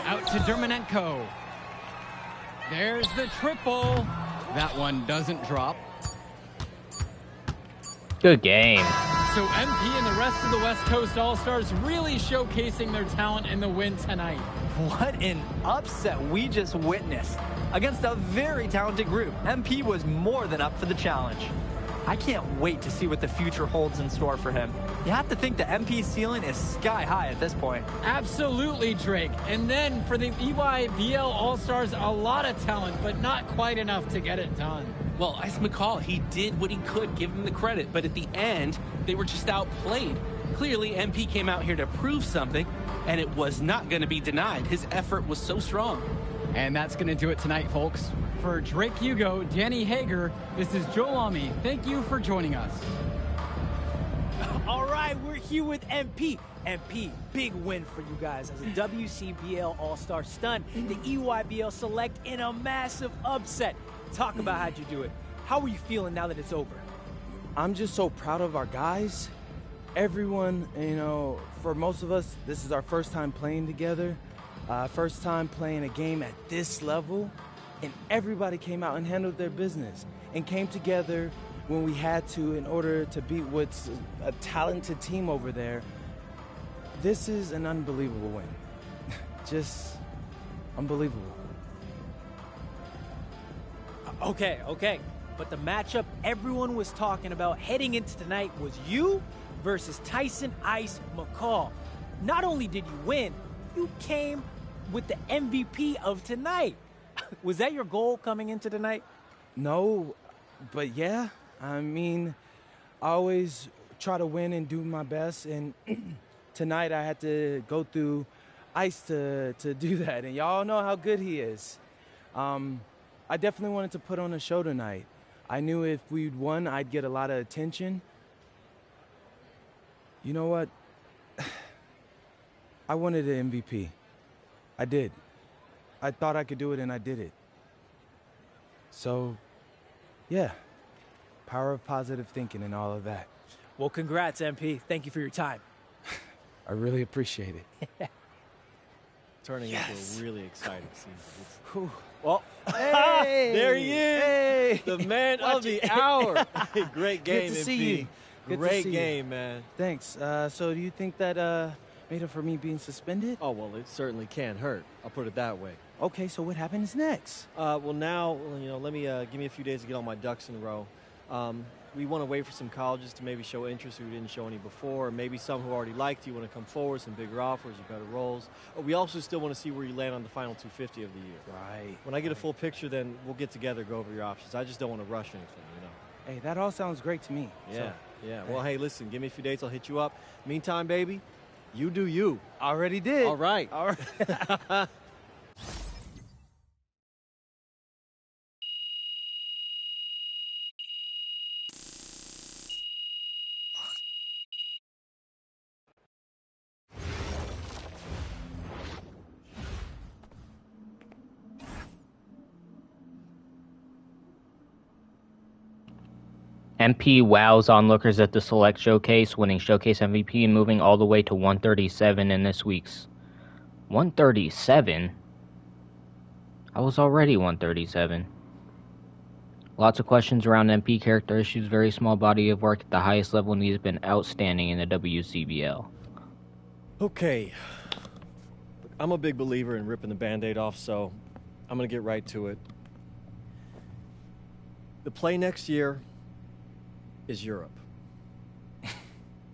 Out to Dermanenko. There's the triple. That one doesn't drop. Good game. So MP and the rest of the West Coast All-Stars really showcasing their talent in the win tonight. What an upset we just witnessed. Against a very talented group, MP was more than up for the challenge. I can't wait to see what the future holds in store for him. You have to think the MP's ceiling is sky high at this point. Absolutely, Drake. And then for the EYBL All-Stars, a lot of talent, but not quite enough to get it done. Well, Ice McCall, he did what he could, give him the credit, but at the end, they were just outplayed. Clearly, MP came out here to prove something, and it was not going to be denied. His effort was so strong. And that's going to do it tonight, folks. For Drake Hugo, Danny Hager, this is Joe Lamy. Thank you for joining us. All right, we're here with MP. MP, big win for you guys as a WCBL All-Star stun. The EYBL Select in a massive upset. Talk about how'd you do it. How are you feeling now that it's over? I'm just so proud of our guys. Everyone, you know, for most of us, this is our first time playing together. First time playing a game at this level, and everybody came out and handled their business and came together when we had to in order to beat what's a talented team over there. This is an unbelievable win. Just unbelievable. Okay. But the matchup everyone was talking about heading into tonight was you versus Tyson Ice McCall. Not only did you win, you came with the MVP of tonight. Was that your goal coming into tonight? No, but yeah. I mean, I always try to win and do my best, and tonight I had to go through Ice to do that, and y'all know how good he is. I definitely wanted to put on a show tonight. I knew if we'd won, I'd get a lot of attention. You know what? I wanted an MVP. I did. I thought I could do it, and I did it. So, yeah, power of positive thinking and all of that. Well, congrats, MP. Thank you for your time. I really appreciate it. Turning into a really exciting scene. Well, hey, there he is, hey, the man of the hour. Great game, Good to MP. see you. Good Great to see game, you. man. Thanks. So do you think that made up for me being suspended? Oh, well, it certainly can't hurt. I'll put it that way. Okay, so what happens next? Well, now, let me give me a few days to get all my ducks in a row. We want to wait for some colleges to maybe show interest who didn't show any before, or maybe some who already liked you want to come forward, some bigger offers or better roles. We also still want to see where you land on the final 250 of the year. Right. When I get a full picture, then we'll get together, go over your options. I just don't want to rush anything, Hey, that all sounds great to me. Yeah, So, yeah. Well, hey, listen, give me a few days, I'll hit you up. Meantime, baby, you do you. Already did. All right. All right. MP wows onlookers at the Select Showcase, winning Showcase MVP and moving all the way to 137 in this week's. 137? I was already 137. Lots of questions around MP character issues, very small body of work at the highest level, and he's been outstanding in the WCBL. Okay. I'm a big believer in ripping the Band-Aid off, so I'm going to get right to it. The play next year is Europe.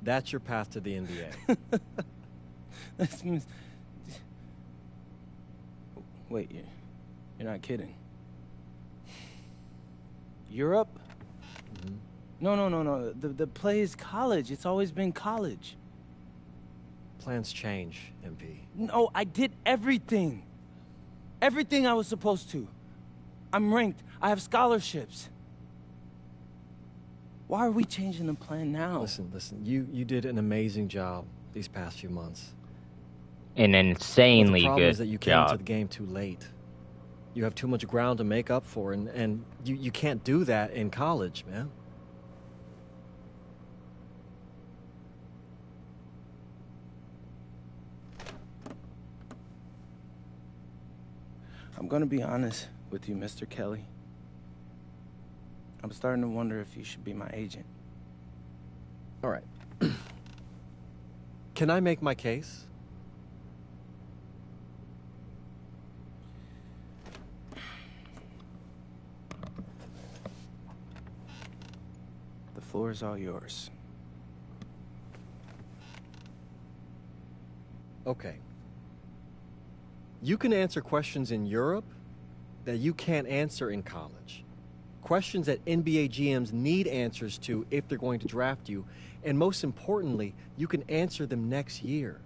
That's your path to the NBA. Wait, you're not kidding. Europe? Mm-hmm. No. The play is college. It's always been college. Plans change, MP. No, I did everything. Everything I was supposed to. I'm ranked. I have scholarships. Why are we changing the plan now? Listen. You did an amazing job these past few months. An insanely the problem good is that you came job. into the game too late. You have too much ground to make up for, and you can't do that in college, man. I'm gonna be honest with you, Mr. Kelly. I'm starting to wonder if you should be my agent. All right. Can I make my case? floor is all yours. Okay. You can answer questions in Europe that you can't answer in college. Questions that NBA GMs need answers to if they're going to draft you. And most importantly, you can answer them next year.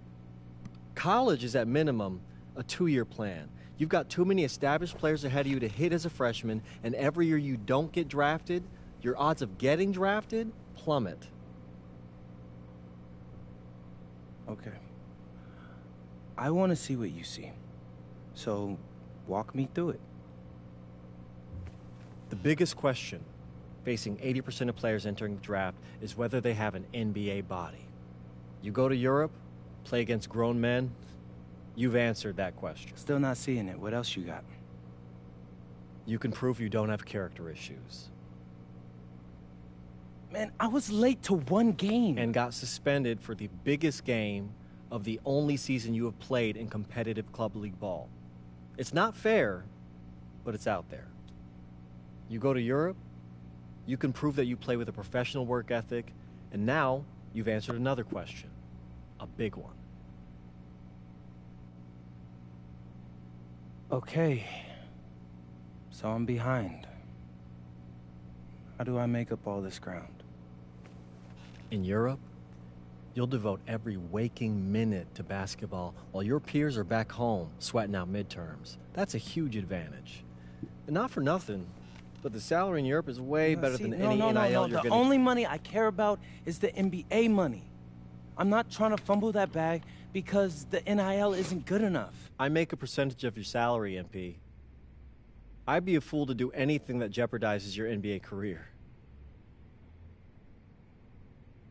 College is at minimum a 2-year plan. You've got too many established players ahead of you to hit as a freshman, and every year you don't get drafted, your odds of getting drafted plummet. Okay. I want to see what you see. So, walk me through it. The biggest question facing 80% of players entering the draft is whether they have an NBA body. You go to Europe, play against grown men, you've answered that question. Still not seeing it. What else you got? You can prove you don't have character issues. Man, I was late to one game. And got suspended for the biggest game of the only season you have played in competitive club league ball. It's not fair, but it's out there. You go to Europe, you can prove that you play with a professional work ethic, and now you've answered another question, a big one. Okay. So I'm behind. How do I make up all this ground? In Europe, you'll devote every waking minute to basketball while your peers are back home sweating out midterms. That's a huge advantage. And not for nothing, but the salary in Europe is way better than any NIL you're The gonna... only money I care about is the NBA money. I'm not trying to fumble that bag because the NIL isn't good enough. I make a percentage of your salary, MP. I'd be a fool to do anything that jeopardizes your NBA career.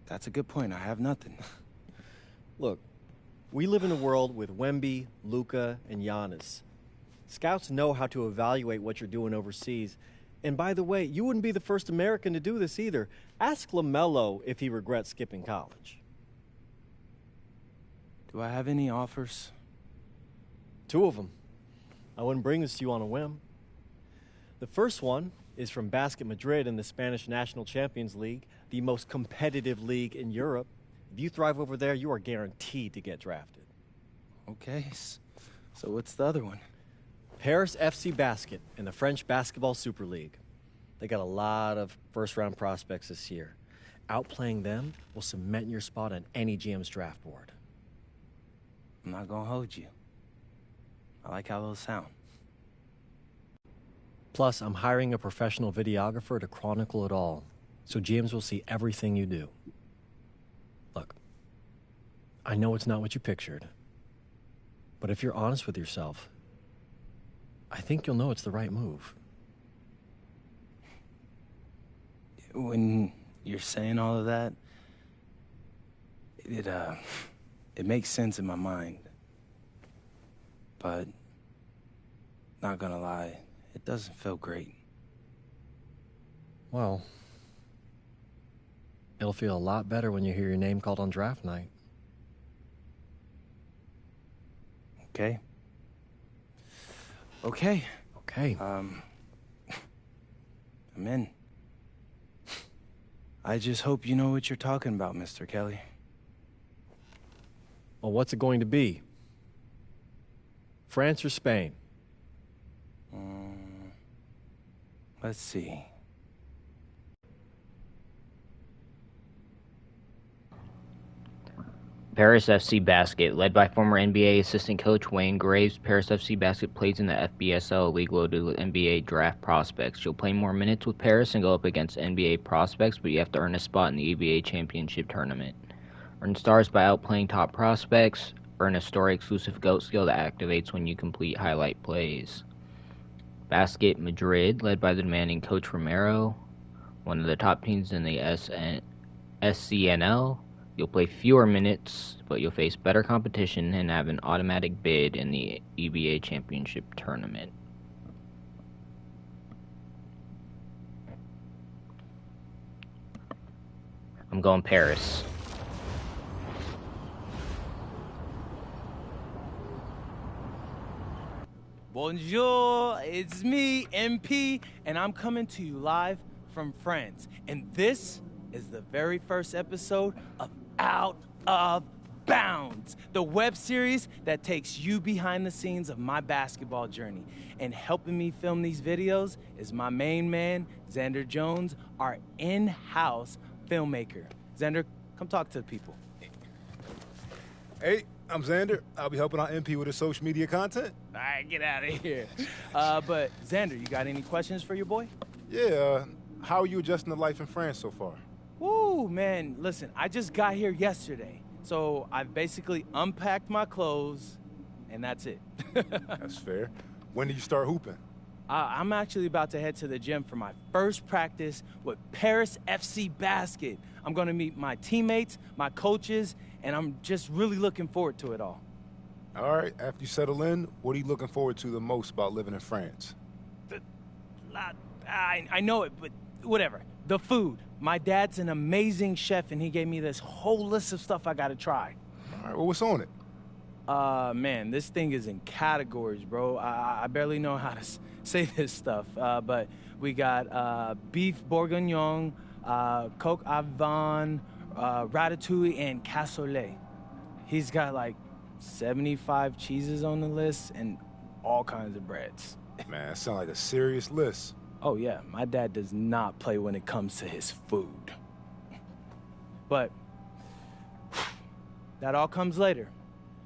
That's a good point. I have nothing. Look, we live in a world with Wemby, Luka, and Giannis. Scouts know how to evaluate what you're doing overseas. And by the way, you wouldn't be the first American to do this either. Ask LaMelo if he regrets skipping college. Do I have any offers? 2 of them. I wouldn't bring this to you on a whim. The first one is from Basket Madrid in the Spanish National Champions League, the most competitive league in Europe. If you thrive over there, you are guaranteed to get drafted. Okay, so what's the other one? Paris FC Basket in the French Basketball Super League. They got a lot of first-round prospects this year. Outplaying them will cement your spot on any GM's draft board. I'm not gonna hold you. I like how those sound. Plus, I'm hiring a professional videographer to chronicle it all, so GMs will see everything you do. Look, I know it's not what you pictured, but if you're honest with yourself, I think you'll know it's the right move. When you're saying all of that, it makes sense in my mind. But, not gonna lie, it doesn't feel great. Well, it'll feel a lot better when you hear your name called on draft night. Okay. Okay. Okay. I'm in. I just hope you know what you're talking about, Mr. Kelly. Well, what's it going to be? France or Spain? Let's see. Paris FC Basket, led by former NBA assistant coach Wayne Graves, Paris FC Basket plays in the FBSL league loaded with NBA draft prospects. You'll play more minutes with Paris and go up against NBA prospects, but you have to earn a spot in the EBA Championship Tournament. Earn stars by outplaying top prospects. Earn a story-exclusive GOAT skill that activates when you complete highlight plays. Basket Madrid, led by the demanding Coach Romero, one of the top teams in the SCNL. You'll play fewer minutes, but you'll face better competition and have an automatic bid in the EBA Championship Tournament. I'm going Paris. Bonjour, it's me, MP, and I'm coming to you live from France. And this is the very first episode of Out of Bounds, the web series that takes you behind the scenes of my basketball journey. And helping me film these videos is my main man, Xander Jones, our in-house filmmaker. Xander, come talk to the people. Hey, I'm Xander. I'll be helping out MP with his social media content. All right, get out of here. But Xander, you got any questions for your boy? Yeah, how are you adjusting to life in France so far? Woo, man, listen, I just got here yesterday. So I've basically unpacked my clothes, and that's it. That's fair. When do you start hooping? I'm actually about to head to the gym for my first practice with Paris FC Basket. I'm going to meet my teammates, my coaches, and I'm just really looking forward to it all. All right, after you settle in, what are you looking forward to the most about living in France? I know it, but whatever. The food. My dad's an amazing chef, and he gave me this whole list of stuff I got to try. All right, well, what's on it? Man, this thing is in categories, bro. I barely know how to say this stuff, but we got beef bourguignon, coq au vin, ratatouille, and cassoulet. He's got like 75 cheeses on the list and all kinds of breads. Man, that sounds like a serious list. Oh, yeah, my dad does not play when it comes to his food. But that all comes later,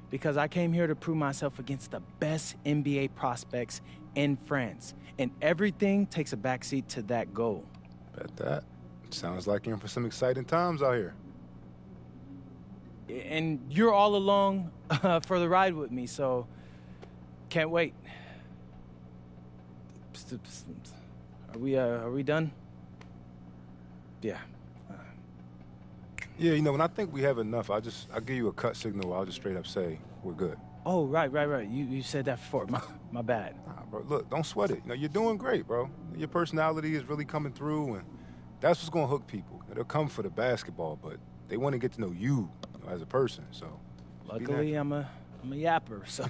because I came here to prove myself against the best NBA prospects in France, and everything takes a backseat to that goal. Bet that. Sounds like you're in for some exciting times out here. And you're all along for the ride with me, so can't wait. Are we done? Yeah. Yeah, you know, when I think we have enough, I'll give you a cut signal. I'll just straight up say we're good. Oh, right. You said that before. My bad. Nah, bro, look, don't sweat it. You know, you're doing great, bro. Your personality is really coming through, and that's what's gonna hook people. They'll come for the basketball, but they want to get to know you, as a person. So, luckily, I'm a yapper, so.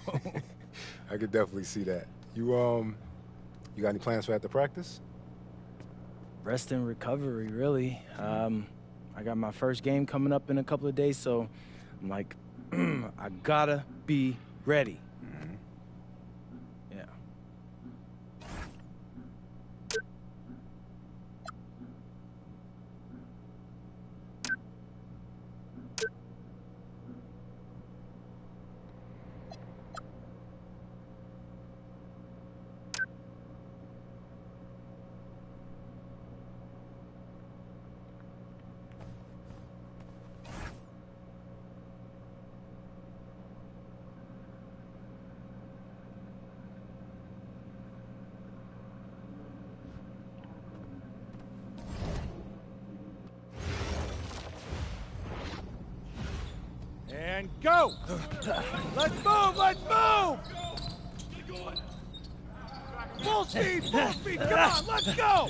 I could definitely see that. You got any plans for after practice? Rest and recovery, really. I got my first game coming up in a couple of days, so I'm like, I gotta be ready. Mm-hmm. Yeah. And go! Let's move! Let's move! Full speed! Full speed! Come on! Let's go!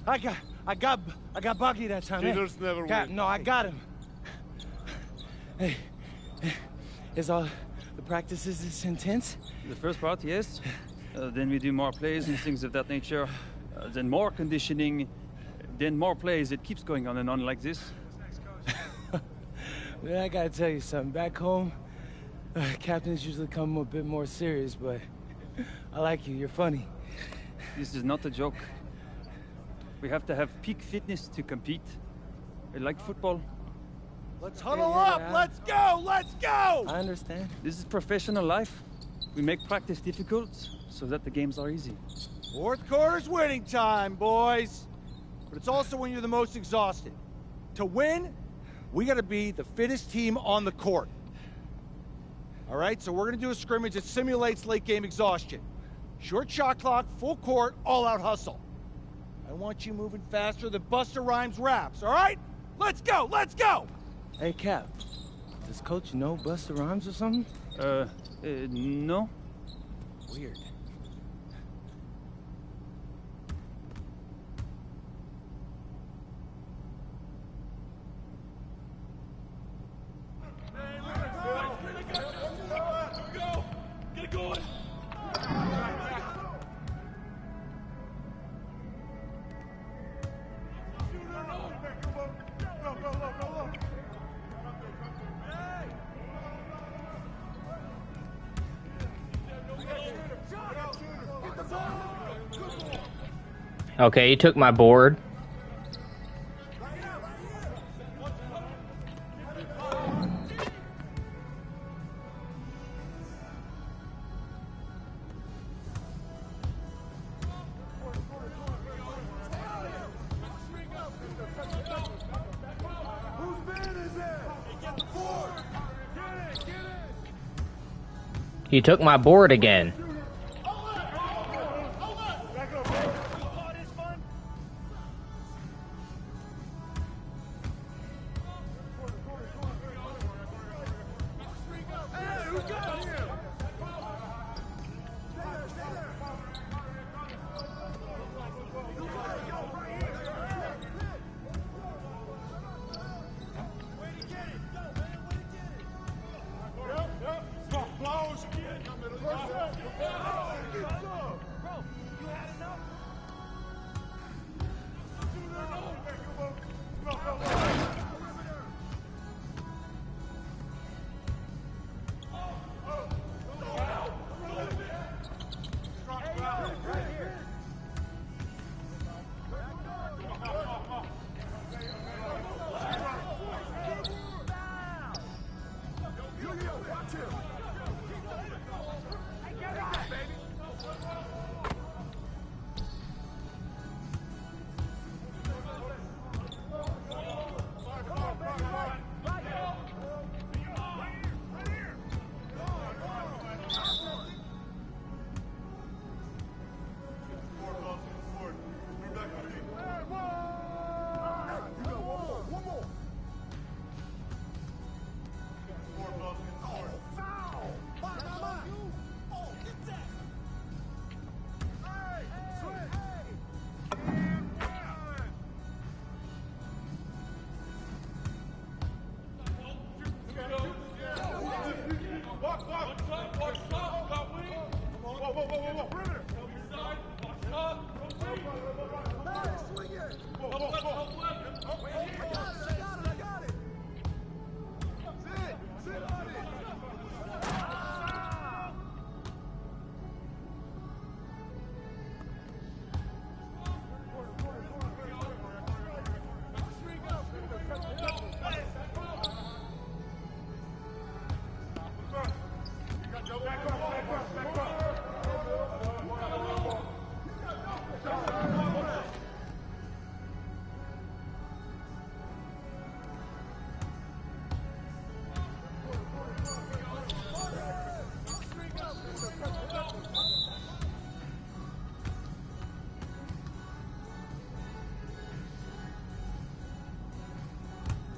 I got Bucky that time. Cheaters never win. No, I got him. Hey, is all the practices this intense? The first part, yes. Then we do more plays and things of that nature. Then more conditioning. Then more plays. It keeps going on and on like this. Man, I gotta tell you something. Back home, captains usually come a bit more serious, but I like you. You're funny. This is not a joke. We have to have peak fitness to compete. Like football. Let's huddle up! Let's go! Let's go! I understand. This is professional life. We make practice difficult so that the games are easy. Fourth quarter's winning time, boys. But it's also when you're the most exhausted. To win, we gotta be the fittest team on the court. All right, so we're gonna do a scrimmage that simulates late game exhaustion. Short shot clock, full court, all out hustle. I want you moving faster than Busta Rhymes raps, all right? Let's go, let's go! Hey, Cap, does Coach know Busta Rhymes or something? No. Weird. Okay, he took my board. He took my board again.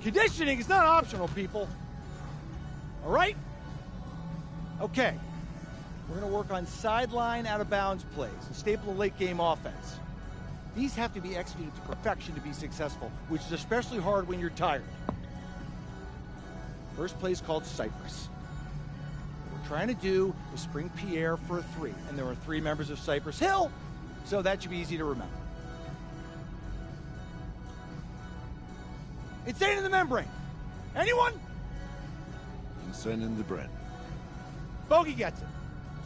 Conditioning is not optional, people. All right? Okay. We're going to work on sideline out-of-bounds plays and staple a late-game offense. These have to be executed to perfection to be successful, which is especially hard when you're tired. First play is called Cypress. What we're trying to do is spring Pierre for a 3, and there are 3 members of Cypress Hill, so that should be easy to remember. Insane in the membrane. Anyone? Insane in the brain. Bogey gets it.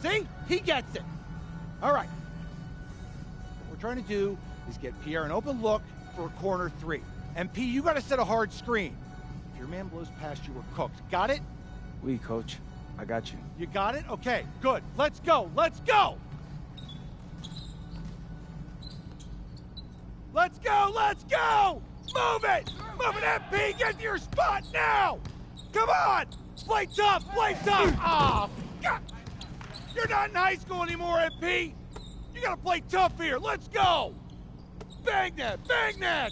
See? He gets it. All right. What we're trying to do is get Pierre an open look for a corner 3. MP, you got to set a hard screen. If your man blows past you, we're cooked. Got it? Oui, coach. I got you. You got it? Okay, good. Let's go. Let's go. Let's go. Let's go. Move it! Move it, MP! Get to your spot now! Come on! Play tough! Play tough! Oh, God! You're not in high school anymore, MP! You gotta play tough here! Let's go! Bang that! Bang that!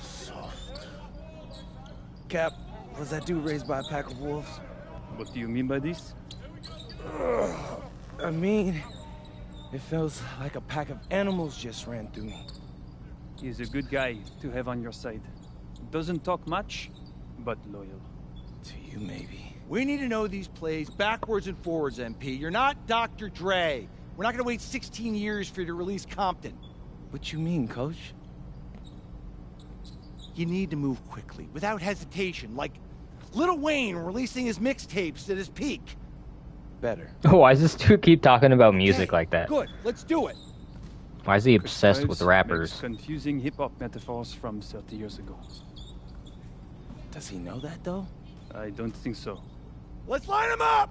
Soft. Cap, was that dude raised by a pack of wolves? What do you mean by this? I mean, it feels like a pack of animals just ran through me. He's a good guy to have on your side. Doesn't talk much, but loyal. To you, maybe. We need to know these plays backwards and forwards, MP. You're not Dr. Dre. We're not gonna wait 16 years for you to release Compton. What you mean, coach? You need to move quickly, without hesitation, like Lil Wayne releasing his mixtapes at his peak. better. Oh, why does this dude keep talking about music like that? Good, let's do it. Why is he obsessed with Makes rappers? confusing hip-hop metaphors from 30 years ago. Does he know that, though? I don't think so. Let's line him up!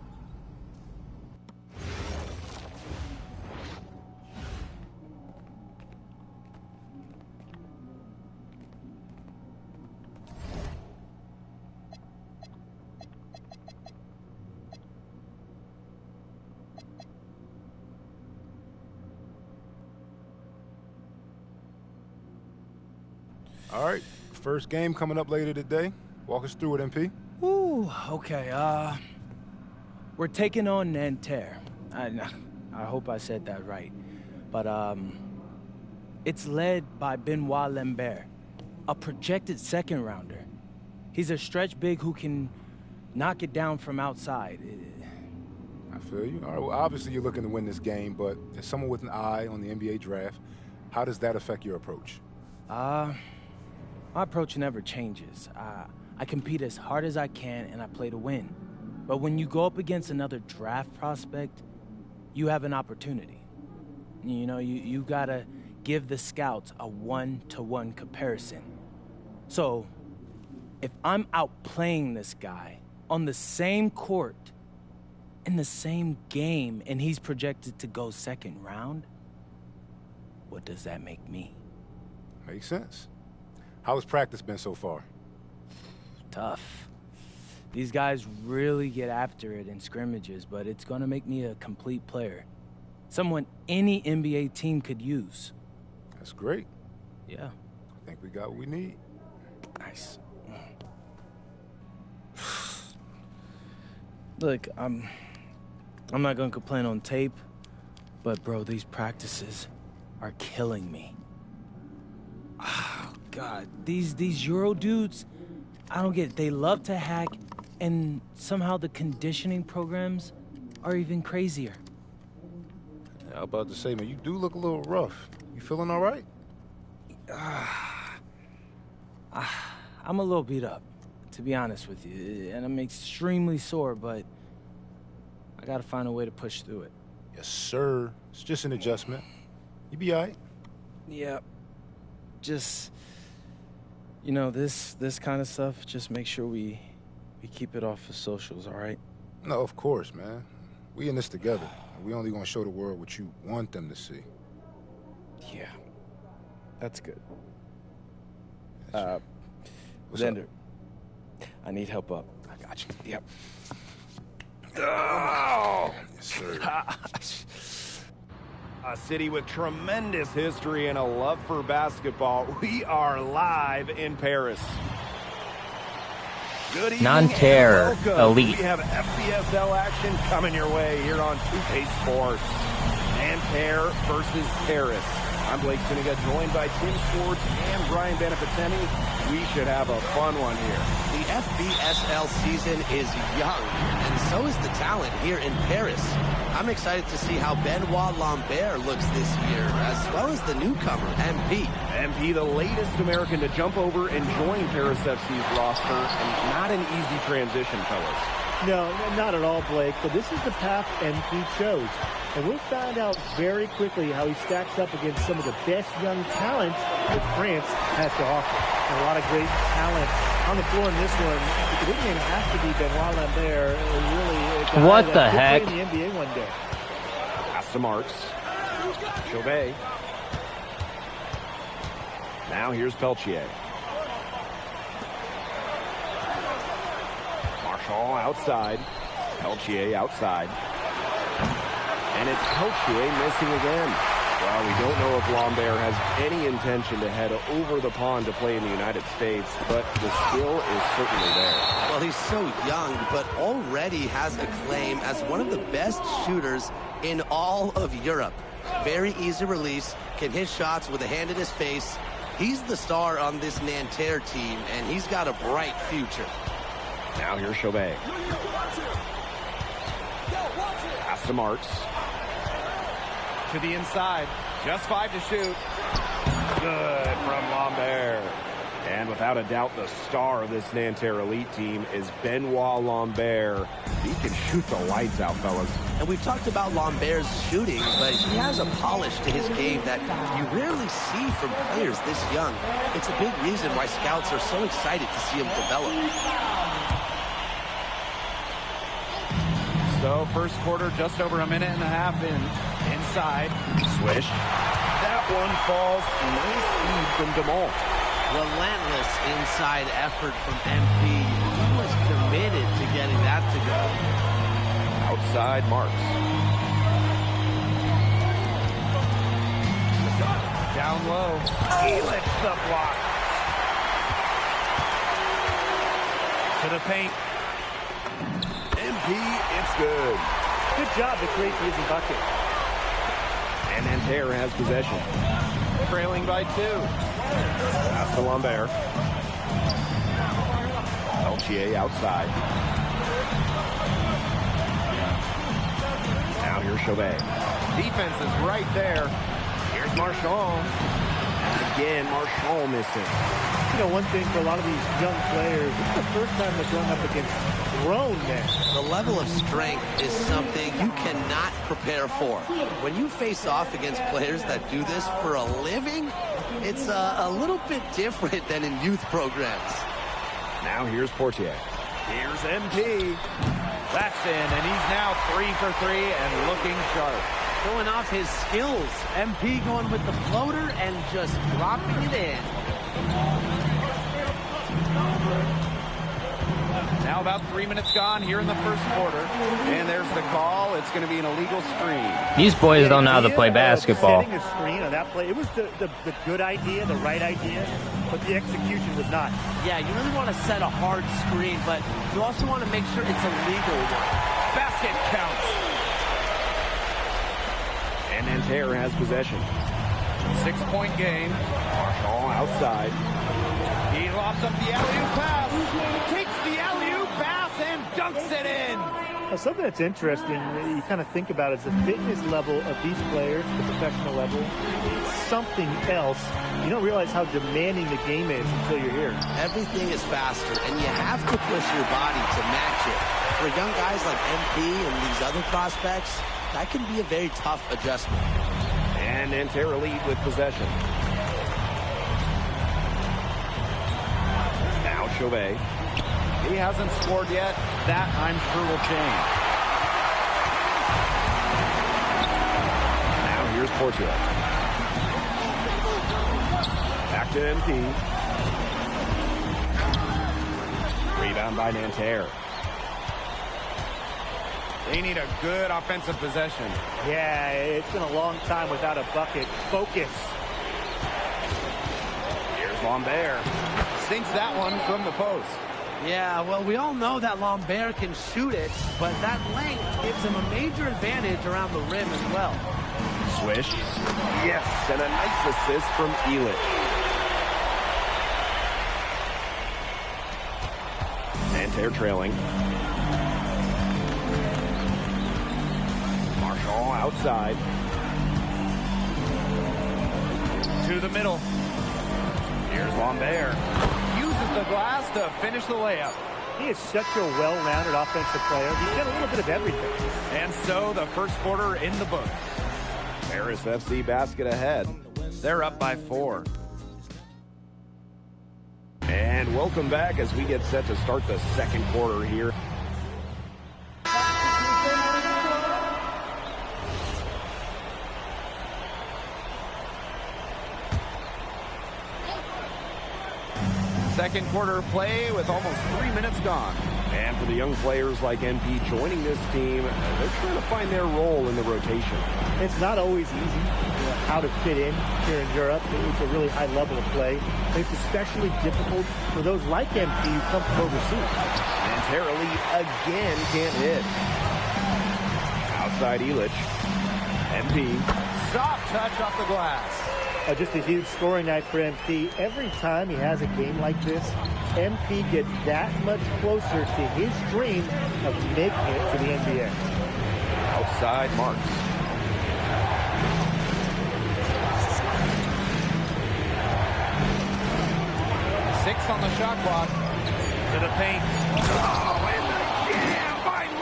All right, first game coming up later today. Walk us through it, MP. Ooh, okay, we're taking on Nanterre. I hope I said that right. But, it's led by Benoit Lambert, a projected second rounder. He's a stretch big who can knock it down from outside. I feel you. All right, well, obviously you're looking to win this game, but as someone with an eye on the NBA draft, how does that affect your approach? My approach never changes. I compete as hard as I can and I play to win. But when you go up against another draft prospect, you have an opportunity. You know, you gotta give the scouts a one-to-one comparison. So, if I'm outplaying this guy on the same court, in the same game, and he's projected to go second round, what does that make me? Makes sense. How has practice been so far? Tough. These guys really get after it in scrimmages, but it's gonna make me a complete player. Someone any NBA team could use. That's great. Yeah. I think we got what we need. Nice. Look, I'm not gonna complain on tape, but bro, these practices are killing me. Oh, God, these Euro dudes, I don't get it. They love to hack, and somehow the conditioning programs are even crazier. Yeah, I was about to say, man, you do look a little rough. You feeling all right? I'm a little beat up, to be honest with you, and I'm extremely sore, but I gotta find a way to push through it. Yes, sir. It's just an adjustment. You be all right? Yeah. Just, you know, this kind of stuff, just make sure we keep it off the socials, all right? No, of course, man. We in this together. We only gonna show the world what you want them to see. Yeah. That's good. What's Xander, I need help up. I got you. Yep. Oh! Yes, sir. A city with tremendous history and a love for basketball. We are live in Paris. Good evening. Nanterre Elite. We have FBSL action coming your way here on 2K Sports. Nanterre versus Paris. I'm Blake Siniga, joined by Tim Swartz and Brian Benefitemi. We should have a fun one here. The FBSL season is young, and so is the talent here in Paris. I'm excited to see how Benoit Lambert looks this year, as well as the newcomer, MP. MP, the latest American to jump over and join Paris FC's roster, and not an easy transition, fellas. No, not at all, Blake, but this is the path MP chose. And we'll find out very quickly how he stacks up against some of the best young talent that France has to offer. And a lot of great talent on the floor in this one. It didn't even have to be Benoit Lambert. Really, what the heck? In the NBA one day. Pass to Marks. Chauvet. Now here's Peltier. Marshall outside. Peltier outside. And it's Peltier missing again. Well, we don't know if Lambert has any intention to head over the pond to play in the United States, but the skill is certainly there. Well, he's so young, but already has a claim as one of the best shooters in all of Europe. Very easy release, can hit shots with a hand in his face. He's the star on this Nanterre team, and he's got a bright future. Now here's Chauvet. Pass to Marks. To the inside. Just 5 to shoot. Good from Lambert. And without a doubt, the star of this Nanterre Elite team is Benoit Lambert. He can shoot the lights out, fellas. And we've talked about Lambert's shooting, but he has a polish to his game that you rarely see from players this young. It's a big reason why scouts are so excited to see him develop. So first quarter, just over a minute and a half in. Inside. Swish. That one falls. Nice feed from DeMol. Relentless inside effort from MP. He was committed to getting that to go. Outside Marks. Down low. Elitch the block. To the paint. MP, it's good. Good job to create the easy bucket. And Nanterre has possession. Trailing by 2. Pass to Lambert. Peltier outside. Now here's Chauvet. Defense is right there. Here's Marchand. And again, Marchand missing. You know, one thing for a lot of these young players, it's the first time they're going up against grown men. The level of strength is something you cannot prepare for. When you face off against players that do this for a living, it's a little bit different than in youth programs. Now here's Portier. Here's MP. That's in, and he's now 3 for 3 and looking sharp. Showing off his skills. MP going with the floater and just dropping it in. Now about 3 minutes gone here in the first quarter. And there's the call. It's going to be an illegal screen. These boys don't know how to play basketball. Setting a screen on that play, it was the good idea, the right idea, but the execution was not. Yeah, you really want to set a hard screen, but you also want to make sure it's a legal one. Basket counts. And Nanterre has possession. 6-point game. Marchand outside. He lobs up the alley-oop pass. Takes the alley-oop pass and dunks it in. Now, something that's interesting, you kind of think about, is the fitness level of these players at the professional level. It's something else. You don't realize how demanding the game is until you're here. Everything is faster, and you have to push your body to match it. For young guys like MP and these other prospects, that can be a very tough adjustment. And Nanterre Elite with possession. Now Chauvet. He hasn't scored yet. That, I'm sure, will change. Now here's Portier. Back to MP. Rebound by Nanterre. They need a good offensive possession. Yeah, it's been a long time without a bucket. Focus. Here's Lambert. Sinks that one from the post. Yeah, well, we all know that Lambert can shoot it, but that length gives him a major advantage around the rim as well. Swish. Yes, and a nice assist from Elitch. Nanterre trailing. Marchand outside. To the middle. Here's Lambert. Uses the glass to finish the layup. He is such a well-rounded offensive player. He's got a little bit of everything. And so the first quarter in the books. Paris FC basket ahead. They're up by 4. And welcome back as we get set to start the second quarter here. Second quarter play with almost 3 minutes gone. And for the young players like MP joining this team, they're trying to find their role in the rotation. It's not always easy how to fit in here in Europe. It's a really high level of play. It's especially difficult for those like MP who come from overseas. Nanterre Elite again can't hit. Outside Elitch. MP. Soft touch off the glass. Just a huge scoring night for MP. Every time he has a game like this, MP gets that much closer to his dream of making it to the NBA. Outside Marks. 6 on the shot clock. To the paint.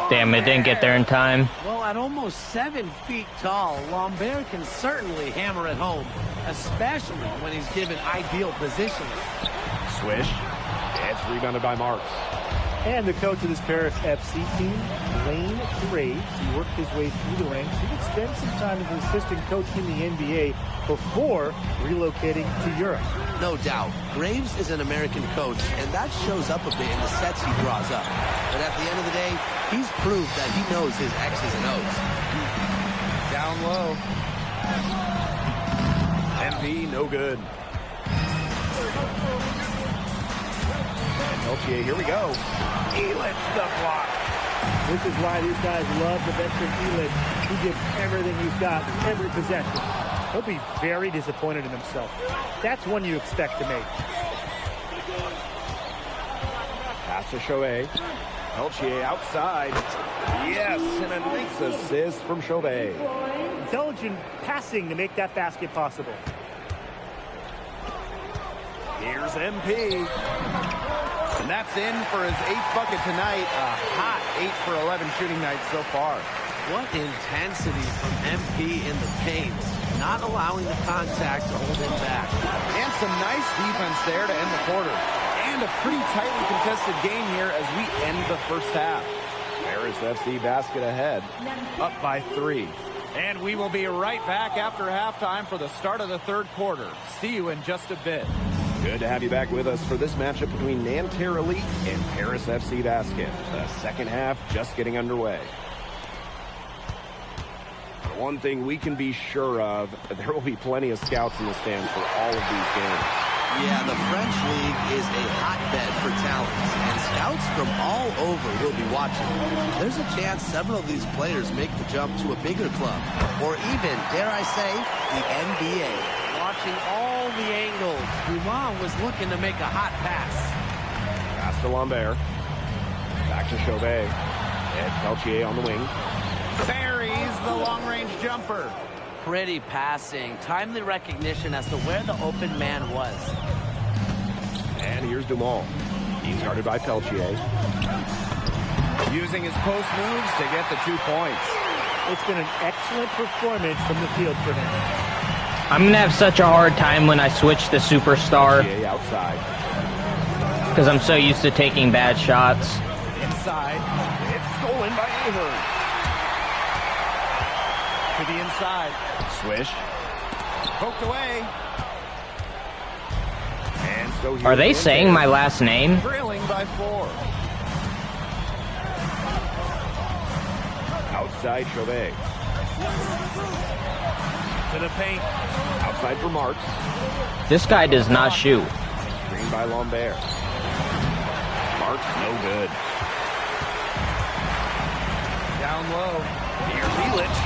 Damn, it didn't get there in time. Well, at almost 7 feet tall, Lambert can certainly hammer it home, especially when he's given ideal positioning. Swish. It's rebounded by Marks. And the coach of this Paris FC team, Lane Graves, he worked his way through the ranks. He would spend some time as an assistant coach in the NBA before relocating to Europe. No doubt. Graves is an American coach, and that shows up a bit in the sets he draws up. But at the end of the day, he's proved that he knows his X's and O's. Down low. MP, no good. And Peltier, here we go. Elitch the block. This is why these guys love the veteran Elitch. He gives everything he's got, every possession. He'll be very disappointed in himself. That's one you expect to make. Pass to Chauvet. Peltier outside. Yes, and a nice assist from Chauvet. Intelligent passing to make that basket possible. Here's MP. And that's in for his 8th bucket tonight. A hot 8 for 11 shooting night so far. What intensity from MP in the paint. Not allowing the contact to hold him back. And some nice defense there to end the quarter. And a pretty tightly contested game here as we end the first half. Paris FC basket ahead. Up by 3. And we will be right back after halftime for the start of the third quarter. See you in just a bit. Good to have you back with us for this matchup between Nanterre Elite and Paris FC Basket. The second half just getting underway. The one thing we can be sure of, there will be plenty of scouts in the stands for all of these games. Yeah, the French league is a hotbed for talents, and scouts from all over will be watching. There's a chance several of these players make the jump to a bigger club, or even, dare I say, the NBA. Watching all the angles, Dumas was looking to make a hot pass. Pass to Lambert. Back to Chauvet. It's Peltier on the wing. Buries the long-range jumper. Pretty passing. Timely recognition as to where the open man was. And here's Dumont. He's guarded by Peltier. Using his post moves to get the 2 points. It's been an excellent performance from the field for him. I'm going to have such a hard time when I switch to superstar. Peltier outside. Because I'm so used to taking bad shots. Inside. It's stolen by Ahern. To the inside. Swish. Poked away. And so are they saying my last name? Trailing by 4. Outside Chauvet. To the paint. Outside for Marks. This guy does not shoot. Screen by Lambert. Marks no good. Down low. Here's Elitch.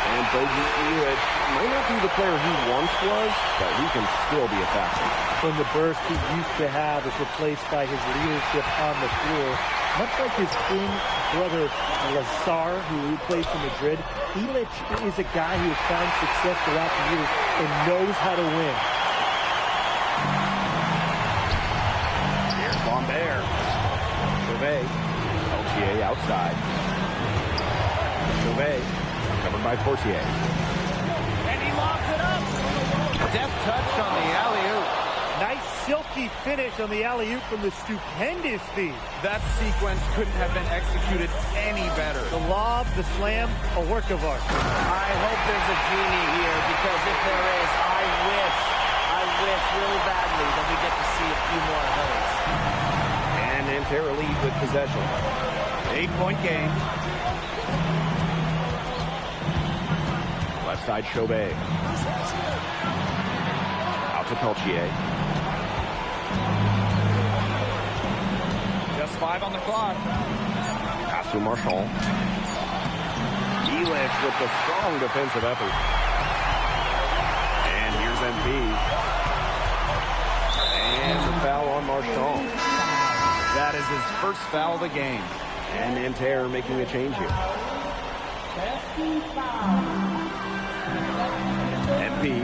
And Bogey Elitch might not be the player he once was, but he can still be a factor. From the burst he used to have is replaced by his leadership on the floor. Much like his twin brother Lazar, who we placed in Madrid, Elitch is a guy who has found success throughout the years and knows how to win. Here's Lambert. Chauvet. Peltier outside. Chauvet. Covered by Portier. And he lobs it up. Deft touch on the alley-oop. Nice silky finish on the alley-oop from the stupendous feed. That sequence couldn't have been executed any better. The lob, the slam, a work of art. I hope there's a genie here, because if there is, I wish really badly that we get to see a few more of those. And Nanterre Elite with possession. 8-point game. Left side Chauvet. Out to Peltier. Just 5 on the clock. Pass to Marchand. Elitch with the strong defensive effort. And here's MP. And the foul on Marchand. That is his first foul of the game. And Nanterre making a change here. MP,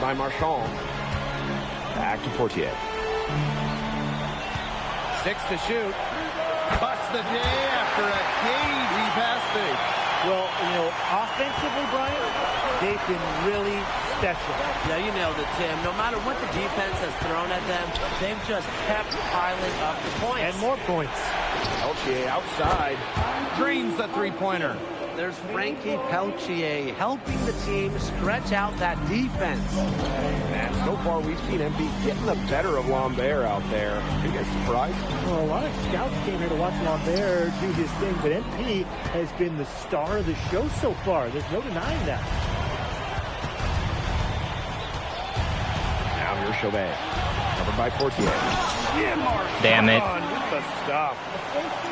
by Marchand. Back to Portier. 6 to shoot. Busts the day after a KD pass fake. Well, you know, offensively, Brian, they've been really special. Yeah, you nailed it, Tim. No matter what the defense has thrown at them, they've just kept piling up the points. And more points. Peltier outside. Drains the three-pointer. There's Frankie Peltier helping the team stretch out that defense. And so far, we've seen MP getting the better of Lambert out there. Are you guys surprised? Well, a lot of scouts came here to watch Lambert do his thing, but MP has been the star of the show so far. There's no denying that. Now here's Chauvet. Covered by Portier. Damn it. With the stuff.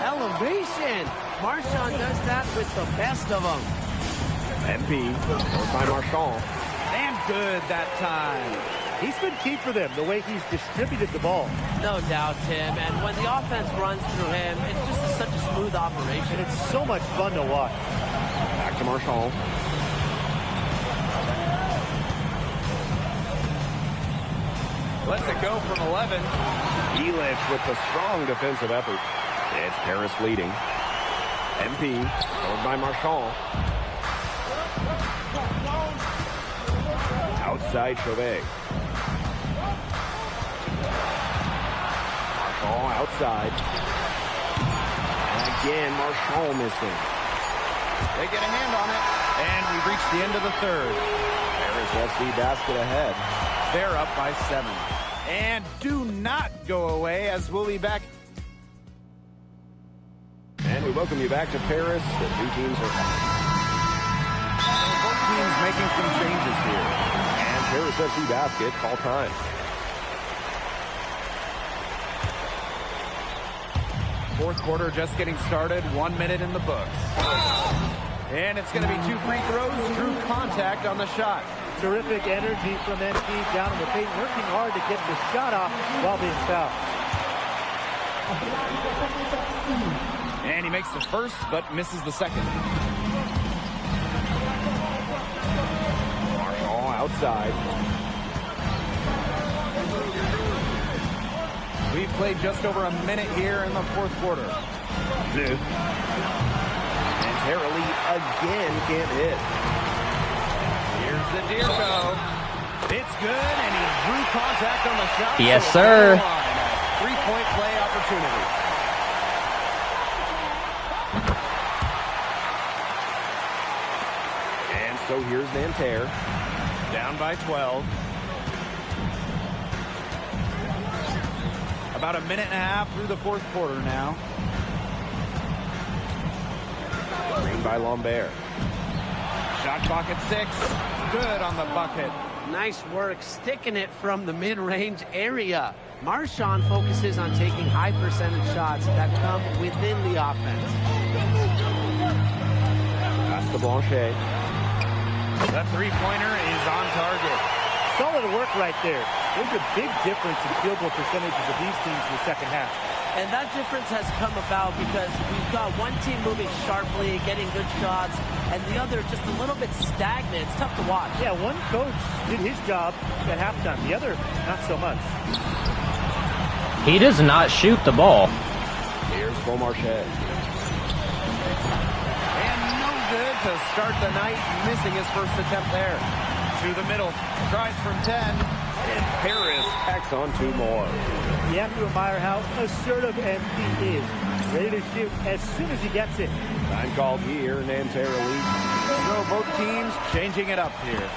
Elevation. Marchand does that with the best of them. MP, covered by Marchand. And good that time. He's been key for them, the way he's distributed the ball. No doubt, Tim. And when the offense runs through him, it's just such a smooth operation. And it's so much fun to watch. Back to Marchand. Lets it go from 11. Elich with the strong defensive effort. It's Paris leading. MP, covered by Marchand. Outside Chauvet. Marchand outside. And again, Marchand missing. They get a hand on it. And we've reached the end of the third. Paris FC basket ahead. They're up by 7. And do not go away, as we'll be back. And we welcome you back to Paris. The two teams are both teams making some changes here. And Paris FC basket, call time. Fourth quarter just getting started. 1 minute in the books. And it's going to be 2 free throws. Drew contact on the shot. Terrific energy from MP down in the paint, working hard to get the shot off while being fouled. And he makes the first, but misses the second. Marchand outside. We've played just over a minute here in the fourth quarter. And Tara Lee again can't hit. Here's the Deerco. It's good, and he drew contact on the shot. Yes, so sir. 3-point play opportunity. And so here's Nanterre. Down by 12. About a minute and a half through the fourth quarter now. Screen by Lambert. Shot clock at 6. Good on the bucket. Nice work sticking it from the mid-range area. Marchand focuses on taking high percentage shots that come within the offense. Pass to Blanchet. That three-pointer is on target. Solid work right there. There's a big difference in field goal percentages of these teams in the second half. And that difference has come about because we've got one team moving sharply, getting good shots, and the other just a little bit stagnant. It's tough to watch. Yeah, one coach did his job at halftime. The other, not so much. He does not shoot the ball. Here's Beaumarchais. And no good to start the night, missing his first attempt there. To the middle, tries from 10. And Paris tacks on 2 more. You have to admire how assertive MP is. Ready to shoot as soon as he gets it. Time called here, Nanterre lead. So both teams changing it up here.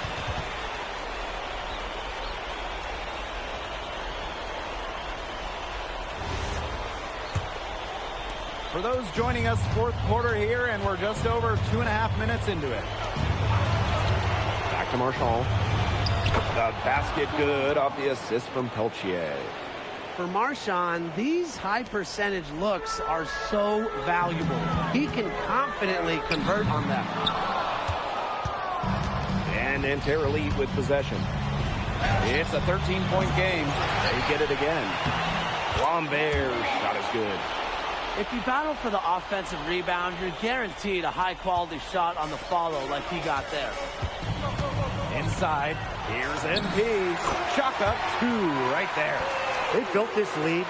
For those joining us, fourth quarter here, and we're just over 2.5 minutes into it. Back to Marchand. The basket good off the assist from Peltier. For Marchand, these high percentage looks are so valuable. He can confidently convert on them. And Nanterre lead with possession. It's a 13-point game. They get it again. Lambert's shot is good. If you battle for the offensive rebound, you're guaranteed a high-quality shot on the follow like he got there. Inside, here's MP. Chalk up 2 right there. They built this lead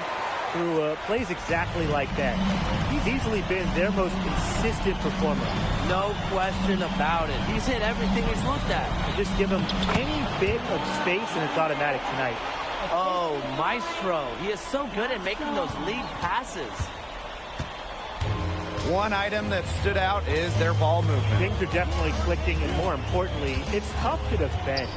through plays exactly like that. He's easily been their most consistent performer. No question about it. He's hit everything he's looked at. Just give him any bit of space and it's automatic tonight. Oh, Maestro. He is so good at making those lead passes. One item that stood out is their ball movement. Things are definitely clicking, and more importantly, it's tough to defend.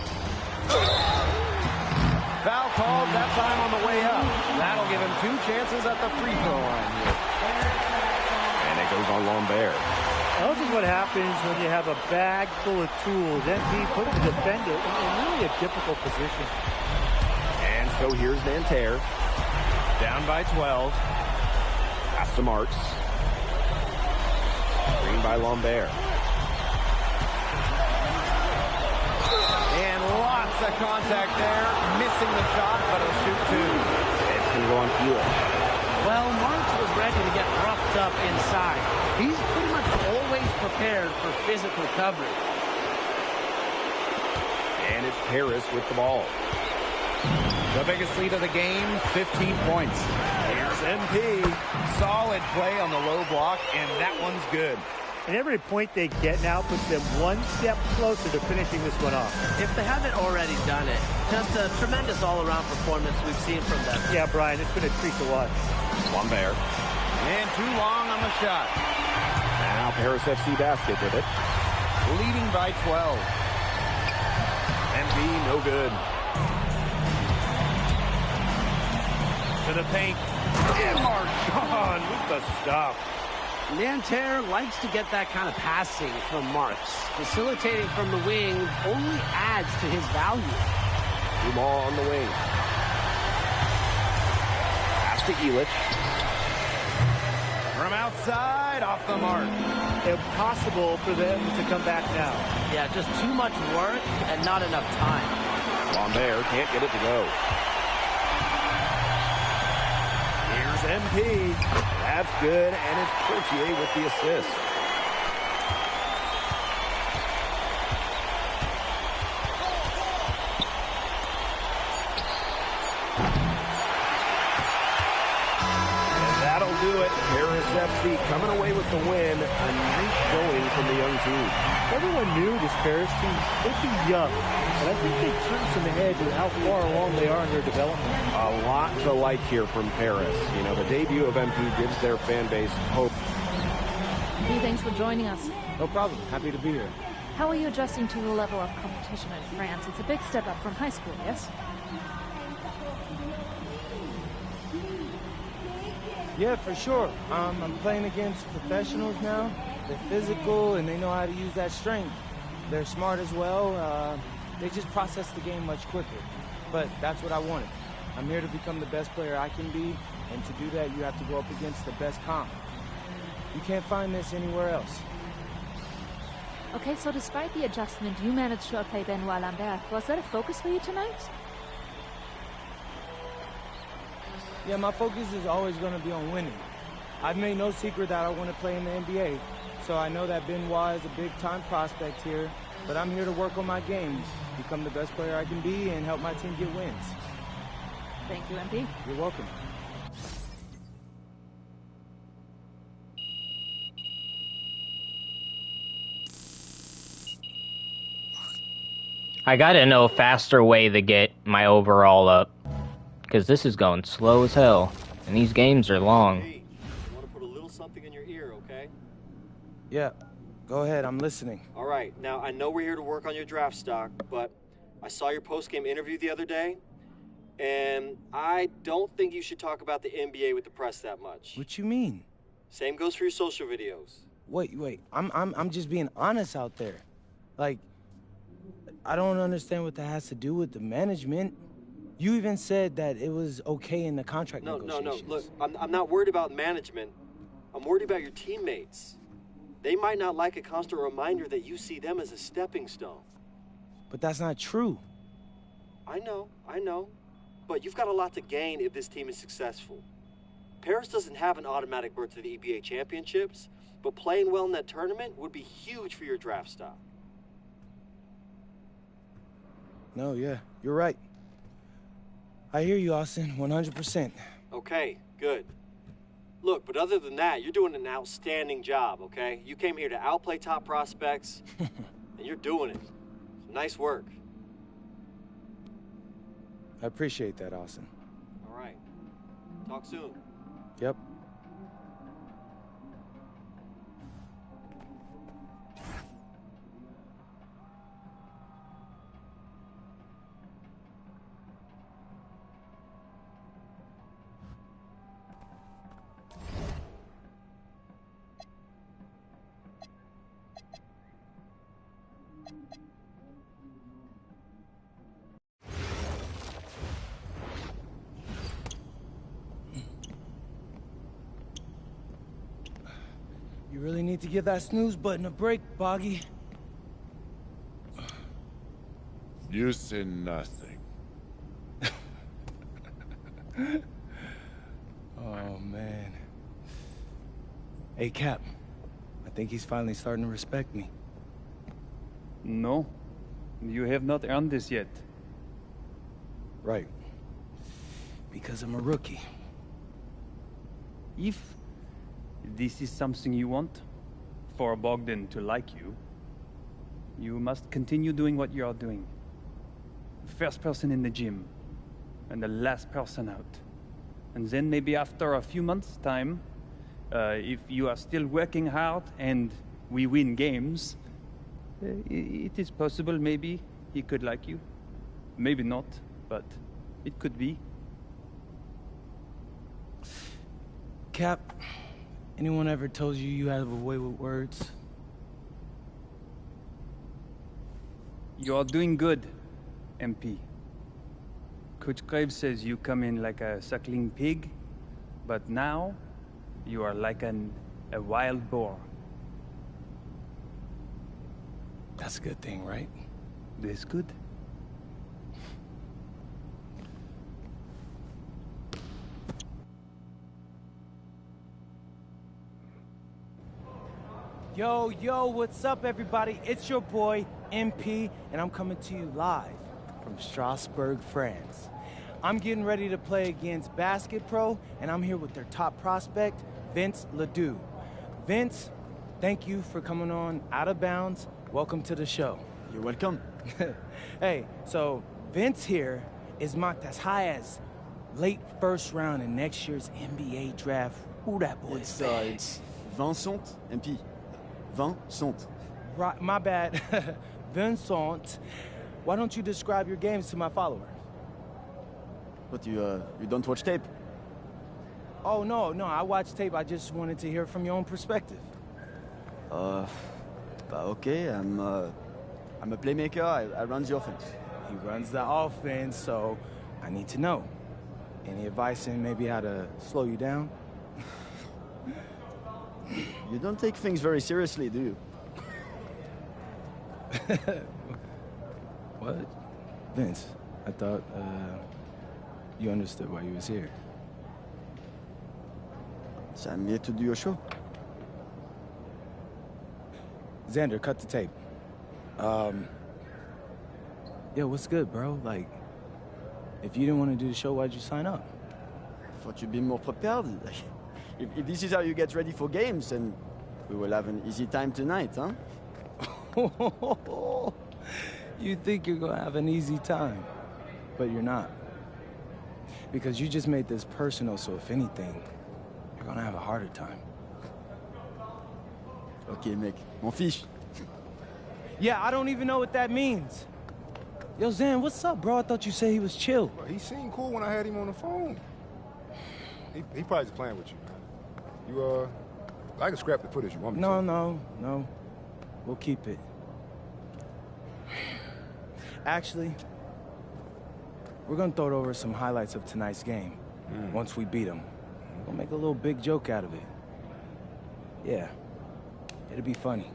Foul called that time on the way up. That'll give him 2 chances at the free throw line here. And it goes on Lambert. Now, this is what happens when you have a bag full of tools. MP put the defender in really a difficult position. And so here's Nanterre. Down by 12. Pass to Marks. Screen by Lambert. And lots of contact there. Missing the shot, but he'll shoot 2. It's going to go on Elich. Well, Marks was ready to get roughed up inside. He's pretty much always prepared for physical coverage. And it's Paris with the ball. The biggest lead of the game, 15 points. Here's MP. Solid play on the low block, and that one's good. And every point they get now puts them one step closer to finishing this one off. If they haven't already done it, just a tremendous all-around performance we've seen from them. Yeah, Brian, it's been a treat to watch. Lambert. And too long on the shot. Now Paris FC basket with it. Leading by 12. MP, no good. To the paint. And Marchand with the stuff. Nanterre likes to get that kind of passing from Marks. Facilitating from the wing only adds to his value. Dumas on the wing. Pass to Elich. From outside, off the mark. Impossible for them to come back now. Yeah, just too much work and not enough time. Lambert can't get it to go. Here's MP. That's good, and it's Courtier with the assist. And that'll do it. Paris FC coming away with the win. A nice showing from the young team. Everyone knew this Paris team would be young, but I think they turned some heads with how far along they are in their development. A lot to like here from Paris. You know, the debut of MP gives their fan base hope. Thanks for joining us. No problem. Happy to be here. How are you adjusting to the level of competition in France? It's a big step up from high school, yes? Yeah, for sure. I'm playing against professionals now. They're physical, and they know how to use that strength. They're smart as well. They just process the game much quicker. But that's what I wanted. I'm here to become the best player I can be, and to do that, you have to go up against the best comp. You can't find this anywhere else. Okay, so despite the adjustment, you managed to outplay Benoit Lambert. Was that a focus for you tonight? Yeah, my focus is always going to be on winning. I've made no secret that I want to play in the NBA, so I know that Benoit is a big-time prospect here, but I'm here to work on my game, become the best player I can be, and help my team get wins. Thank you, MP. You're welcome. I gotta know a faster way to get my overall up. Because this is going slow as hell. And these games are long. Hey, I want to put a little something in your ear, okay? Yeah, go ahead. I'm listening. All right. Now, I know we're here to work on your draft stock, but I saw your post-game interview the other day, and I don't think you should talk about the NBA with the press that much. What you mean? Same goes for your social videos. Wait. I'm just being honest out there. Like, I don't understand what that has to do with the management. You even said that it was okay in the contract negotiations. No. Look, I'm not worried about management. I'm worried about your teammates. They might not like a constant reminder that you see them as a stepping stone. But that's not true. I know. But you've got a lot to gain if this team is successful. Paris doesn't have an automatic berth to the EBA championships, but playing well in that tournament would be huge for your draft stock. No, yeah, you're right. I hear you, Austin, 100%. Okay, Good. Look, but other than that, you're doing an outstanding job, okay? You came here to outplay top prospects, and you're doing it. Nice work. I appreciate that, Austin. All right. Talk soon. Yep. You really need to give that snooze button a break, Boggy. You say nothing. Oh, man. Hey, Cap. I think he's finally starting to respect me. No, you have not earned this yet. Right. Because I'm a rookie. If this is something you want, for Bogdan to like you, you must continue doing what you are doing. First person in the gym, and the last person out. And then maybe after a few months' time, if you are still working hard and we win games, it is possible maybe he could like you. Maybe not, but it could be. Cap, anyone ever told you you have a way with words? You are doing good, MP. Coach Graves says you come in like a suckling pig, but now you are like a wild boar. That's a good thing, right? That's good. Yo, yo, what's up, everybody? It's your boy, MP, and I'm coming to you live from Strasbourg, France. I'm getting ready to play against Basket Pro, and I'm here with their top prospect, Vince Ledoux. Vince, thank you for coming on Out of Bounds. Welcome to the show. You're welcome. Hey, so Vince here is mocked as high as late first round in next year's NBA draft. Ooh, that boy is bad. It's Vincent, MP. Vincent. Right, my bad. Vincent. Why don't you describe your games to my follower? But you don't watch tape? Oh, no, I watch tape. I just wanted to hear from your own perspective. Okay, I'm a playmaker. I run the offense. He runs the offense, so I need to know. Any advice in maybe how to slow you down? You don't take things very seriously, do you? What? Vince, I thought, you understood why you was here. So I'm here to do your show. Xander, cut the tape. Yeah, what's good, bro? Like, if you didn't want to do the show, why'd you sign up? I thought you'd be more prepared. If this is how you get ready for games, then we will have an easy time tonight, huh? You think you're gonna have an easy time, but you're not. Because you just made this personal, so if anything, you're gonna have a harder time. Okay, mec. M'en fiche. Yeah, I don't even know what that means. Yo, Zan, what's up, bro? I thought you said he was chill. Well, he seemed cool when I had him on the phone. He probably just playing with you, man. You, I can scrap the footage you want me to. No. We'll keep it. Actually, we're gonna throw it over some highlights of tonight's game. Once we beat them. We'll make a little big joke out of it. Yeah. It'll be funny.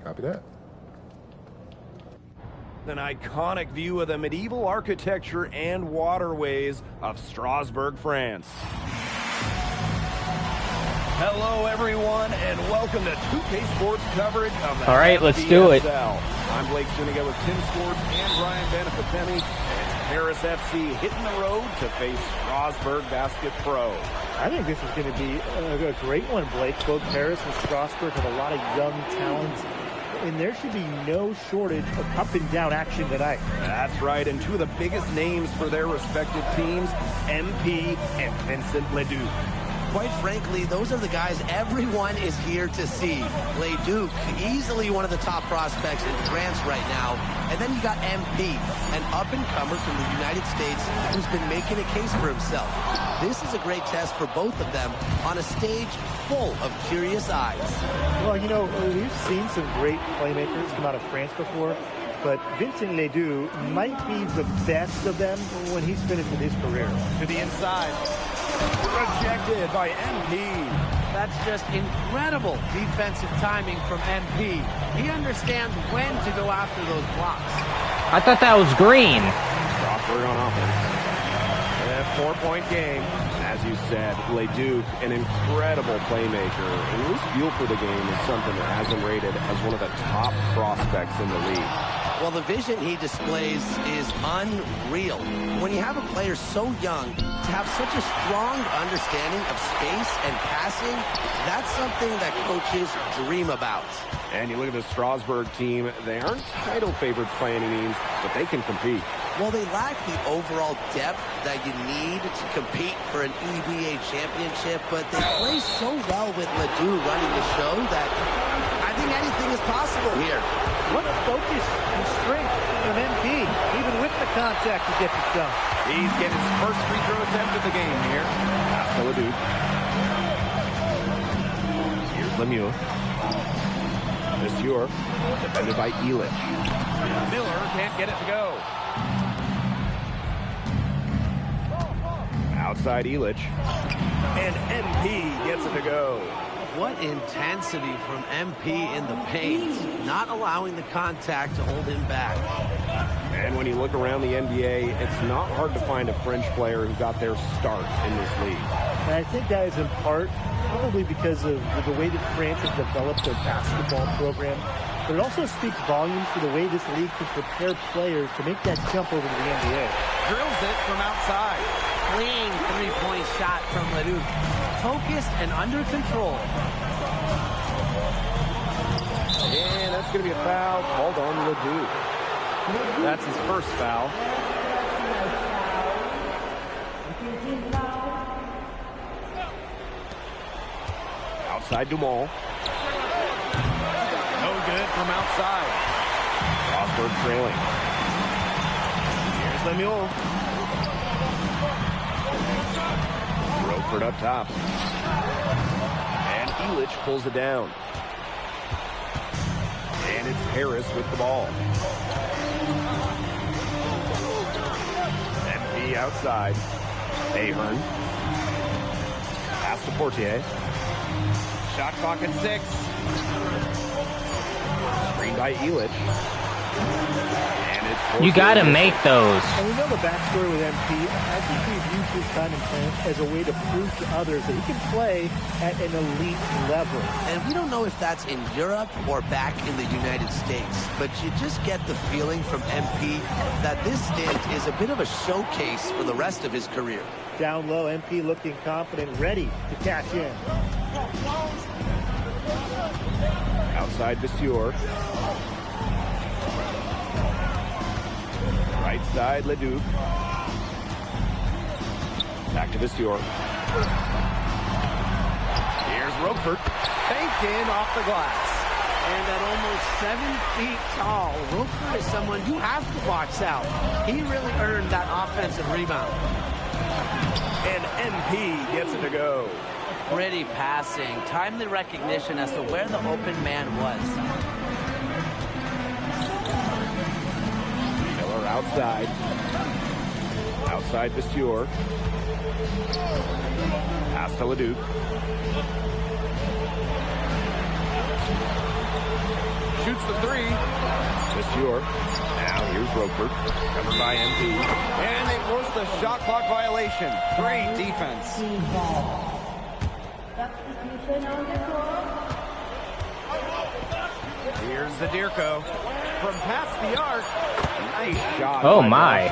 Copy that. An iconic view of the medieval architecture and waterways of Strasbourg, France. Hello, everyone, and welcome to 2K Sports coverage of the All right, let's do it. I'm Blake Suniga with Tim Sports and Ryan Benefitemi. It's Paris FC hitting the road to face Strasbourg Basket Pro. I think this is going to be a great one, Blake. Both Paris and Strasbourg have a lot of young talent, and there should be no shortage of up-and-down action tonight. That's right, and two of the biggest names for their respective teams, MP and Vincent Leduc. Quite frankly, those are the guys everyone is here to see. Leduc, easily one of the top prospects in France right now. And then you got MP, an up-and-comer from the United States who's been making a case for himself. This is a great test for both of them on a stage full of curious eyes. Well, you know, we've seen some great playmakers come out of France before, but Vincent Leduc might be the best of them when he's finished with his career. To the inside. Rejected by MP. That's just incredible defensive timing from MP. He understands when to go after those blocks. I thought that was green. Strasbourg on offense. A 4-point game. As you said, Leduc, an incredible playmaker. And his feel for the game is something that has him rated as one of the top prospects in the league. Well, the vision he displays is unreal. When you have a player so young, to have such a strong understanding of space and passing, that's something that coaches dream about. And you look at the Strasbourg team, they aren't title favorites by any means, but they can compete. Well, they lack the overall depth that you need to compete for an EBA championship, but they play so well with Ledoux running the show that I think anything is possible here. What focus and strength from MP, even with the contact, to get it done. He's getting his first free throw attempt of the game here. Pass to Ledoux. Here's Lemieux. Monsieur, defended by Elich. Miller can't get it to go. Outside Elich. And MP gets it to go. What intensity from MP in the paint, not allowing the contact to hold him back. And when you look around the NBA, it's not hard to find a French player who got their start in this league. And I think that is in part probably because of the way that France has developed their basketball program. But it also speaks volumes for the way this league can prepare players to make that jump over to the NBA. Drills it from outside. Clean three-point shot from Ledoux. Focused and under control. And that's going to be a foul called on Ledoux. That's his first foul. Outside Dumont. No good from outside. Strasbourg trailing. Here's Lemieux. Roquefort up top. And Elich pulls it down. And it's Paris with the ball. MP outside. Ahern. Pass to Portier. Shot clock at 6. Screen by Elich. And it's Portier. You gotta make those. And we know the backstory with MP. I think he's used his time in France as a way to prove to others that he can play at an elite level. And we don't know if that's in Europe or back in the United States, but you just get the feeling from MP that this stint is a bit of a showcase for the rest of his career. Down low, MP looking confident, ready to cash in. Outside Vasseur. Right side, Leduc. Back to Vasseur. Here's Roquefort. Banked in off the glass. And at almost 7 feet tall, Roquefort is someone you have to box out. He really earned that offensive rebound. And MP gets it to go. Pretty passing, timely recognition as to where the open man was. Miller outside. Outside Vasseur. Pass to Leduc. Shoots the 3. Vasseur. Now here's Roquefort. Covered by MP. And they force the shot clock violation. Great defense. Here's Zadirko. From past the arc. Nice shot. Oh my.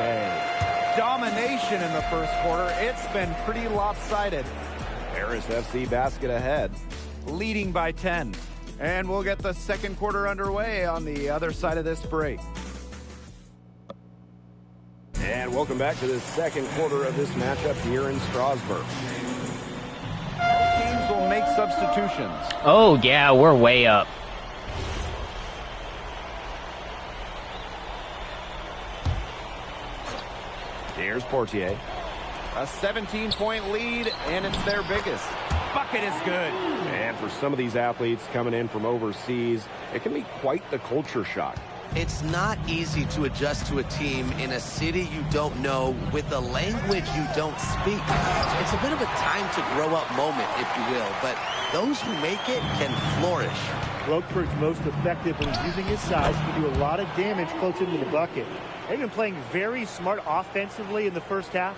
domination in the first quarter. It's been pretty lopsided. Paris FC basket ahead. Leading by 10. And we'll get the second quarter underway on the other side of this break. And welcome back to the second quarter of this matchup here in Strasbourg. Teams will make substitutions. Oh, yeah, we're way up. Here's Portier. A 17-point lead, and it's their biggest. Bucket is good. And for some of these athletes coming in from overseas, it can be quite the culture shock. It's not easy to adjust to a team in a city you don't know with a language you don't speak. It's a bit of a time to grow up moment, if you will, but those who make it can flourish. Roquefort's most effective when he's using his size. He can do a lot of damage close into the bucket. They've been playing very smart offensively in the first half.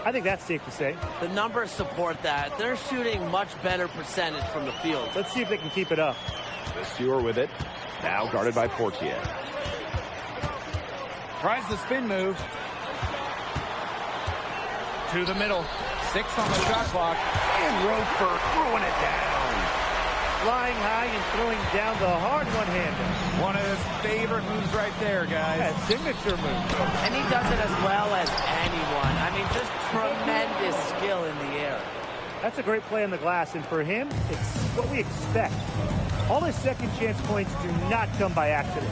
I think that's safe to say. The numbers support that. They're shooting much better percentage from the field. Let's see if they can keep it up. Vasseur with it. Now guarded by Portier. Tries the spin move. To the middle. 6 on the shot clock. And Roquefort throwing it down. Flying high and throwing down the hard one-hander. One of his favorite moves right there, guys. Yeah, signature move. And he does it as well as anyone. I mean, just tremendous skill in the air. That's a great play on the glass, and for him, it's what we expect. All his second chance points do not come by accident.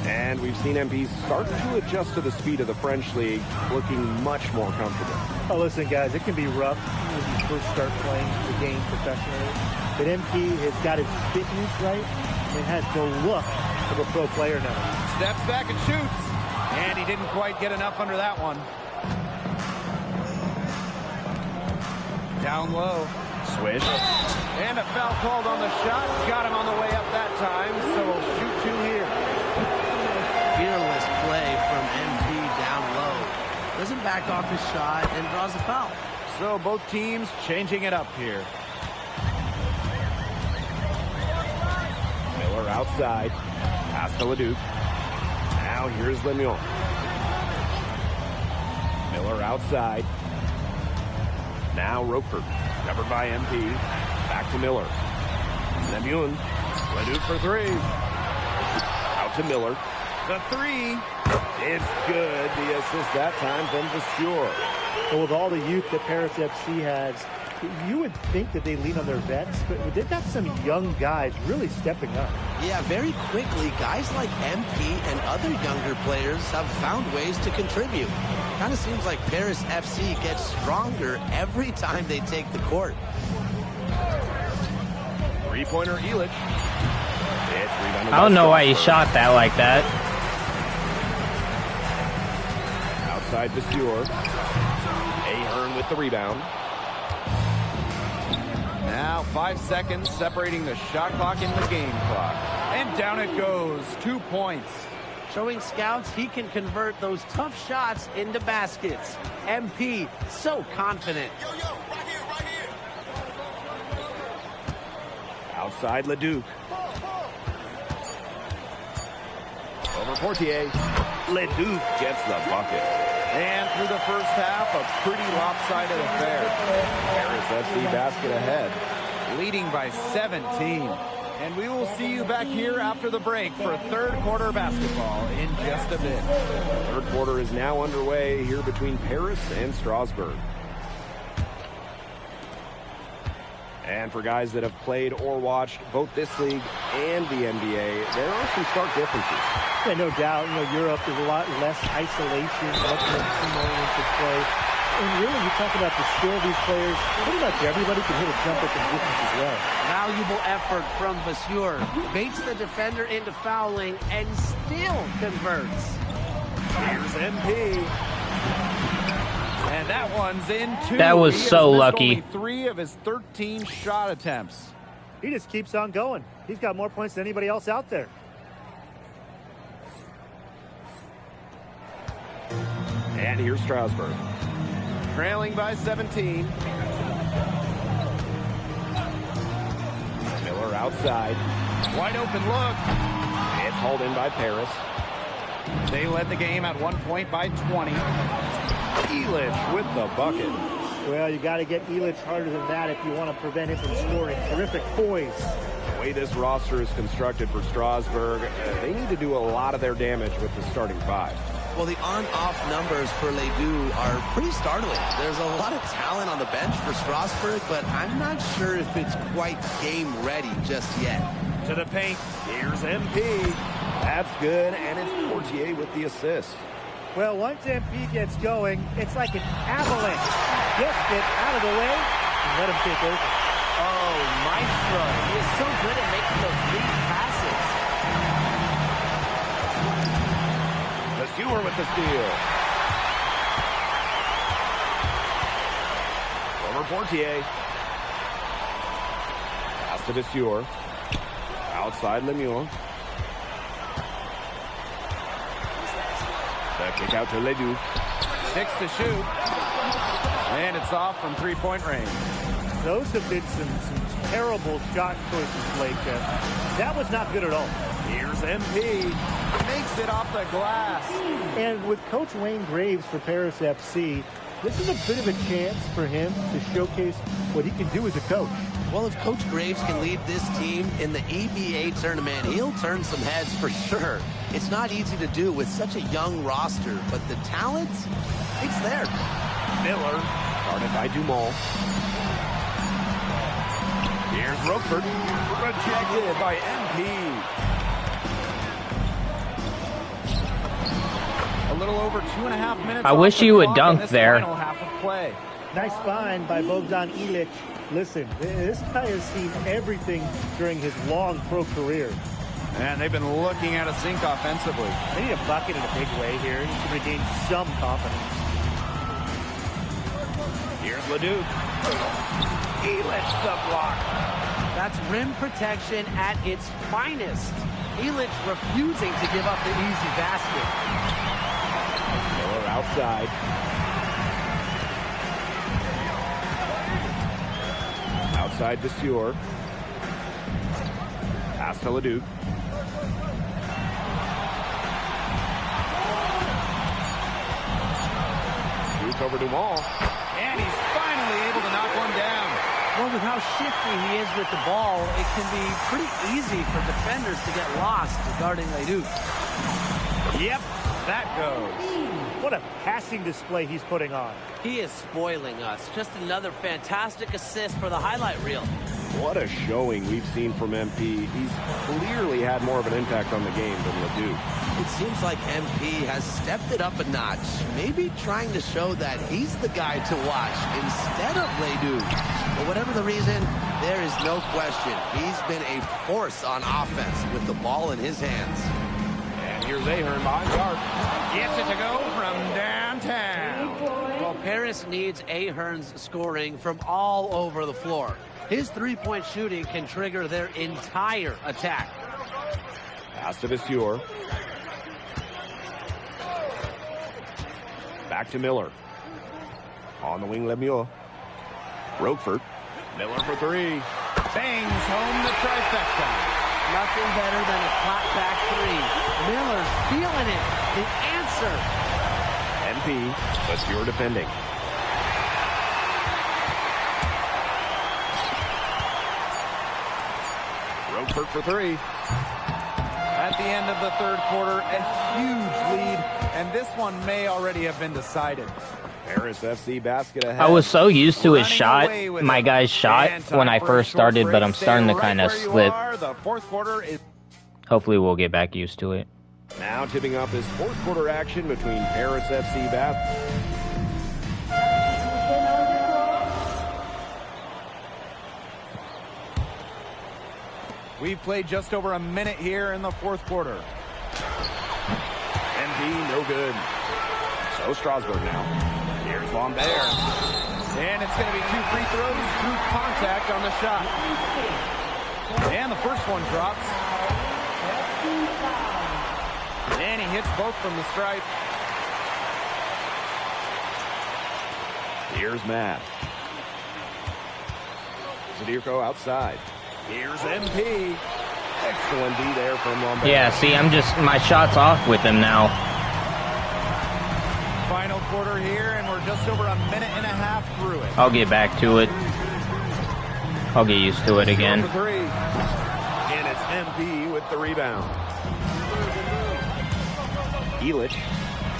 And we've seen MP start to adjust to the speed of the French League, looking much more comfortable. Oh, listen, guys, it can be rough when you first start playing the game professionally. But MP has got his fitness right and has the look of a pro player now. Steps back and shoots. And he didn't quite get enough under that one. Down low. Swish. And a foul called on the shot. Got him on the way up that time, so we'll shoot 2 here. Fearless play from MP down low. Doesn't back off his shot and draws a foul. So both teams changing it up here. Miller outside. Pass to Leduc. Now here's Lemieux. Miller outside. Now Roquefort. Covered by MP. Back to Miller. Lemieux. Leduc for 3. Out to Miller. The 3. It's good. The assist that time from Vasseur. Well, with all the youth that Paris FC has, you would think that they lean on their vets, but they've got some young guys really stepping up. Yeah, very quickly, guys like MP and other younger players have found ways to contribute. Kind of seems like Paris FC gets stronger every time they take the court. Three-pointer Illich. I don't know why he shot that like that. Outside Vasseur. Ahern with the rebound. Now 5 seconds separating the shot clock and the game clock. And down it goes. 2 points. Showing scouts he can convert those tough shots into baskets. MP, so confident. Outside Leduc. Over Portier. Leduc gets the bucket. And through the first half, a pretty lopsided affair. Paris FC basket ahead. Leading by 17. And we will see you back here after the break for third quarter basketball in just a bit. Third quarter is now underway here between Paris and Strasbourg. And for guys that have played or watched both this league and the NBA, there are some stark differences. Yeah, no doubt. You know, Europe is a lot less isolation, much more team-oriented play. And really, you talk about the skill of these players, pretty much everybody can hit a jumper from distance as well. Valuable effort from Vasseur. Baits the defender into fouling and still converts. Here's MP. And that one's in 2. That was so lucky. Only 3 of his 13 shot attempts. He just keeps on going. He's got more points than anybody else out there. And here's Strasbourg. Trailing by 17. Miller outside. Wide open look. It's hauled in by Paris. They led the game at 1 point by 20. Elich with the bucket. Well, you got to get Elich harder than that if you want to prevent him from scoring. Terrific poise. The way this roster is constructed for Strasburg, they need to do a lot of their damage with the starting five. Well, the on-off numbers for Ledoux are pretty startling. There's a lot of talent on the bench for Strasburg, but I'm not sure if it's quite game ready just yet. To the paint, here's MP. That's good, and it's Portier with the assist. Well, once MP gets going, it's like an avalanche. Just get out of the way and let him take over. Oh, Maestro. He is so good at making those lead passes. Vasseur with the steal. Over Portier. Pass to Vasseur. Outside Lemieux. The kick out to Ledoux. 6 to shoot. And it's off from three-point range. Those have been some terrible shot choices, Blake. That was not good at all. Here's MP. Makes it off the glass. And with Coach Wayne Graves for Paris FC, this is a bit of a chance for him to showcase what he can do as a coach. Well, if Coach Graves can lead this team in the EBA tournament, he'll turn some heads for sure. It's not easy to do with such a young roster, but the talent, it's there. Miller, guarded by Dumont. Here's Roquefort, rejected by MP. A little over 2.5 minutes. I wish you would dunk there. Half of play. Nice find by Bogdan Ilic. Listen, this guy has seen everything during his long pro career. And they've been looking at a sink offensively. They need a bucket in a big way here to regain some confidence. Here's Ledoux. Elich the block. That's rim protection at its finest. Elich refusing to give up the easy basket. Miller outside. Outside Vasseur. Pass to Ledoux. Shoots over Dumont. And he's finally able to knock one down. Well, with how shifty he is with the ball, it can be pretty easy for defenders to get lost regarding Ledoux. Yep, that goes. What a passing display he's putting on. He is spoiling us. Just another fantastic assist for the highlight reel. What a showing we've seen from MP. He's clearly had more of an impact on the game than Ledoux. It seems like MP has stepped it up a notch, maybe trying to show that he's the guy to watch instead of Ledoux. But whatever the reason, there is no question he's been a force on offense with the ball in his hands. And here's Ahern behind the arc. Gets it to go from downtown. Well, Paris needs Ahern's scoring from all over the floor. His three-point shooting can trigger their entire attack. Pass to Vasseur. Back to Miller. On the wing, Lemieux. Roquefort. Miller for three. Bangs home the trifecta. Nothing better than a clap-back three. Miller's feeling it. The answer. MP, Vasseur defending. Roquefort for three. At the end of the third quarter, a huge lead, and this one may already have been decided. Paris FC basket ahead. I was so used to his shot, my guy's shot, when I first started, but I'm starting to kind of slip. The fourth quarter is Hopefully we'll get back used to it. now tipping off this fourth quarter action between Paris FC basket. We've played just over a minute here in the fourth quarter. MP, no good. So Strasburg now. Here's Lambert. And it's going to be 2 free throws through contact on the shot. And the first one drops. And he hits both from the stripe. Here's Matt. Zadirko outside. Here's MP. Excellent D there from Lambert. Yeah, see, my shot's off with him now. Final quarter here, and we're just over a minute and a half through it. I'll get back to it. I'll get used to it again. For three. And it's MP with the rebound. Elich,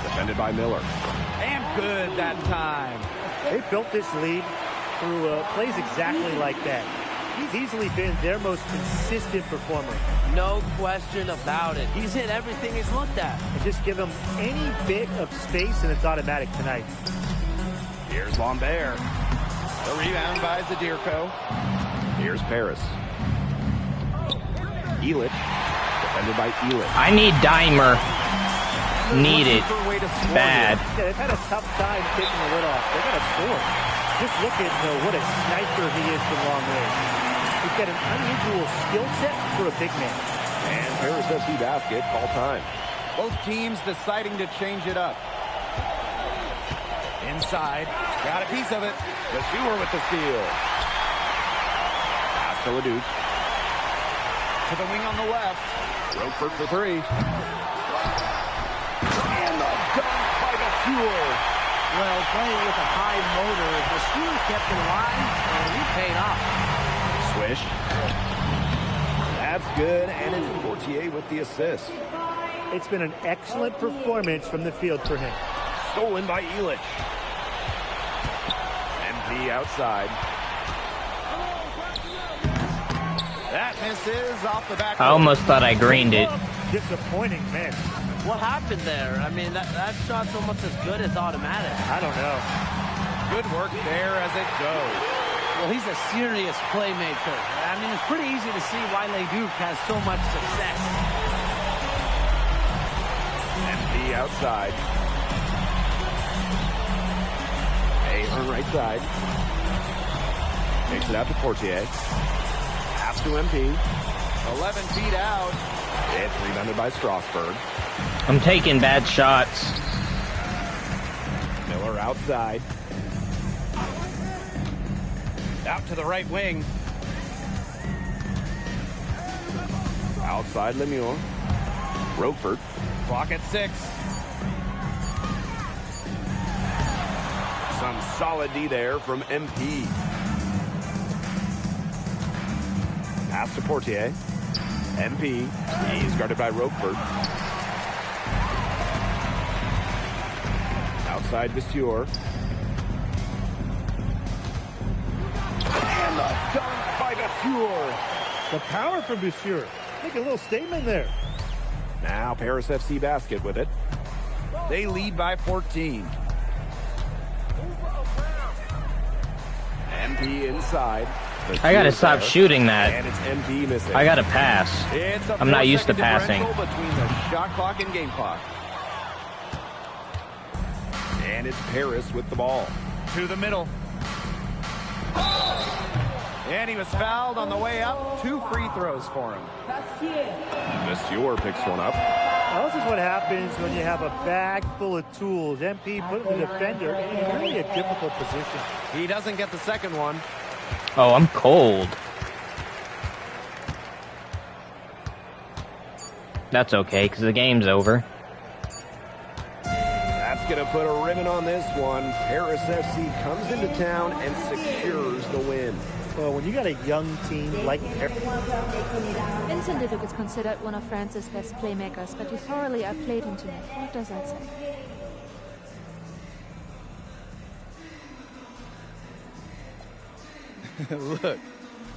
defended by Miller. And good that time. They built this lead through plays exactly like that. He's easily been their most consistent performer. No question about it. He's hit everything he's looked at. And just give him any bit of space and it's automatic tonight. Here's Lambert. The rebound by Zadirko. Here's Paris. Elich, defended by Elich. I need Dimer. Need it. Bad. Yeah, they've had a tough time taking the lid off. They got to score. Just look at what a sniper he is from long range. He's got an unusual skill set for a big man. And Paris FC basket, call time. Both teams deciding to change it up. Inside, got a piece of it. The Sewer with the steal. Pass to Leduc. To the wing on the left. Roquefort for three. And the dunk by the Sewer. Well, playing with a high motor, the Sewer kept in line, and he paid off. Swish. That's good, and it's Portier with the assist. It's been an excellent performance from the field for him. Stolen by Elich. MP outside. That misses off the back. I almost thought I greened it. Disappointing, man. What happened there? I mean, that shot's almost as good as automatic. I don't know. Good work there as it goes. Well, he's a serious playmaker. I mean, it's pretty easy to see why Leduc has so much success. MP outside. Ahern right side. Takes it out to Portier. Pass to MP. 11 feet out. It's rebounded by Strasburg. I'm taking bad shots. Miller outside. Out to the right wing. Outside Lemieux. Roquefort. Clock at 6. Some solid D there from MP. Pass to Portier. MP. He's guarded by Roquefort. Outside Viseur. And the dunk by Viseur. The power from Viseur. Make a little statement there. Now Paris FC basket with it. They lead by 14. MP inside. I gotta stop shooting that. And it's MP missing. I gotta pass. I'm not used to passing. Between the shot clock and game clock. And it's Paris with the ball. To the middle. And he was fouled on the way up. 2 free throws for him. Viseur picks one up. Now, this is what happens when you have a bag full of tools. MP put the defender in really a difficult position. He doesn't get the second one. Oh, I'm cold. That's okay, because the game's over. That's going to put a ribbon on this one. Paris FC comes into town and secures the win. Well, when you got a young team like Vincent Leduc is considered one of France's best playmakers, but he thoroughly outplayed him tonight. What does that say? Look,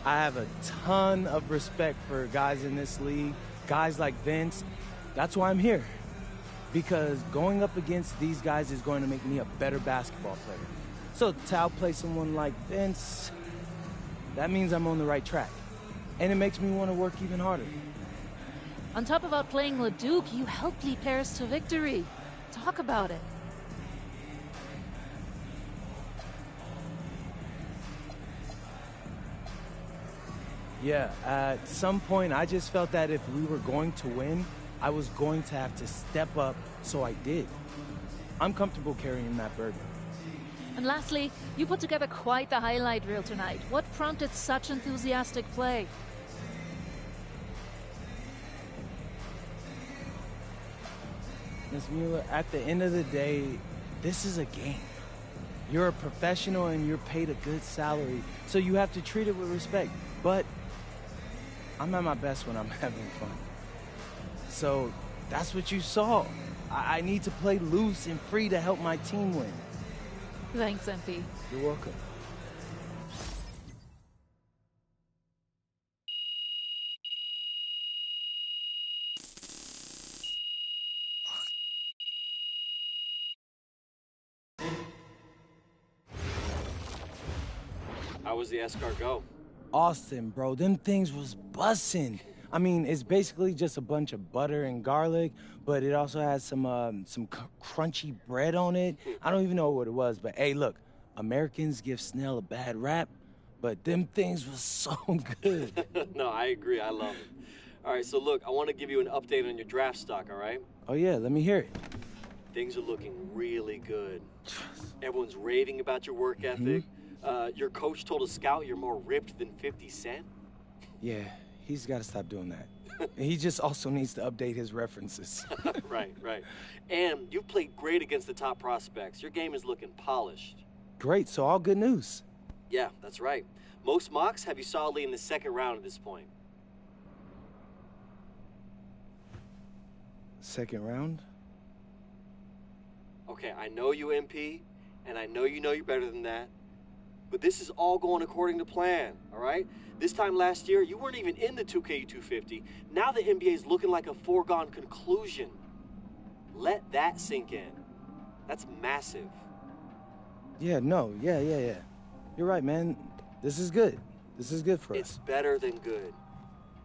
I have a ton of respect for guys in this league, guys like Vince. That's why I'm here. Because going up against these guys is going to make me a better basketball player. So to outplay someone like Vince, that means I'm on the right track. And it makes me want to work even harder. On top of outplaying Leduc, you helped lead Paris to victory. Talk about it. Yeah, at some point I just felt that if we were going to win, I was going to have to step up, so I did. I'm comfortable carrying that burden. And lastly, you put together quite the highlight reel tonight. What prompted such enthusiastic play? Ms. Mueller, at the end of the day, This is a game. You're a professional and you're paid a good salary, so you have to treat it with respect. But I'm at my best when I'm having fun. So that's what you saw. I need to play loose and free to help my team win. Thanks, MP. You're welcome. How was the escargot? Austin, bro, them things was bussin'. I mean, it's basically just a bunch of butter and garlic, but it also has some crunchy bread on it. I don't even know what it was, but hey, look, Americans give Snell a bad rap, but them things was so good. No, I agree. I love it. All right, so look, I want to give you an update on your draft stock, all right? Oh, yeah, let me hear it. Things are looking really good. Everyone's raving about your work ethic. Your coach told a scout you're more ripped than 50 Cent. Yeah, he's got to stop doing that. He just also needs to update his references. Right. And you've played great against the top prospects. Your game is looking polished. Great, so all good news. Yeah, that's right. Most mocks have you solidly in the second round at this point. Second round? Okay, I know you, MP, and I know you're better than that. But this is all going according to plan, all right? This time last year, you weren't even in the 2K250. Now the NBA is looking like a foregone conclusion. Let that sink in. That's massive. Yeah. You're right, man. This is good. This is good for us. It's better than good.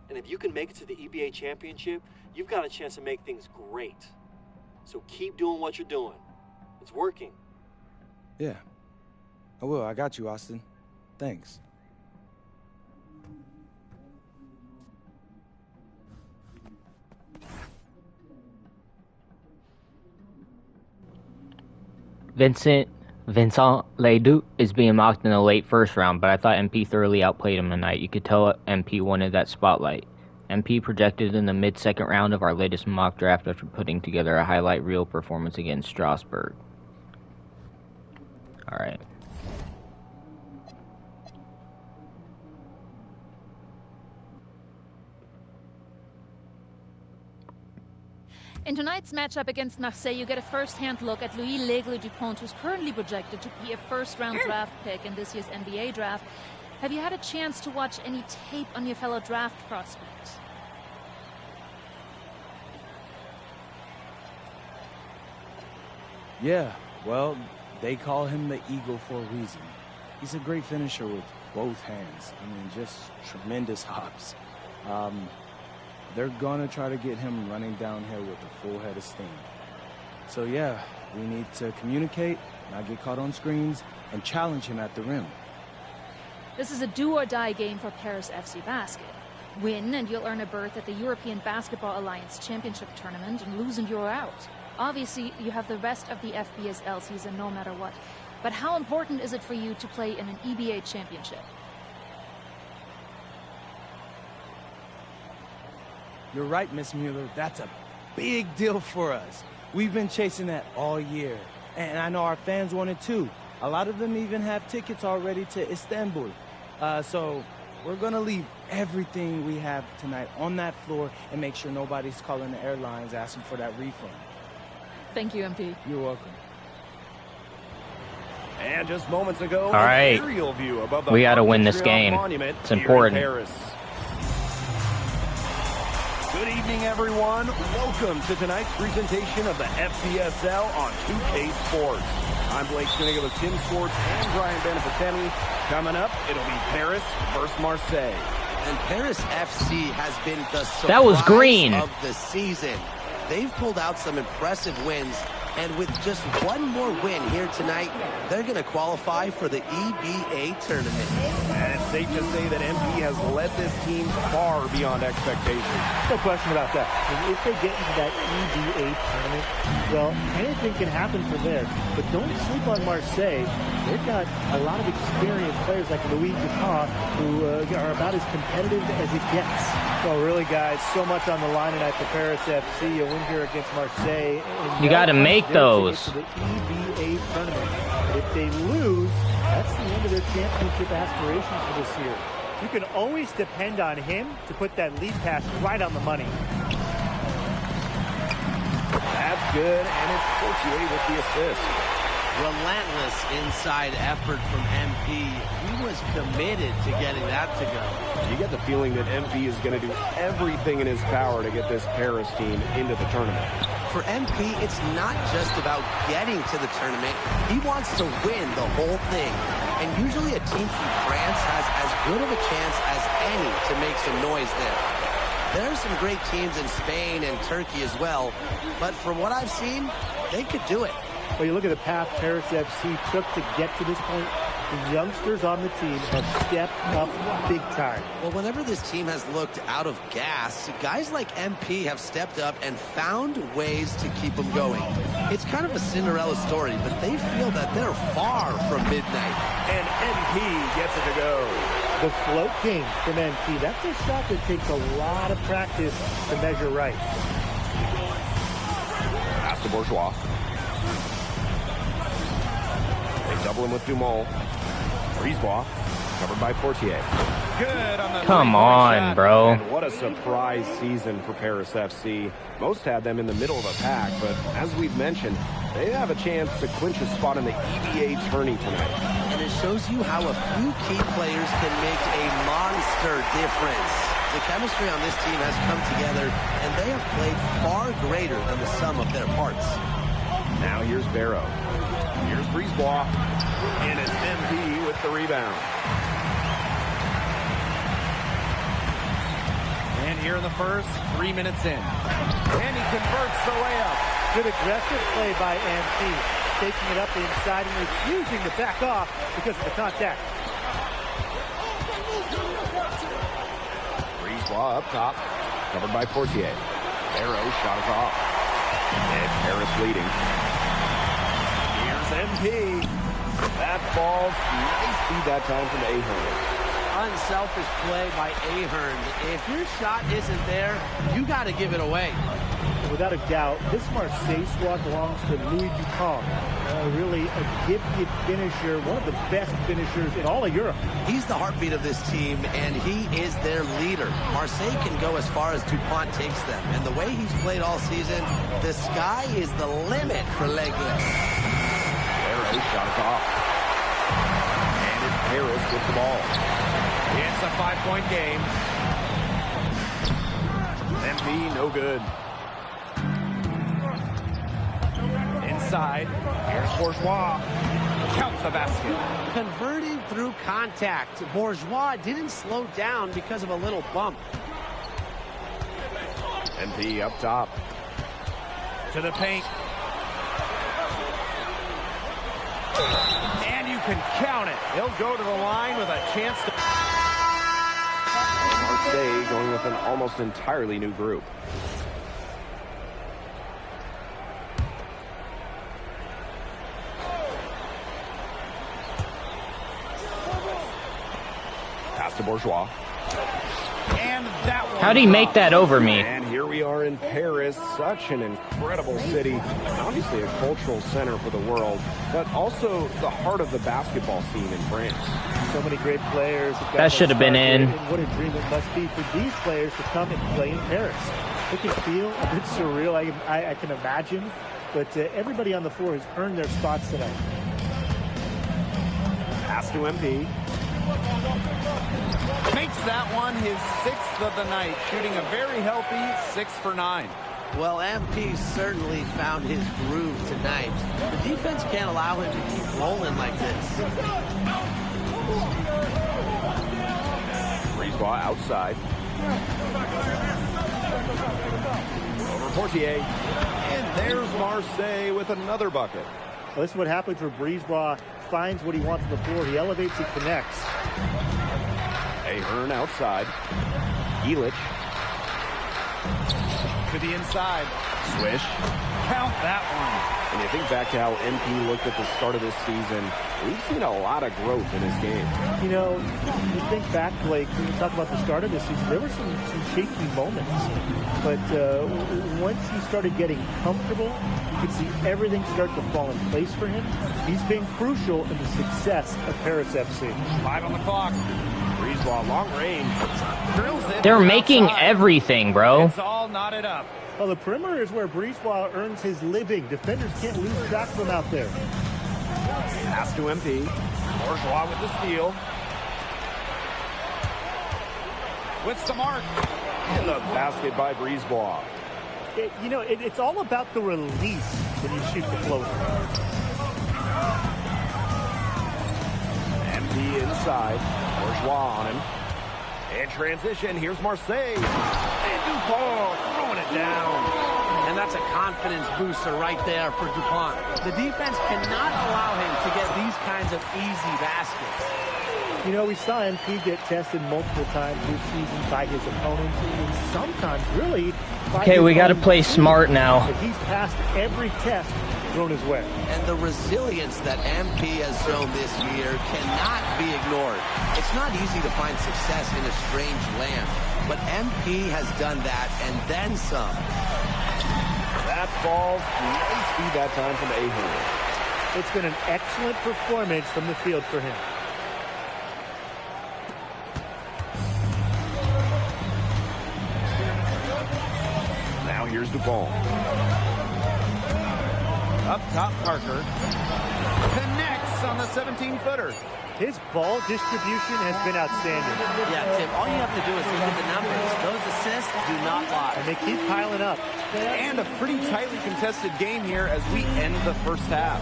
And if you can make it to the EBA championship, you've got a chance to make things great. So keep doing what you're doing. It's working. Yeah. I will. I got you, Austin. Thanks. Vincent Leduc is being mocked in the late first round, but I thought MP thoroughly outplayed him tonight. You could tell MP wanted that spotlight. MP projected in the mid-second round of our latest mock draft after putting together a highlight reel performance against Strasbourg. All right. In tonight's matchup against Marseille, you get a first-hand look at Louis L'Aigle Dupont, who's currently projected to be a first-round draft pick in this year's NBA draft. Have you had a chance to watch any tape on your fellow draft prospects? Yeah, well, they call him the Eagle for a reason. He's a great finisher with both hands. I mean, just tremendous hops. They're gonna try to get him running downhill with a full head of steam. So yeah, we need to communicate, not get caught on screens, and challenge him at the rim. This is a do-or-die game for Paris FC Basket. Win and you'll earn a berth at the European Basketball Alliance Championship Tournament, and lose and you're out. Obviously, you have the rest of the FBSL season no matter what. But how important is it for you to play in an EBA championship? You're right, Miss Mueller. That's a big deal for us. We've been chasing that all year. And I know our fans want it too. A lot of them even have tickets already to Istanbul. So we're going to leave everything we have tonight on that floor and make sure nobody's calling the airlines asking for that refund. Thank you, MP. You're welcome. And just moments ago, all right, aerial view above the we got to win this game. It's important. Good evening, everyone. Welcome to tonight's presentation of the FBSL on 2K Sports. I'm Blake Siniga with Tim Sports and Brian Benefitemi. Coming up, it'll be Paris versus Marseille. And Paris FC has been the surprise that was green of the season. They've pulled out some impressive wins, and with just one more win here tonight, they're going to qualify for the EBA tournament. And it's safe to say that MP has led this team far beyond expectations. No question about that. I mean, if they get into that EVA tournament, well, anything can happen from there. But don't sleep on Marseille. They've got a lot of experienced players like Louis Dupont who are about as competitive as it gets. Well, really, guys, so much on the line tonight for Paris FC. A win here against Marseille. You got to make those. To the EVA tournament. If they lose, that's the end of their championship aspirations for this year. You can always depend on him to put that lead pass right on the money. That's good, and it's Portier with the assist. Relentless inside effort from MP. He was committed to getting that to go. You get the feeling that MP is going to do everything in his power to get this Paris team into the tournament. For MP, it's not just about getting to the tournament. He wants to win the whole thing. And usually a team from France has as good of a chance as any to make some noise there. There are some great teams in Spain and Turkey as well, but from what I've seen, they could do it. Well, you look at the path Paris FC took to get to this point. The youngsters on the team have stepped up big time. Well, whenever this team has looked out of gas, guys like MP have stepped up and found ways to keep them going. It's kind of a Cinderella story, but they feel that they're far from midnight. And MP gets it to go. The float game from MP, that's a shot that takes a lot of practice to measure right. Pass to Bourgeois. They double him with Dumont. Brisebois, covered by Portier. Good on the Come on, bro. And what a surprise season for Paris FC. Most had them in the middle of the pack, but as we've mentioned, they have a chance to clinch a spot in the EVA tourney tonight. And it shows you how a few key players can make a monster difference. The chemistry on this team has come together, and they have played far greater than the sum of their parts. Now here's Barrow. Here's Brisebois. And it's MP with the rebound. And here in the first, 3 minutes in. And he converts the layup. Good aggressive play by MP. Taking it up the inside and refusing to back off because of the contact. Brisebois up top. Covered by Portier. Barrow shot is off. And it's Paris leading. MP. That falls. Nice feed that time from Ahern. Unselfish play by Ahern. If your shot isn't there, you got to give it away. Without a doubt, this Marseille squad belongs to Louis Dupont. Really a gifted finisher, one of the best finishers in all of Europe. He's the heartbeat of this team, and he is their leader. Marseille can go as far as Dupont takes them, and the way he's played all season, the sky is the limit for L'Aigle. Shot is off. And it's Paris with the ball. It's a 5-point game. MP, no good. Inside. Here's Bourgeois. Count the basket. Converting through contact. Bourgeois didn't slow down because of a little bump. MP up top. To the paint. And you can count it. He'll go to the line with a chance to... Marseille going with an almost entirely new group. Pass to Bourgeois. And that one. How'd he make that over me? And here we are in Paris, such an incredible city. Obviously a cultural center for the world, but also the heart of the basketball scene in France. So many great players. That should have been in. What a dream it must be for these players to come and play in Paris. It can feel a bit surreal, I can imagine, but everybody on the floor has earned their spots tonight. Pass to MP. Makes that one his 6th of the night, shooting a very healthy 6 for 9. Well, MP certainly found his groove tonight. The defense can't allow him to keep rolling like this. Brisebois outside. Over Portier. And there's Marseille with another bucket. Well, this is what happens when Brisebois finds what he wants on the floor. He elevates, he connects. Ahern outside. Elich. To the inside. Swish. Count that one. And you think back to how MP looked at the start of this season, we've seen a lot of growth in his game. You know, you think back, Blake, when you talk about the start of this season, there were some shaky moments. But once he started getting comfortable, you could see everything start to fall in place for him. He's been crucial in the success of Paris FC. 5 on the clock. Breezeball, long range. Drills it. They're making everything, bro. It's all knotted up. Well, the perimeter is where Breezeball earns his living. Defenders can't lose track of him out there. Pass to MP. Bourgeois with the steal. With some arc. And the basket by Breezeball. It's all about the release when you shoot the floater. MP inside. Bourgeois on him. In transition, here's Marseille. And Dupont throwing it down. And that's a confidence booster right there for DuPont. The defense cannot allow him to get these kinds of easy baskets. You know, we saw MP get tested multiple times this season by his opponents, and sometimes really by Okay, we got to own play team. smart now. But he's passed every test thrown his way. And the resilience that MP has shown this year cannot be ignored. It's not easy to find success in a strange land, but MP has done that and then some. That falls. Nice feed that time from Ahern. It's been an excellent performance from the field for him. Now here's Dupont. Up top, Parker. Connects on the 17-footer. His ball distribution has been outstanding. Yeah, Tim, all you have to do is look at the numbers. Those assists do not lie. And they keep piling up. And a pretty tightly contested game here as we end the first half.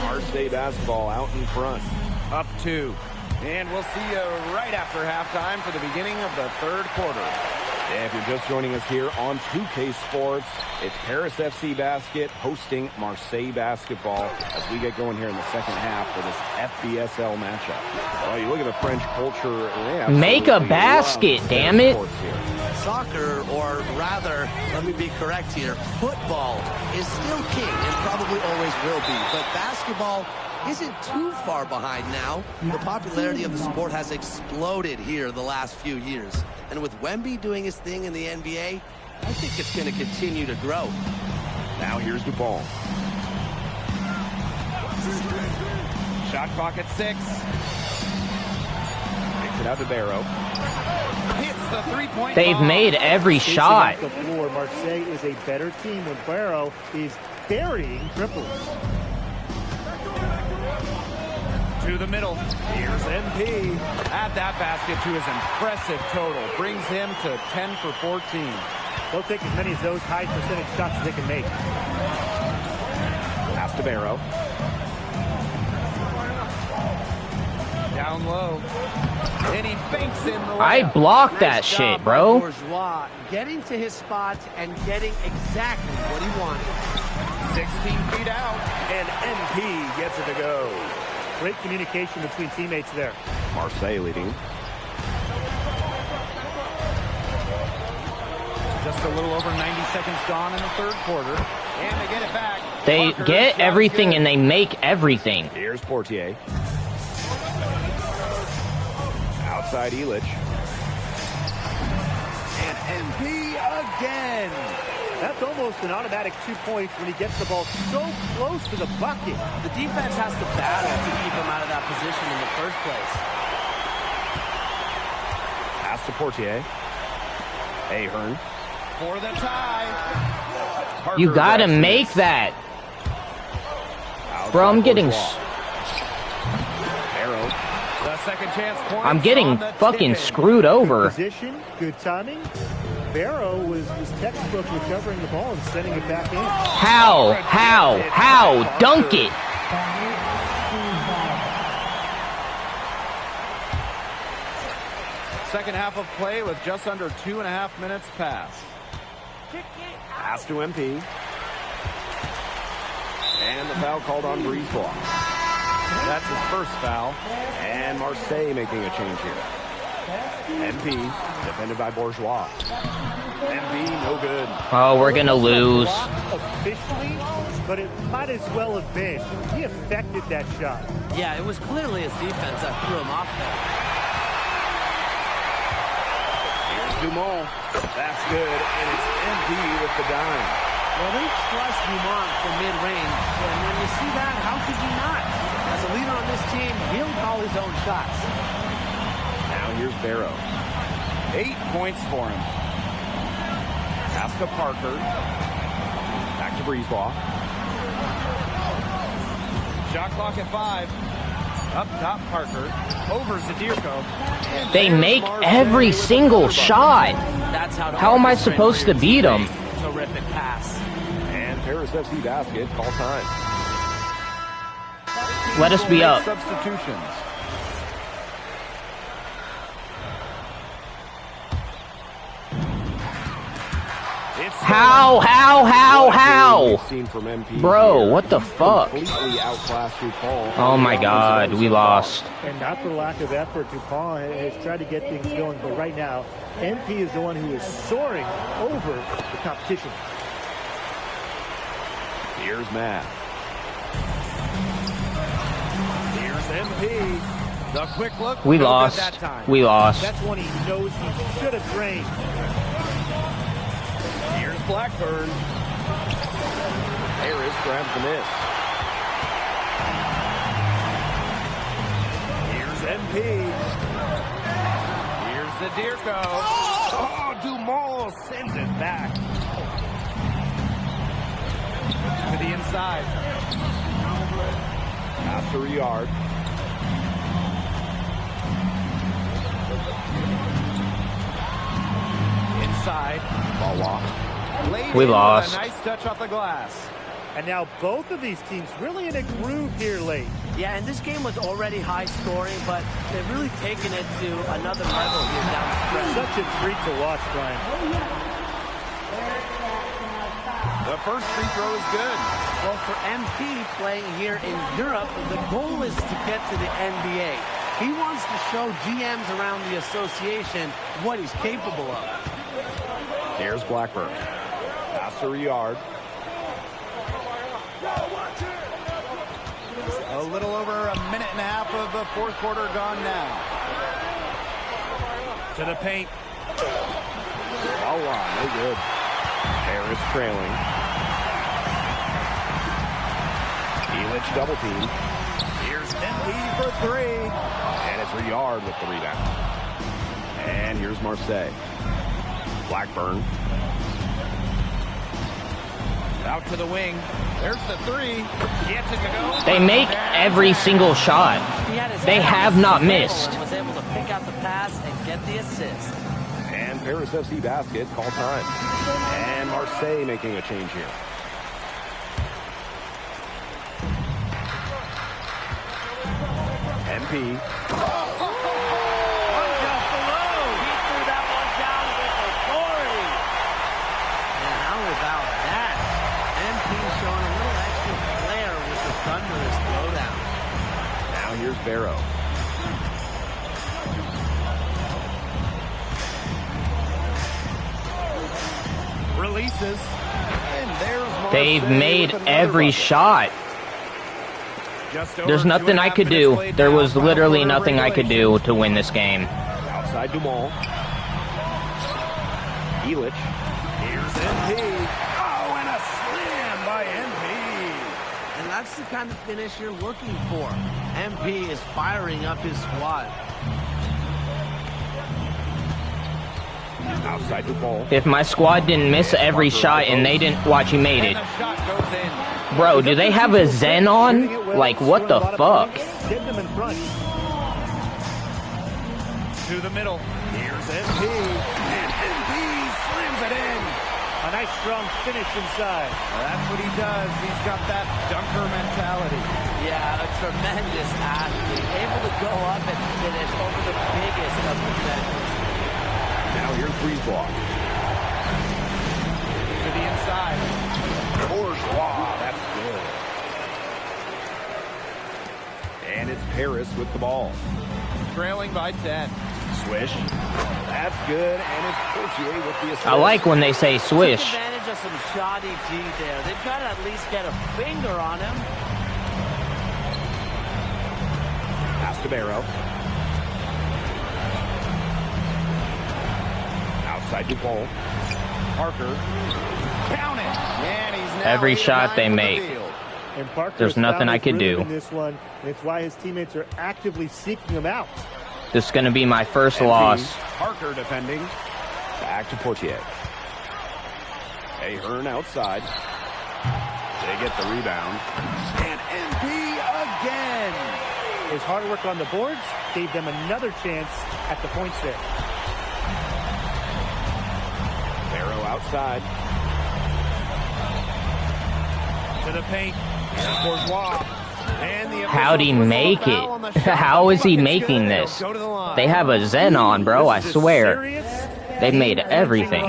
Marseille basketball out in front. Up 2. And we'll see you right after halftime for the beginning of the third quarter. Yeah, if you're just joining us here on 2K Sports, it's Paris FC Basket hosting Marseille basketball as we get going here in the second half for this FBSL matchup. Well, you look at the French culture. Make a basket, damn it. Soccer, or rather, let me be correct here, football is still king and probably always will be. But basketball isn't too far behind now. The popularity of the sport has exploded here the last few years. And with Wemby doing his thing in the NBA, I think it's going to continue to grow. Now here's Dupont. Shot clock at 6. Takes it out to Barrow. Hits the three-point They've bomb. made every Facing shot. off the floor, Marseille is a better team when Barrow is burying triples. To the middle. Here's MP. Add that basket to his impressive total. Brings him to 10 for 14. They'll take as many of those high percentage shots as they can make. Pass to Barrow. Down low. And he banks in the I layup. blocked that Nice shit, job by bro. Bourgeois getting to his spot and getting exactly what he wanted. 16 feet out. And MP gets it to go. Great communication between teammates there. Marseille leading. Just a little over 90 seconds gone in the third quarter. And they get it back. They Parker, get shot everything good. and they make everything. Here's Portier. Outside Elich. And MP again. That's almost an automatic 2 points when he gets the ball so close to the bucket. The defense has to battle to keep him out of that position in the first place. Pass to Portier. Ahern. For the tie. Parker You gotta grabs make this. that. Outside Bro, I'm getting... Bourgeois. Barrow. The second chance point. I'm getting fucking screwed over. Position, good timing. Barrow was textbook recovering the ball and sending it back in. How? Dunk it. Second half of play with just under 2.5 minutes passed. Pass to MP. And the foul called on Breezeball. That's his first foul. And Marseille making a change here. MP, defended by Bourgeois. MP, no good. Oh, we're gonna lose. Officially, but it might as well have been. He affected that shot. Yeah, it was clearly his defense that threw him off there. Here's Dumont. That's good, and it's MP with the dime. Well, they trust Dumont for mid-range, and when you see that, how could you not? As a leader on this team, he'll call his own shots. Now here's Barrow. 8 points for him. Pass to Parker. Back to Brisebois. Shot clock at 5. Up top, Parker. Over Zadirko. They make every single shot. That's How am I supposed to beat them? Terrific pass. And Paris FC basket, call time. Let us be up. Substitutions. How? Bro, what the fuck? Oh my god, we lost. And not for lack of effort, Dupont has tried to get things going, but right now, MP is the one who is soaring over the competition. Here's Matt. Here's MP. The quick look. We no good lost. that time. We lost. That's one he knows he should have drained. Here's Blackburn. Harris grabs the miss. Here's MP. Here's Zadirko. Oh, Dumont sends it back. To the inside. After Riyard. Inside. Ball lost. We lost. A nice touch off the glass. And now both of these teams really in a groove here late. Yeah, and this game was already high scoring, but they've really taken it to another level here down the stretch. Such a treat to watch, Brian. The first free throw is good. Well, for MP playing here in Europe, the goal is to get to the NBA. He wants to show GMs around the association what he's capable of. Here's Blackburn. Pass to Riyard. A little over a minute and a half of the fourth quarter gone now. To the paint. Oh, no good. Harris trailing. Elich double team. Here's MP for 3. And it's Riyard with the rebound. And here's Marseille. Blackburn. Out to the wing. There's the 3. Gets it to go. They make every single shot. They have not missed. Was able to pick out the pass and get the assist. And Paris FC basket, call time. And Marseille making a change here. MP. Here's Barrow. Releases. And there's They've made every shot. There's nothing I could do. There was literally nothing I could do to win this game. Outside Dumont. Elich. Here's MP. Oh, and a slam by MP. And that's the kind of finish you're looking for. MP is firing up his squad. Outside Dupont. If my squad didn't miss every shot and they didn't watch, he made it. Bro, do they have a Zen on? Like, what the fuck? Getting them in front. To the middle. Here's MP. And MP slams it in. A nice strong finish inside. That's what he does. He's got that dunker mentality. Yeah, a tremendous athlete. Able to go up and finish over the biggest of defenders. Now here's Brisebois. To the inside. Bourgeois, that's good. And it's Paris with the ball. Trailing by 10. Swish. That's good, and it's Portier with the assist. I like when they say swish. Took advantage of some shoddy D there. They've got to at least get a finger on him. Pass to Barrow. Outside DuPont. Parker. Count it. And he's now Every shot they 8-9 from the make. field. And Parker There's nothing I could do. In this one, and it's why his teammates are actively seeking him out. This is going to be my first loss. Parker defending. Back to Portier. Ahern outside. They get the rebound. And MP again. His hard work on the boards gave them another chance at the points there. Barrow outside. To the paint. Here's Bourgeois. And the How'd he make it? How is he making this? They have a Zen on, bro, I swear. They made everything.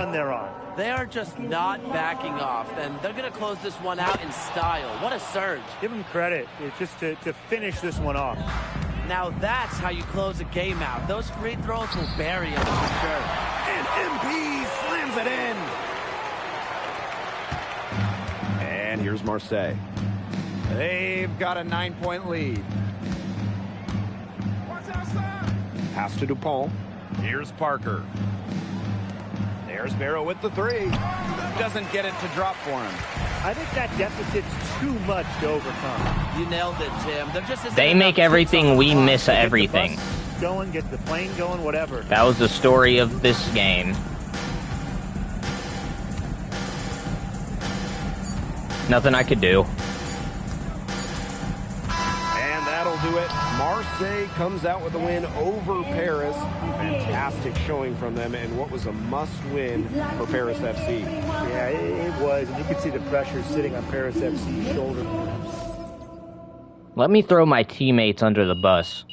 They are just not backing off, and they're going to close this one out in style. What a surge. Give him credit. It's just to finish this one off. Now that's how you close a game out. Those free throws will bury him for sure. And MP slams it in. And here's Marseille. They've got a 9-point lead. Pass to DuPont. Here's Parker. There's Barrow with the three. Doesn't get it to drop for him. I think that deficit's too much to overcome. You nailed it, Tim. They make everything, we miss everything. Going, get the plane going, whatever. That was the story of this game. Nothing I could do. And that'll do it. Marseille comes out with a win over Paris. Fantastic showing from them, and what was a must-win for Paris FC. Yeah, it was, and you could see the pressure sitting on Paris FC's shoulder. Let me throw my teammates under the bus.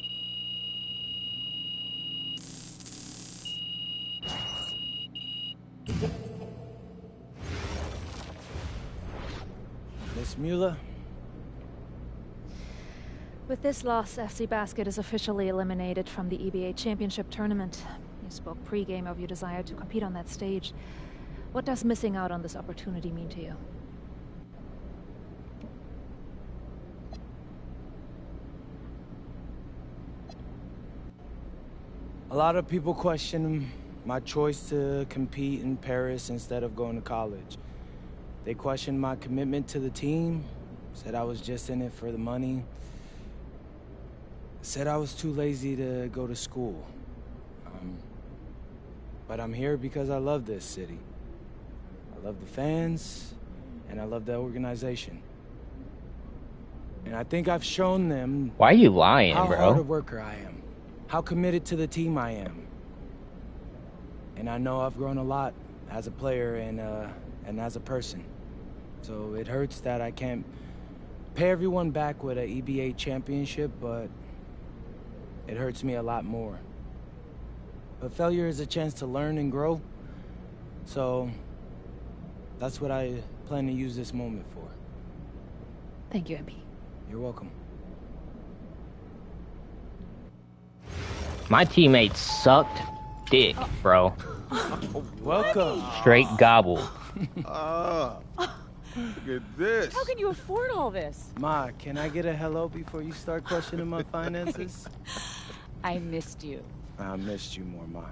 Miss Mueller? With this loss, FC Basket is officially eliminated from the EBA Championship Tournament. You spoke pre-game of your desire to compete on that stage. What does missing out on this opportunity mean to you? A lot of people question my choice to compete in Paris instead of going to college. They questioned my commitment to the team, said I was just in it for the money, said I was too lazy to go to school. But I'm here because I love this city. I love the fans, and I love the organization. And I think I've shown them Why are you lying, how bro? hard a worker I am, how committed to the team I am. And I know I've grown a lot as a player and as a person. So it hurts that I can't pay everyone back with an EBA championship, but it hurts me a lot more. But failure is a chance to learn and grow. So that's what I plan to use this moment for. Thank you, MP. You're welcome. My teammates sucked dick, bro. Welcome. Straight gobble. Look at this. How can you afford all this? Ma, can I get a hello before you start questioning my finances? I missed you. I missed you more, Ma.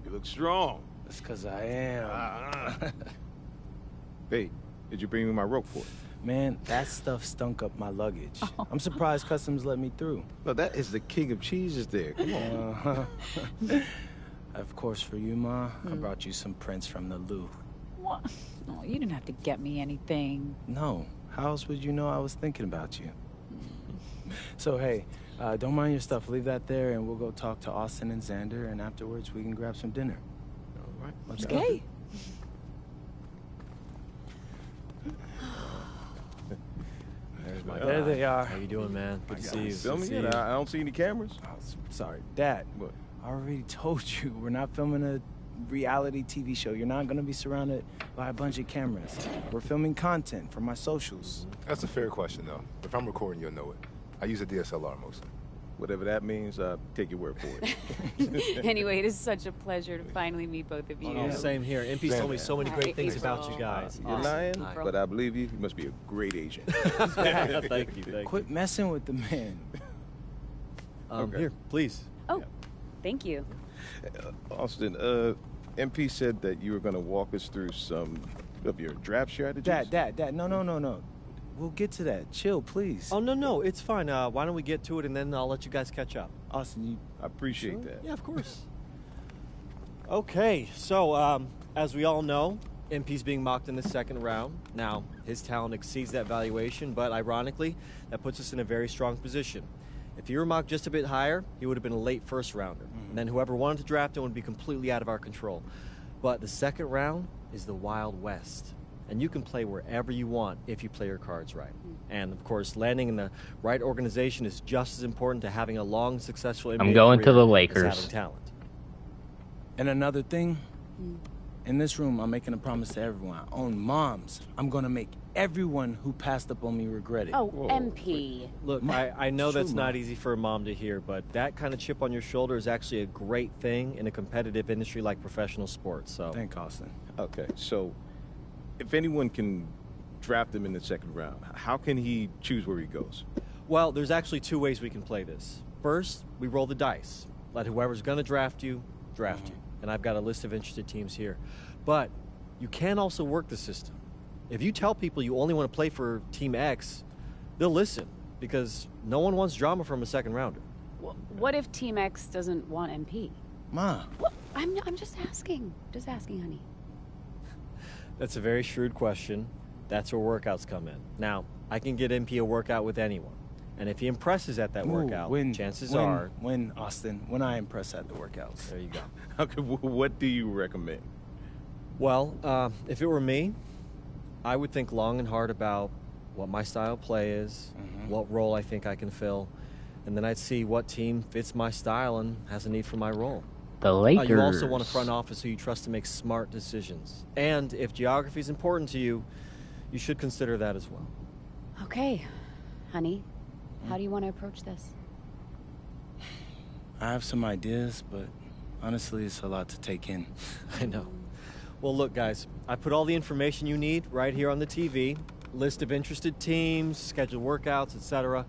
You look strong. That's because I am. Hey, did you bring me my rope for it? Man, that stuff stunk up my luggage. I'm surprised customs let me through. No, that is the king of cheeses there. Come on. Of course, for you, Ma, I brought you some prints from the Louvre. What? No, you didn't have to get me anything. No. How else would you know I was thinking about you? So, hey, don't mind your stuff. Leave that there, and we'll go talk to Austin and Xander, and afterwards we can grab some dinner. All right. Let's go. Okay. There they are. How you doing, man? Good to see you. Filming it? I don't see any cameras. Oh, sorry. Dad, What? I already told you, we're not filming a reality TV show. You're not going to be surrounded by a bunch of cameras. We're filming content for my socials. That's a fair question, though. If I'm recording, you'll know it. I use a DSLR mostly. whatever that means, take your word for it. Anyway, it is such a pleasure to finally meet both of you. Oh, same here. MP's told me so many great things about you guys. You're lying, but I believe you. You must be a great agent. Thank you. Quit messing with the man. Here, please. Oh, thank you. Austin, MP said that you were going to walk us through some of your draft strategies. Dad, no. We'll get to that. Chill, please. Oh, no, it's fine. Why don't we get to it, and then I'll let you guys catch up. Austin, I appreciate that. Yeah, of course. Okay, so as we all know, MP's being mocked in the second round. Now, his talent exceeds that valuation, but ironically, that puts us in a very strong position. If he were mocked just a bit higher, he would have been a late first rounder. And then whoever wanted to draft him would be completely out of our control. But the second round is the Wild West. And you can play wherever you want if you play your cards right. And of course, landing in the right organization is just as important to having a long, successful NBA I'm going to career the as Lakers. having talent. And another thing, in this room, I'm making a promise to everyone. I own moms. I'm going to make everyone who passed up on me regret it. Oh, MP. Look, I know that's not easy for a mom to hear, but that kind of chip on your shoulder is actually a great thing in a competitive industry like professional sports. So, thank Austin. Okay, so if anyone can draft him in the second round, how can he choose where he goes? Well, there's actually two ways we can play this. First, we roll the dice. Let whoever's going to draft you, draft you. And I've got a list of interested teams here. But you can also work the system. If you tell people you only want to play for Team X, they'll listen because no one wants drama from a second rounder. What if Team X doesn't want MP? Ma. Well, I'm just asking. Just asking, honey. That's a very shrewd question. That's where workouts come in. Now, I can get MP a workout with anyone. And if he impresses at that workout, chances are... When, Austin, when I impress at the workouts. There you go. Okay, what do you recommend? Well, if it were me, I would think long and hard about what my style of play is, what role I think I can fill, and then I'd see what team fits my style and has a need for my role. The Lakers. You also want a front office who you trust to make smart decisions. And if geography is important to you, you should consider that as well. Okay, honey. How do you want to approach this? I have some ideas, but honestly, it's a lot to take in. I know. Well, look, guys, I put all the information you need right here on the TV. List of interested teams, scheduled workouts, etc.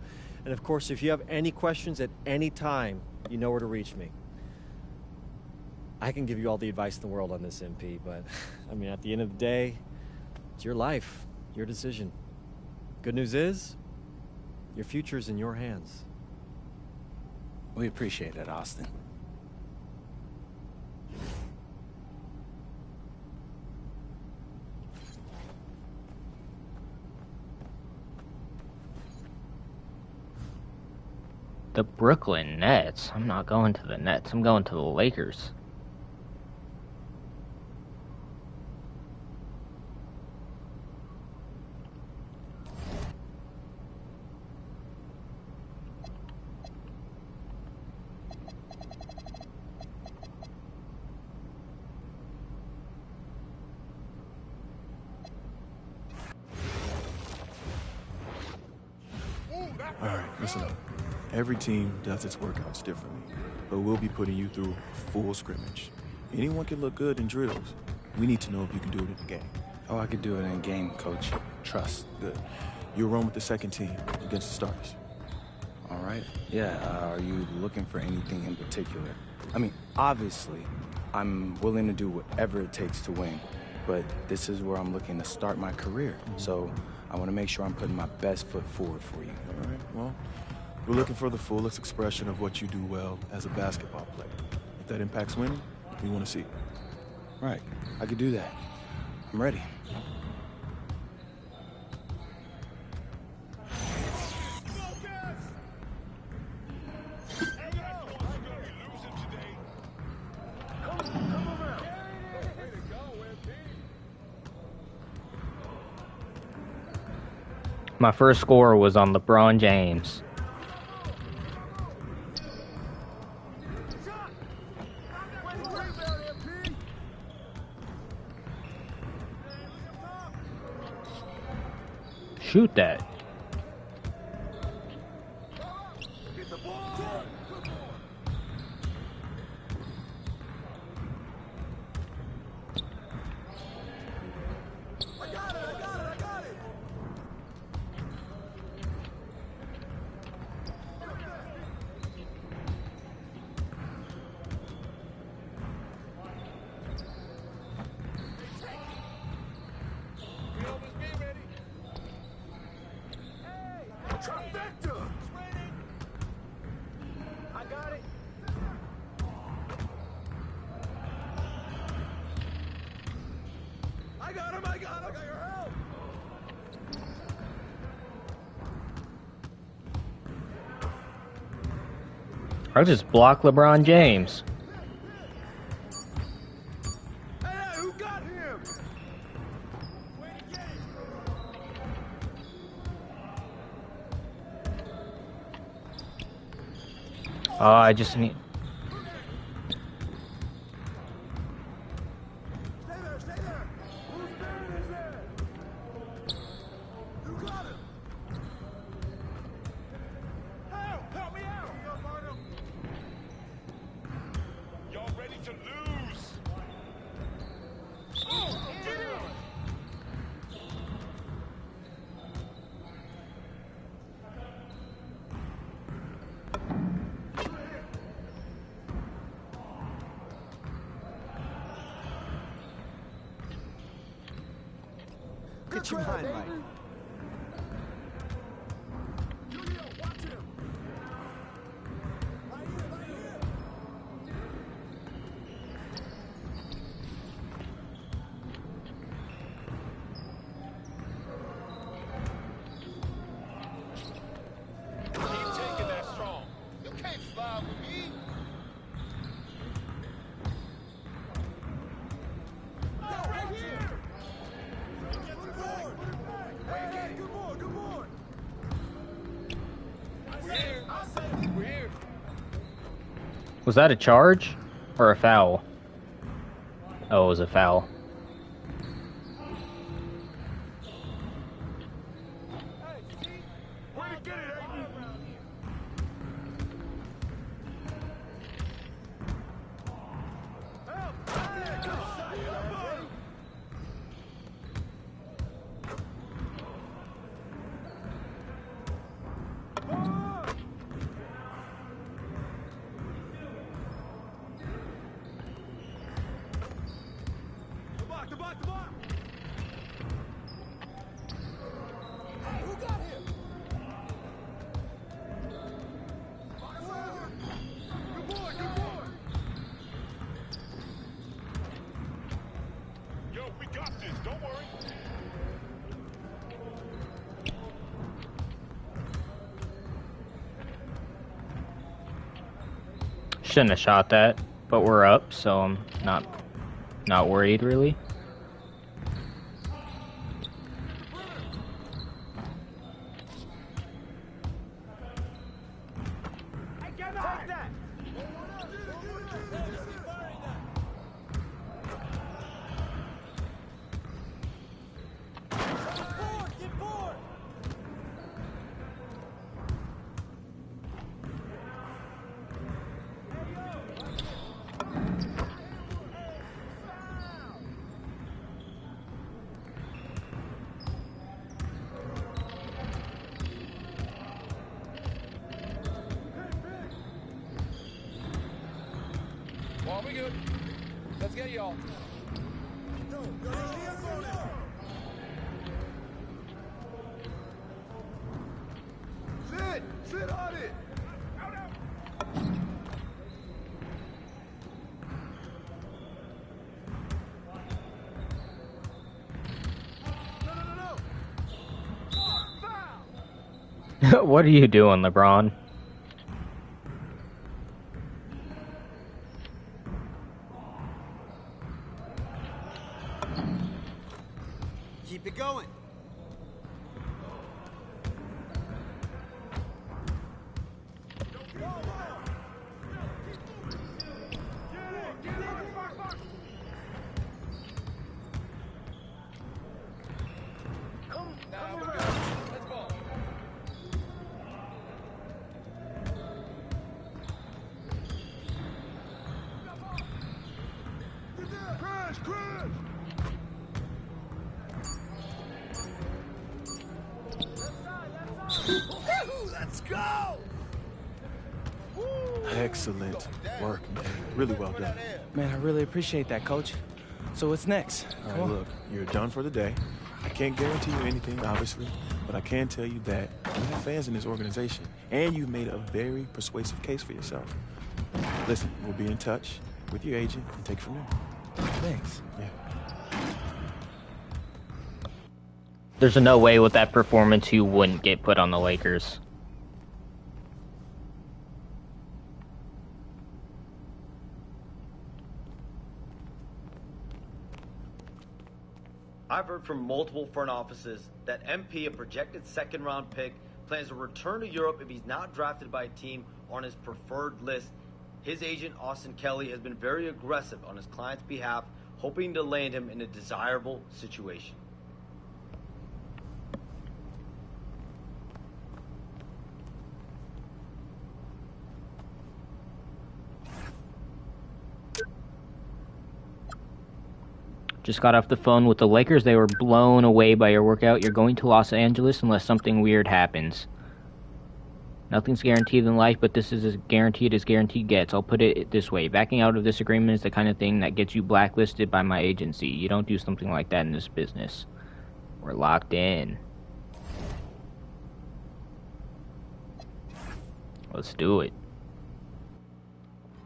And of course, if you have any questions at any time, you know where to reach me. I can give you all the advice in the world on this, MP, but I mean, at the end of the day, it's your life, your decision. Good news is, your future's in your hands. We appreciate it, Austin. The Brooklyn Nets. I'm not going to the Nets. I'm going to the Lakers. All right, listen up. Every team does its workouts differently, but we'll be putting you through full scrimmage. Anyone can look good in drills. We need to know if you can do it in the game. Oh, I could do it in game, Coach. Trust. Good. You'll run with the second team against the starters. All right. Yeah, are you looking for anything in particular? I mean, obviously, I'm willing to do whatever it takes to win, but this is where I'm looking to start my career. So I want to make sure I'm putting my best foot forward for you. All right, well, we're looking for the fullest expression of what you do well as a basketball player. If that impacts winning, we want to see it. Right. I could do that. I'm ready. My first score was on LeBron James. Shoot that. I'll just block LeBron James. Oh, I just need... Get your mind right. Was that a charge or a foul? Oh, it was a foul. Shouldn't have shot that, but we're up, so I'm not worried really. Well, we good. Let's get y'all. Sit on it. What are you doing, LeBron? Keep it going. Let's go! Excellent work, man. Really well done. Man, I really appreciate that, Coach. So what's next? All Come right, on. look, you're done for the day. I can't guarantee you anything, obviously, but I can tell you that you have fans in this organization, and you've made a very persuasive case for yourself. Listen, we'll be in touch with your agent and take it from there. Thanks. Yeah. There's no way with that performance you wouldn't get put on the Lakers. I've heard from multiple front offices that MP, a projected second-round pick, plans to return to Europe if he's not drafted by a team on his preferred list. His agent, Austin Kelly, has been very aggressive on his client's behalf, hoping to land him in a desirable situation. Just got off the phone with the Lakers. They were blown away by your workout. You're going to Los Angeles unless something weird happens. Nothing's guaranteed in life, but this is as guaranteed gets. I'll put it this way. Backing out of this agreement is the kind of thing that gets you blacklisted by my agency. You don't do something like that in this business. We're locked in. Let's do it.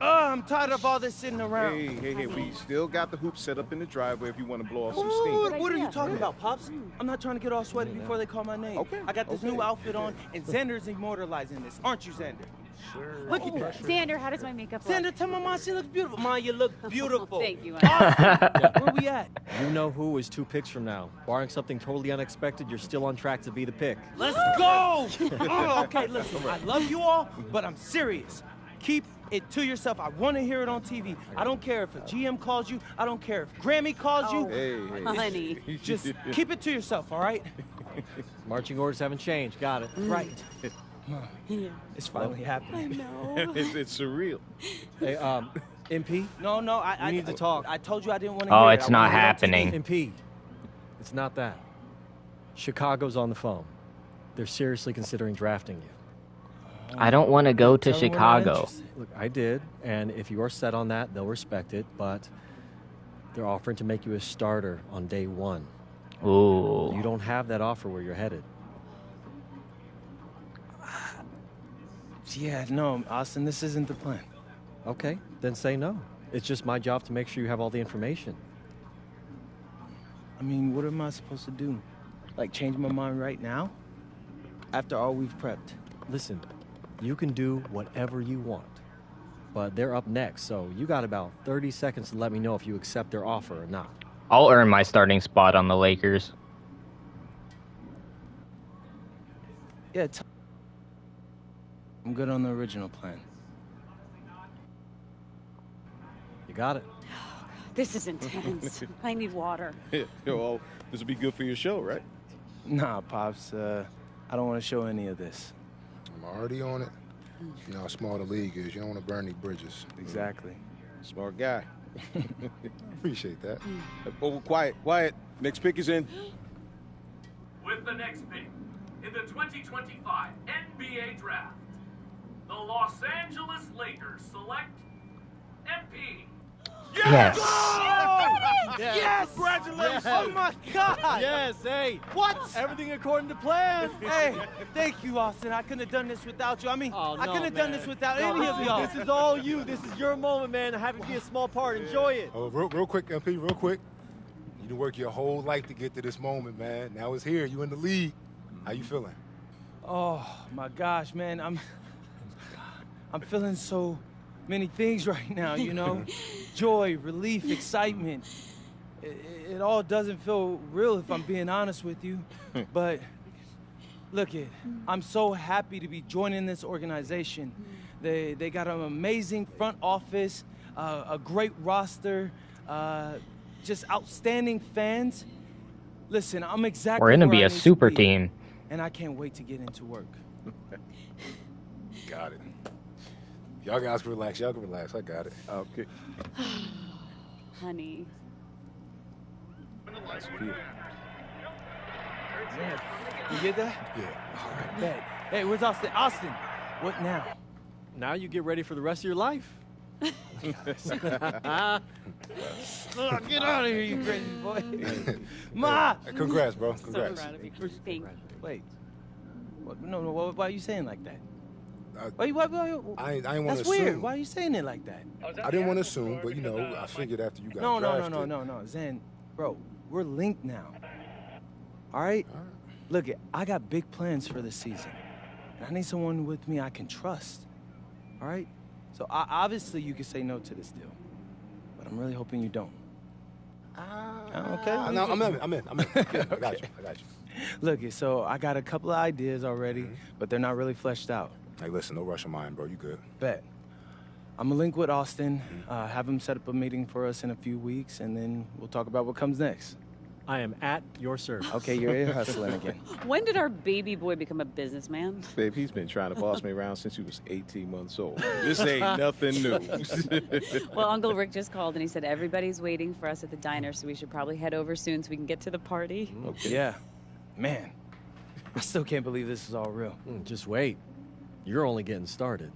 Oh, I'm tired of all this sitting around. Hey, we still got the hoop set up in the driveway if you want to blow off some steam. What are you talking about, Pops? I'm not trying to get all sweaty before they call my name. Okay. I got this new outfit on, and Xander's immortalizing this. Aren't you, Xander? Sure. Look at that. Xander, how does my makeup look? Xander, tell my mom she looks beautiful. Mom, you look beautiful. Thank you. Awesome. Where we at? You know who is 2 picks from now. Barring something totally unexpected, you're still on track to be the pick. Let's go! Oh, okay, listen, I love you all, but I'm serious. Keep it to yourself. I want to hear it on TV. I don't care if a GM calls you. I don't care if Grammy calls you. Hey. Honey. Just keep it to yourself, all right? Marching orders haven't changed. Got it. Right. Yeah. It's finally happening. I know. It's surreal. Hey, MP? No, we need to talk. I told you I didn't want to hear it. Oh, it's not happening. MP, it's not that. Chicago's on the phone. They're seriously considering drafting you. I don't want to go to Chicago. Look, I did, and if you are set on that, they'll respect it, but they're offering to make you a starter on day 1. Ooh. You don't have that offer where you're headed. Yeah, no, Austin, this isn't the plan. Okay, then say no. It's just my job to make sure you have all the information. I mean, what am I supposed to do? Like, change my mind right now? After all we've prepped? Listen, you can do whatever you want, but they're up next, so you got about 30 seconds to let me know if you accept their offer or not. I'll earn my starting spot on the Lakers. Yeah, I'm good on the original plan. You got it. This is intense. I need water. Yeah, well, this will be good for your show, right? Nah, Pops. I don't want to show any of this. I'm already on it. You know how small the league is. You don't want to burn any bridges. Exactly. Smart guy. Appreciate that. Oh, quiet. Next pick is in. With the next pick in the 2025 NBA Draft, the Los Angeles Lakers select MP. Yes! Oh! Yes! Congratulations! Oh my God! Yes, hey! What? Everything according to plan! Hey, thank you, Austin. I couldn't have done this without you. I mean, I couldn't have done this without any of y'all. This is all you. This is your moment, man. Have it be a small part. Enjoy it. Oh, real quick, MP, real quick. You done work your whole life to get to this moment, man. Now it's here. You in the league. How you feeling? Oh my gosh, man. I'm feeling so many things right now, you know? Joy, relief, excitement. It all doesn't feel real if I'm being honest with you. But look, I'm so happy to be joining this organization. They got an amazing front office, a great roster, just outstanding fans. Listen, I'm exactly We're going to be where I a need to super be, team. and I can't wait to get into work. Got it. Y'all guys can relax. Y'all can relax. I got it. Okay. Honey. You get that? Yeah. All right, bet. Hey, where's Austin? Austin, what now? Now you get ready for the rest of your life. Get out of here, you crazy boy. Ma! Congrats, bro. Congrats. So proud of you. Thank you. Wait. What, no, why are you saying like that? I ain't want to assume. That's weird. Why are you saying it like that? I didn't want to assume, but, you know, I figured after you got drafted. No. Zen, bro, we're linked now. All right? Look, I got big plans for this season. And I need someone with me I can trust. All right? So obviously you can say no to this deal. But I'm really hoping you don't. Okay? No, I'm in. Okay. I got you. Look, so I got a couple of ideas already, but they're not really fleshed out. Hey, listen, no rush of mine, bro. You good. Bet. I'm gonna link with Austin, have him set up a meeting for us in a few weeks, and then we'll talk about what comes next. I am at your service. Okay, you're ear hustling again. When did our baby boy become a businessman? Babe, he's been trying to boss me around since he was 18 months old. This ain't nothing new. Well, Uncle Rick just called and he said everybody's waiting for us at the diner, so we should probably head over soon so we can get to the party. Okay. Yeah. Man, I still can't believe this is all real. Just wait. You're only getting started.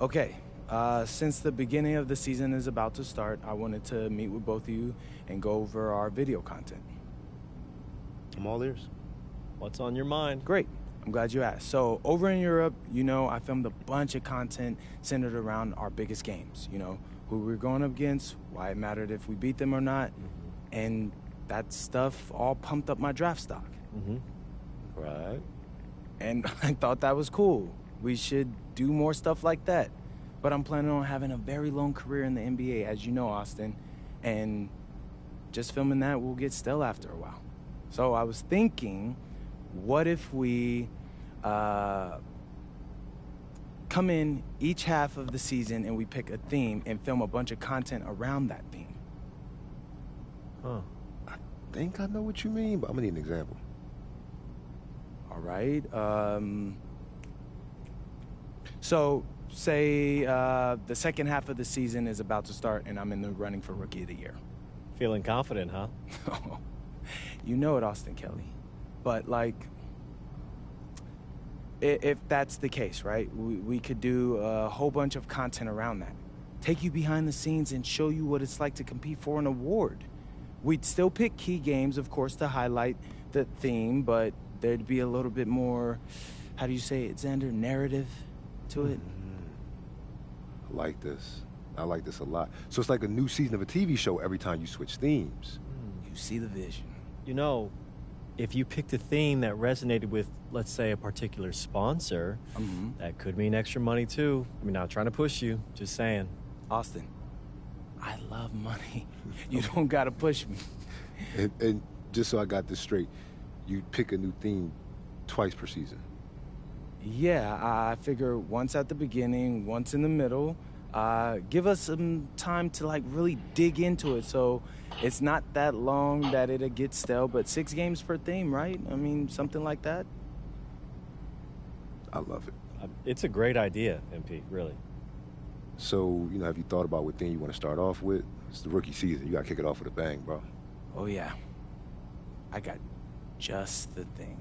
Okay, since the beginning of the season is about to start, I wanted to meet with both of you and go over our video content. I'm all ears. What's on your mind? Great. I'm glad you asked. So over in Europe, you know, I filmed a bunch of content centered around our biggest games. You know, who we're going up against, why it mattered if we beat them or not, and that stuff all pumped up my draft stock. Right. And I thought that was cool. We should do more stuff like that. But I'm planning on having a very long career in the NBA, as you know, Austin. And just filming that will get stale after a while. So I was thinking, what if we come in each half of the season and we pick a theme and film a bunch of content around that theme? I think I know what you mean, but I'm gonna need an example. All right. So, say the second half of the season is about to start and I'm in the running for Rookie of the Year. Feeling confident, huh? You know it, Austin Kelly. But, like, if that's the case, right, we could do a whole bunch of content around that. Take you behind the scenes and show you what it's like to compete for an award. We'd still pick key games, of course, to highlight the theme, but there'd be a little bit more, how do you say it, Xander, narrative to it. I like this. I like this a lot. So it's like a new season of a TV show every time you switch themes. You see the vision. You know, if you picked a theme that resonated with, let's say, a particular sponsor, that could mean extra money too. I mean, not trying to push you, just saying. Austin, I love money. You don't gotta push me. And just so I got this straight, you pick a new theme twice per season. Yeah, I figure once at the beginning, once in the middle. Give us some time to like really dig into it, so it's not that long that it'll get stale. But 6 games per theme, right? I mean, something like that. I love it. It's a great idea, MP. Really. So, you know, have you thought about what theme you want to start off with? It's the rookie season. You got to kick it off with a bang, bro. Oh yeah, I got just the thing.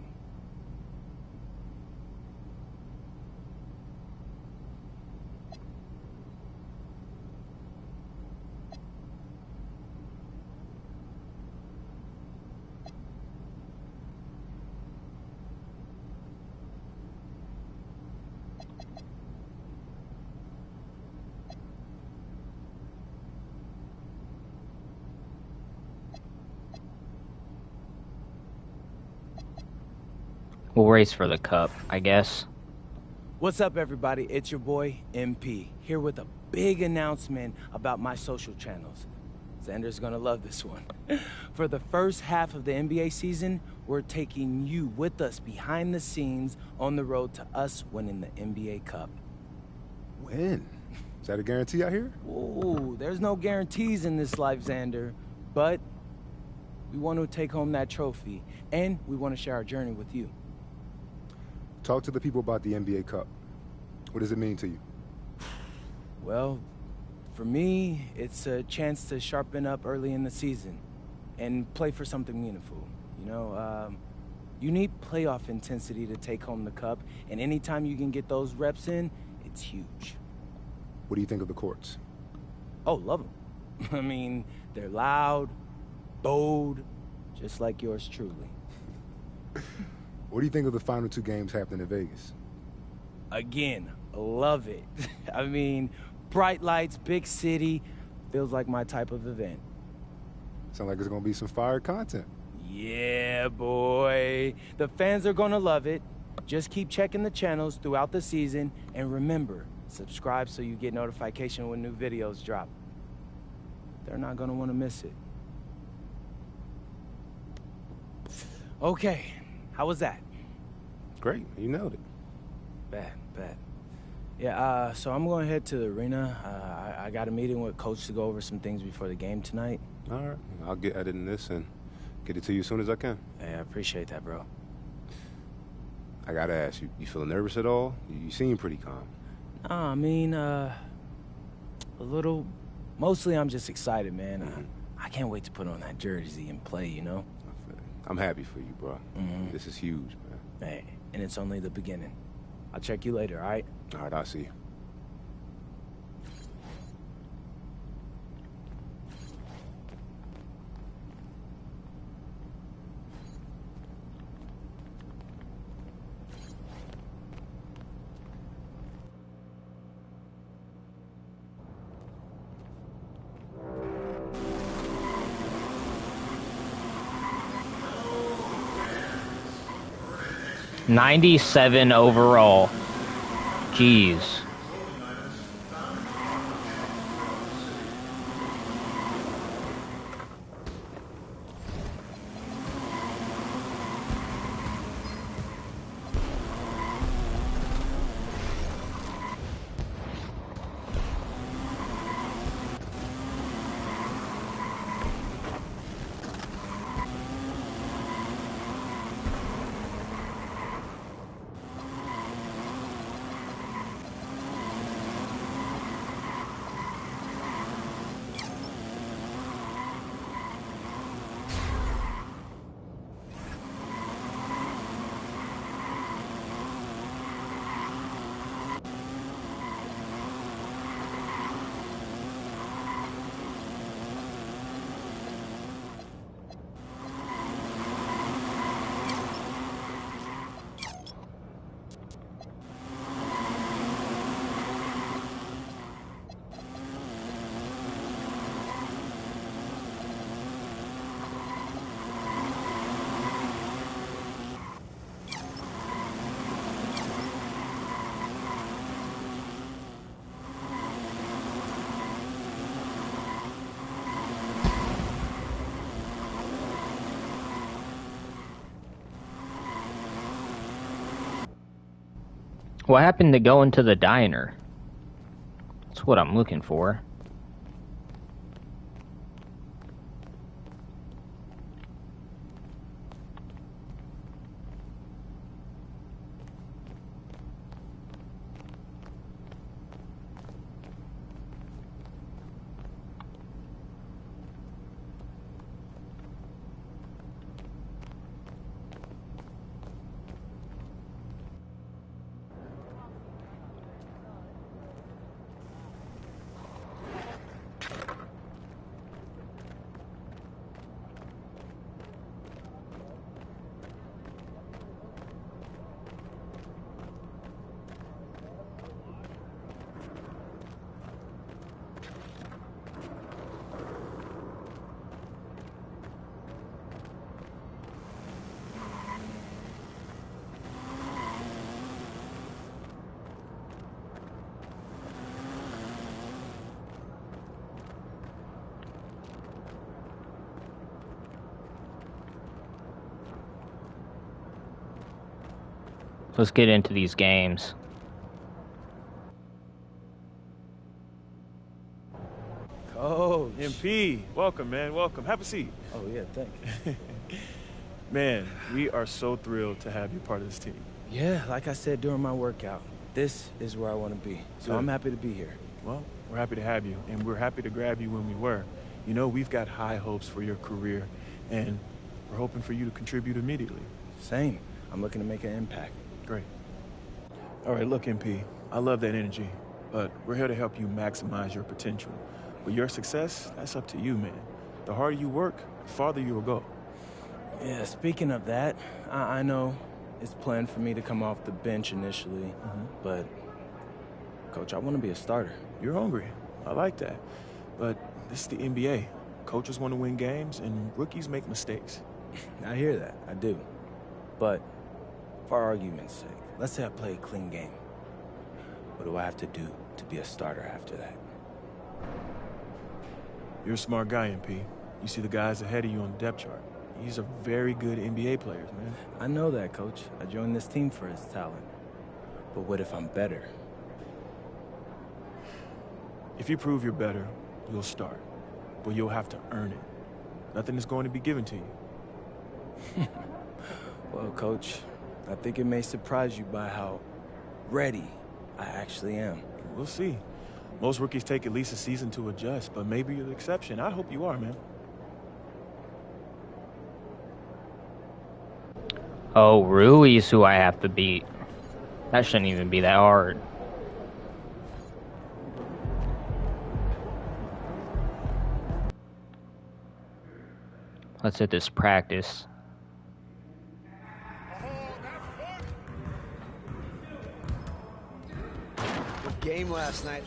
We'll race for the cup, I guess. What's up, everybody? It's your boy, MP, here with a big announcement about my social channels. Xander's gonna love this one. For the first half of the NBA season, we're taking you with us behind the scenes on the road to us winning the NBA Cup. When? Is that a guarantee out here? Ooh, there's no guarantees in this life, Xander. But we want to take home that trophy, and we want to share our journey with you. Talk to the people about the NBA Cup. What does it mean to you? Well, for me, it's a chance to sharpen up early in the season and play for something meaningful. You know, you need playoff intensity to take home the cup, and anytime you can get those reps in, it's huge. What do you think of the courts? Oh, love them. I mean, they're loud, bold, just like yours truly. What do you think of the final 2 games happening in Vegas? Again, love it. I mean, bright lights, big city, feels like my type of event. Sounds like it's gonna be some fire content. Yeah, boy. The fans are gonna love it. Just keep checking the channels throughout the season, and remember, subscribe so you get notification when new videos drop. They're not gonna wanna miss it. Okay, how was that? Great, you nailed it. Bad. Yeah, so I'm going to head to the arena. I got a meeting with Coach to go over some things before the game tonight. All right, I'll get editing this and get it to you as soon as I can. Hey, I appreciate that, bro. I gotta ask, you feeling nervous at all? You seem pretty calm. Nah, I mean, a little. Mostly I'm just excited, man. I can't wait to put on that jersey and play, you know? I'm happy for you, bro. This is huge, man. Hey, and it's only the beginning. I'll check you later, all right? All right, I'll see you. '97 overall. Jeez. What happened to going to the diner? That's what I'm looking for. Let's get into these games. Coach. MP, welcome, man. Welcome. Have a seat. Oh, yeah, thank you. Man, we are so thrilled to have you part of this team. Yeah, like I said during my workout, this is where I want to be. So Good. I'm happy to be here. Well, we're happy to have you, and we're happy to grab you when we were. You know, we've got high hopes for your career, and we're hoping for you to contribute immediately. Same. I'm looking to make an impact. Great. All right, look, MP, I love that energy, but we're here to help you maximize your potential. But your success, that's up to you, man. The harder you work, the farther you will go. Yeah, speaking of that, I know it's planned for me to come off the bench initially, but, Coach, I want to be a starter. You're hungry. I like that. But this is the NBA. Coaches want to win games, and rookies make mistakes. I hear that. I do. But for argument's sake, let's say I play a clean game. What do I have to do to be a starter after that? You're a smart guy, MP. You see the guys ahead of you on the depth chart. These are very good NBA players, man. I know that, Coach. I joined this team for its talent. But what if I'm better? If you prove you're better, you'll start. But you'll have to earn it. Nothing is going to be given to you. Well, Coach, I think it may surprise you by how ready I actually am. We'll see. Most rookies take at least a season to adjust, but maybe you're the exception. I hope you are, man. Oh, Rui's who I have to beat. That shouldn't even be that hard. Let's hit this practice. Good game last night.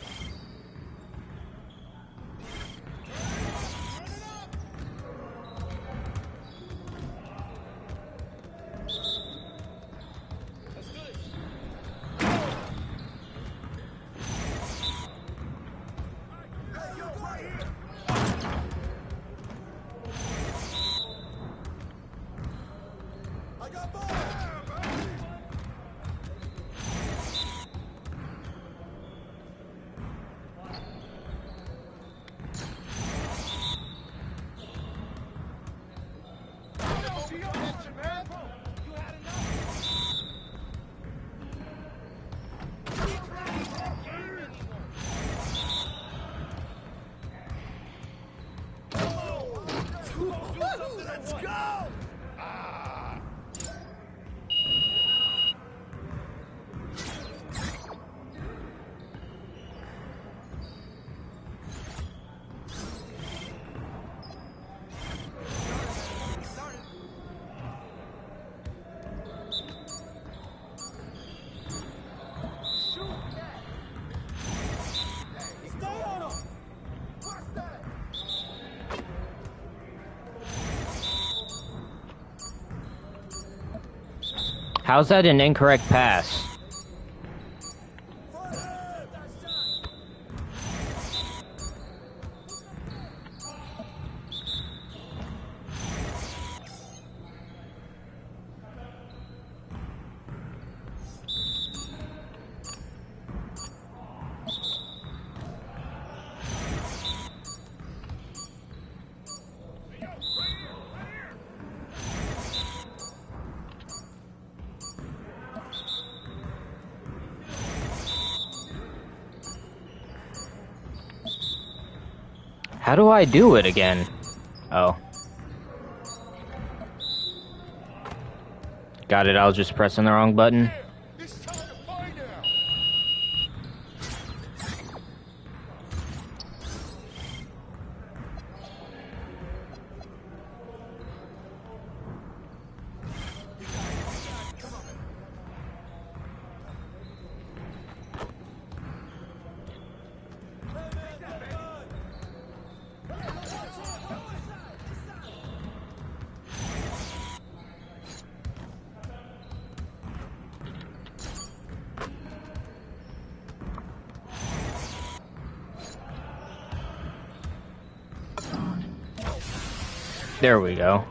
Let's go! How's that an incorrect pass? How do I do it again? Oh. Got it, I was just pressing the wrong button. There we go.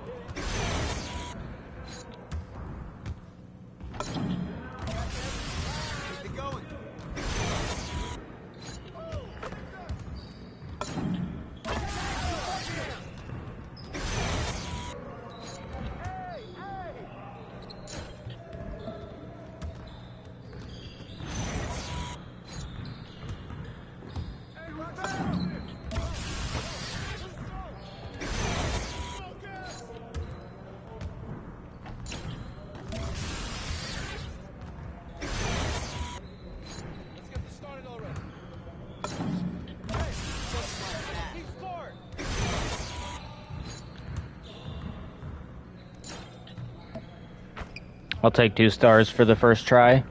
I'll take 2 stars for the first try.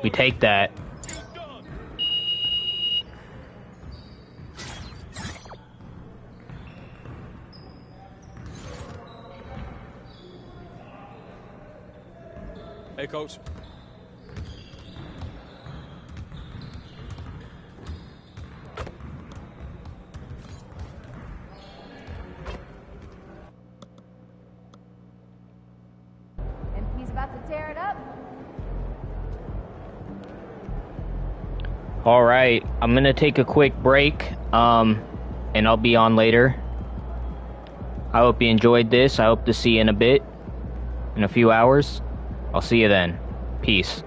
We take that. Hey, Coach. MP's about to tear it up. All right, I'm gonna take a quick break, and I'll be on later. I hope you enjoyed this. I hope to see you in a bit, in a few hours. I'll see you then. Peace.